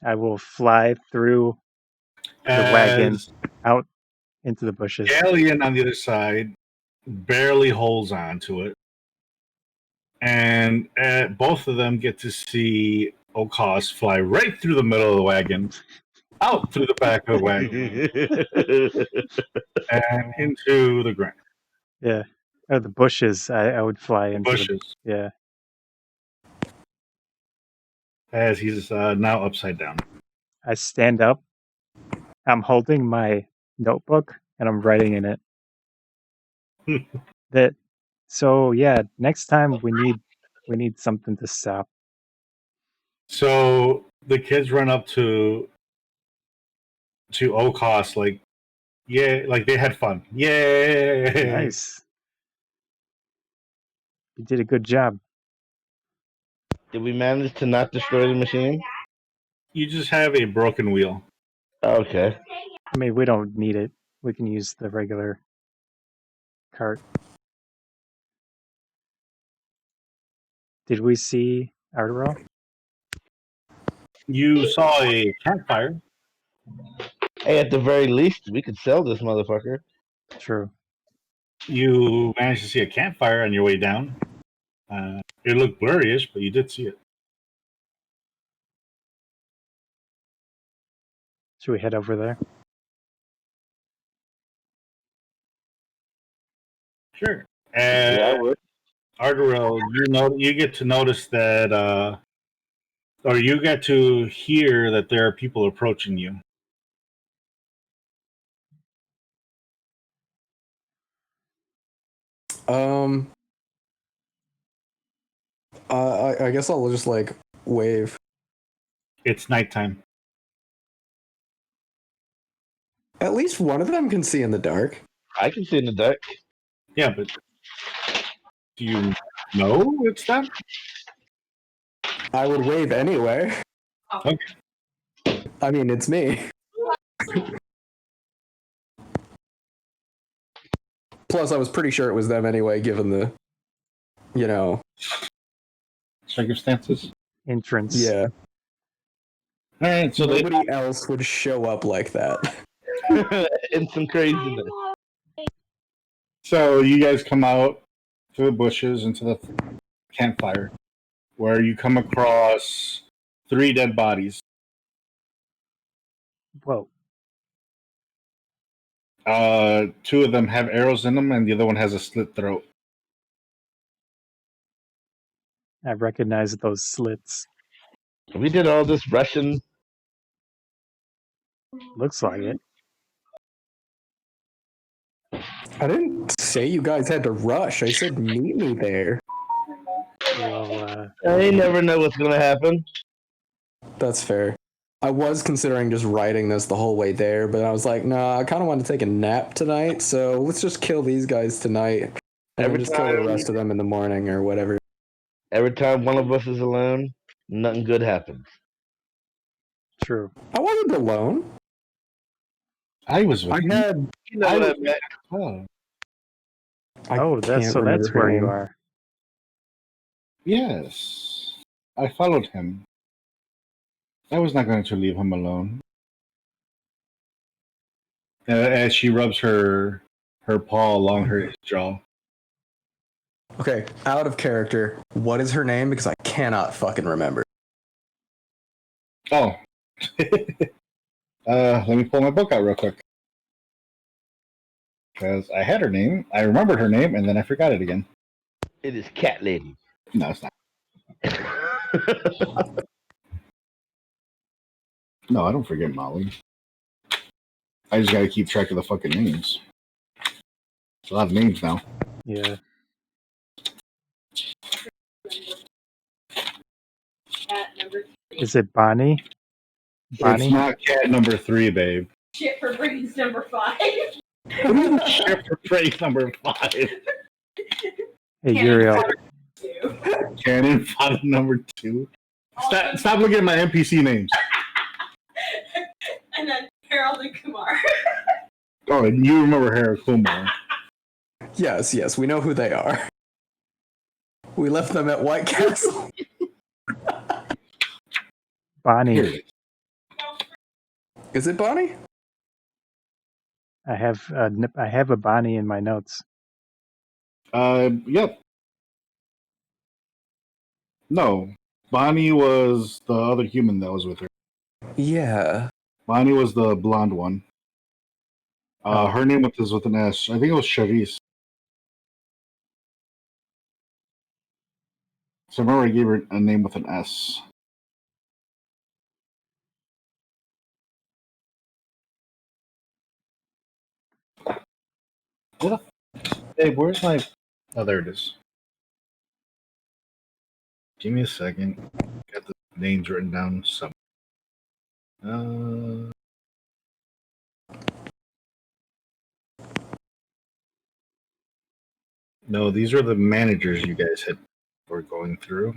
I will fly through the wagon out into the bushes. Ghaleon on the other side barely holds on to it. And both of them get to see O'Koss fly right through the middle of the wagon, out through the back of the wagon, and into the ground. Yeah. Or the bushes. I would fly into Bushes. Yeah. As he's now upside down. I stand up. I'm holding my notebook and I'm writing in it. That. So yeah, next time we need something to stop. So the kids run up to O'Koss like, yeah, like they had fun. Yay! Nice. You did a good job. Did we manage to not destroy the machine? You just have a broken wheel. Okay. I mean, we don't need it. We can use the regular cart. Did we see Ardorel? You saw a campfire. Hey, at the very least, we could sell this motherfucker. True. You managed to see a campfire on your way down. It looked blurry-ish, but you did see it. Should we head over there? Sure. Yeah, I would. Ardorel, you get to notice that, or you get to hear that there are people approaching you. I guess I'll just like wave. It's nighttime. At least one of them can see in the dark. I can see in the dark. Yeah, but do you know it's them? I would wave anyway. Okay. I mean, it's me. Plus, I was pretty sure it was them anyway, given the, Circumstances. Entrance. yeah. All right, so Nobody else would show up like that. And some craziness. So you guys come out to the bushes into the campfire, where you come across 3 dead bodies. Whoa. 2 of them have arrows in them, and the other one has a slit throat. I recognize those slits. We did all this Russian. Looks like it. I didn't say you guys had to rush. I said meet me there. Well, I never know what's gonna happen. That's fair. I was considering just writing this the whole way there, but I was like, nah, I kind of want to take a nap tonight, so let's just kill these guys tonight. And Every then just kill the time- rest of them in the morning or whatever. Every time one of us is alone, nothing good happens. true. I wasn't alone. I was with I you. had. You know what I meant. Oh, I Oh, that's can't remember her where you name. are. yes. I followed him. I was not going to leave him alone. As she rubs her paw along her jaw. Okay, out of character. What is her name? Because I cannot fucking remember. Oh. Let me pull my book out real quick. Because I had her name, I remembered her name, and then I forgot it again. It is Cat Lady. No, it's not. No, I don't forget Molly. I just gotta keep track of the fucking names. It's a lot of names now. Yeah. Is it Bonnie? Bonnie? It's not cat number 3, babe. Shit for brains number 5. Shit for praise number 5. Hey, Uriel. Cannon fodder number 2. Stop looking at my NPC names. And then Harold and Kumar. Oh, and you remember Harold Kumar. Yes, we know who they are. We left them at White Castle. Bonnie. Here. Is it Bonnie? I have a Bonnie in my notes. Yep. No. Bonnie was the other human that was with her. Yeah. Bonnie was the blonde one. Her name was with an S. I think it was Charisse. So I remember I gave her a name with an S. Hey, where's my... Oh, there it is. Give me a second. Got the names written down somewhere. No, these are the managers you guys were going through.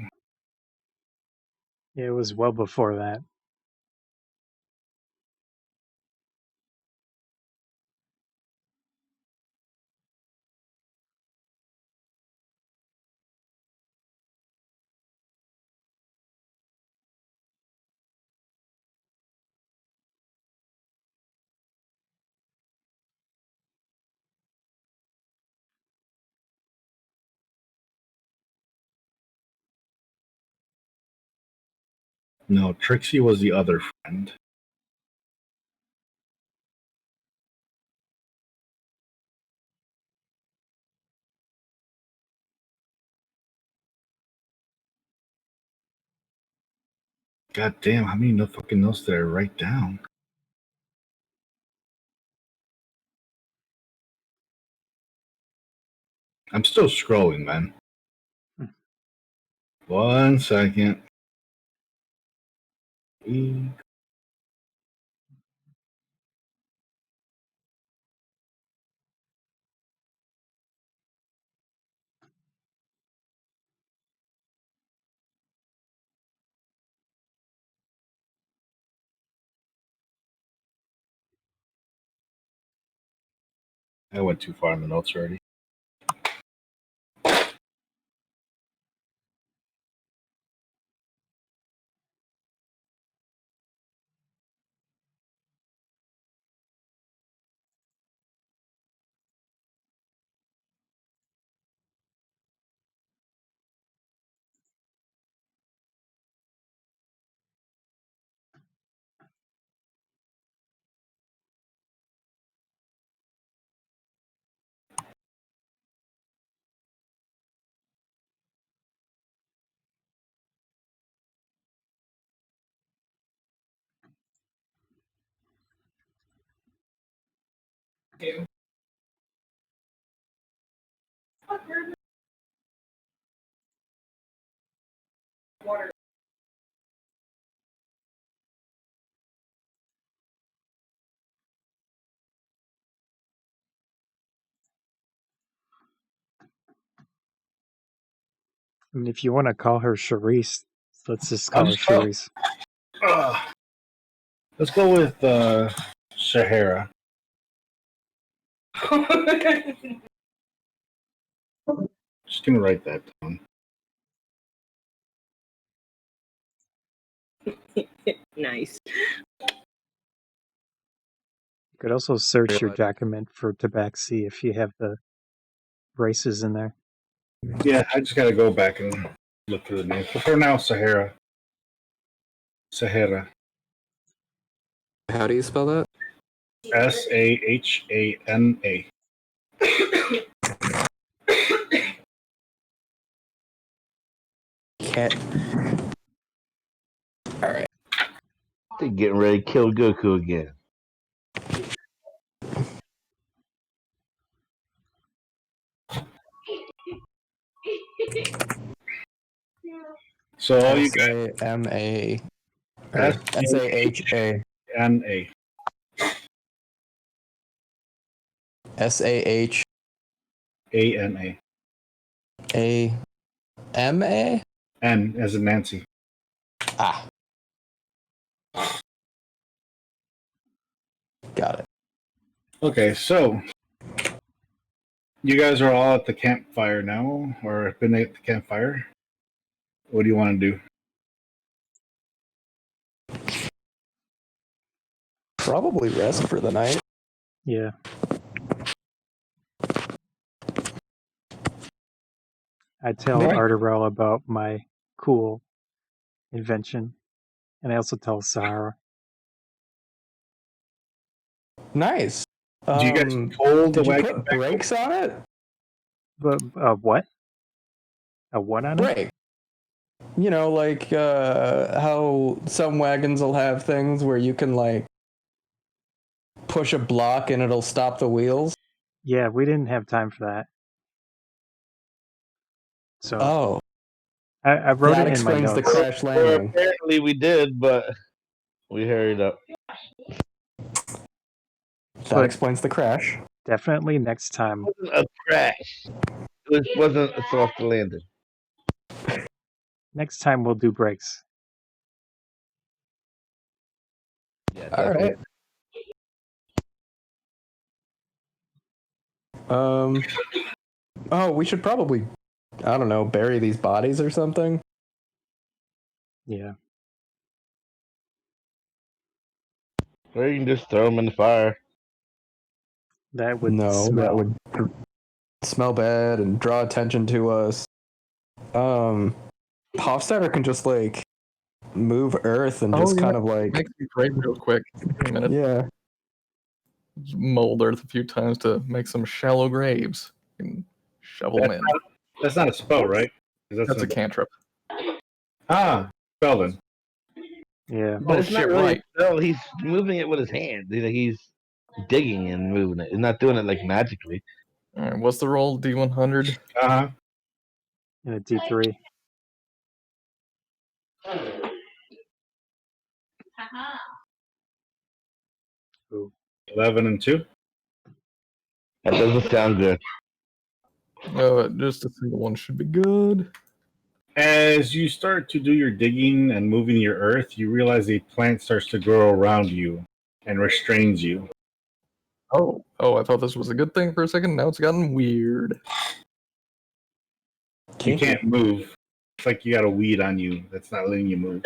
It was well before that. No, Trixie was the other friend. God damn, how many fucking notes did I write down? I'm still scrolling, man. 1 second. I went too far in the notes already. Water. I mean, if you want to call her Charisse, let's just I'll call her just call- Charisse. Let's go with Sahara. Just gonna write that down. Nice. You could also search your document for Tabaxi if you have the races in there. Yeah, I just gotta go back and look through the names. But for now, Sahara. Sahara. How do you spell that? Sahana. Can't. All right. They're getting ready to kill Goku again. So all you S-A-M-A. S-A-H-A. N-A. S-A-H. A-N-A. A-M-A? N as in Nancy. Ah. Got it. Okay, so you guys are all at the campfire now, or have been at the campfire. What do you want to do? Probably rest for the night. Yeah. I tell Alright. Ardorel about my cool invention, and I also tell Sahara. Nice. Do you guys pull the Did you wagon put back? brakes on it? But what? A what on it? Brake. You know, like how some wagons will have things where you can like push a block and it'll stop the wheels. Yeah, we didn't have time for that. So Oh, I wrote that it in my explains the notes. crash Or landing. apparently we did, but we hurried up. That But explains the crash. definitely next time. It wasn't a crash. It wasn't a soft landing. Next time we'll do breaks. Yeah, All right. Oh, we should probably, I don't know, bury these bodies or something. Yeah. Or you can just throw them in the fire. That would No, smell. that would smell bad and draw attention to us. Hofstadter can just like move Earth and just kind of like, Make some grave real quick. Give me a minute. yeah. Just mold earth a few times to make some shallow graves and shovel them in. That's not a spell, right? 'Cause That's a cantrip. Spell then. Yeah. But Oh, it's not shit, really right. No, he's moving it with his hand. He's digging and moving it. He's not doing it like magically. All right, what's the roll? D100. And a D3. Ooh. 11 and 2. That doesn't sound good. Just a single one should be good. As you start to do your digging and moving your earth, you realize a plant starts to grow around you and restrains you. Oh, I thought this was a good thing for a second. Now it's gotten weird. You can't move. It's like you got a weed on you that's not letting you move.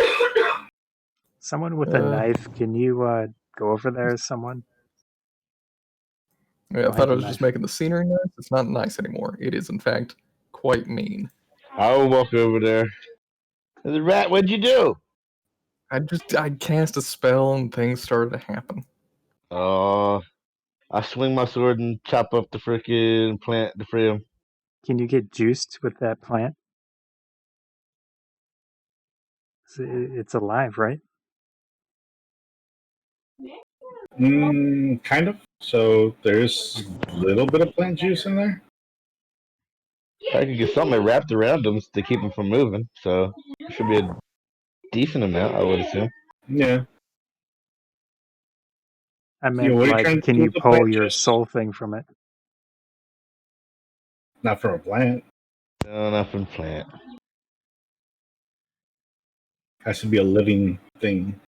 Someone with a knife, can you go over there, someone? Yeah, I Don't thought have I a was just knife. making the scenery nice. It's not nice anymore. It is, in fact, quite mean. I'll walk over there. The rat, what'd you do? I cast a spell and things started to happen. Oh, I swing my sword and chop up the freaking plant to free him. Can you get juiced with that plant? It's alive, right? Kind of. So there's a little bit of plant juice in there. I could get something wrapped around him to keep him from moving, so it should be a decent amount, I would assume. Yeah. I meant, what are you like, trying to can do you with the pull plant your juice? soul thing from it? Not from a plant. No, not from plant. Has to be a living thing.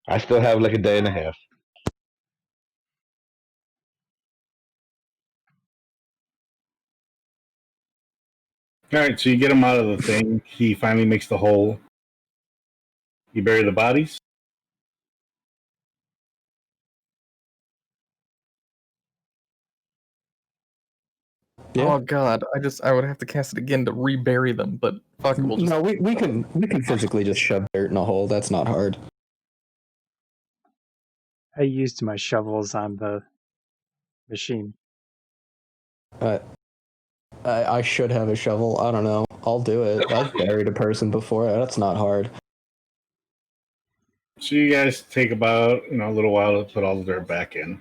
I still have like a day and a half. All right, so you get him out of the thing. He finally makes the hole. You bury the bodies. Yeah. Oh god, I would have to cast it again to rebury them, but fuck it, we'll just No, we can physically just shove dirt in a hole. That's not hard. I used my shovels on the machine. I should have a shovel. I don't know. I'll do it. I've buried a person before. That's not hard. So you guys take about a little while to put all the dirt back in.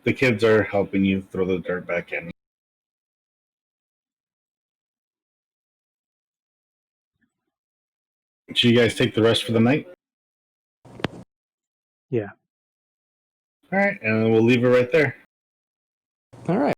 The kids are helping you throw the dirt back in. So you guys take the rest for the night? Yeah. All right, and we'll leave it right there. All right.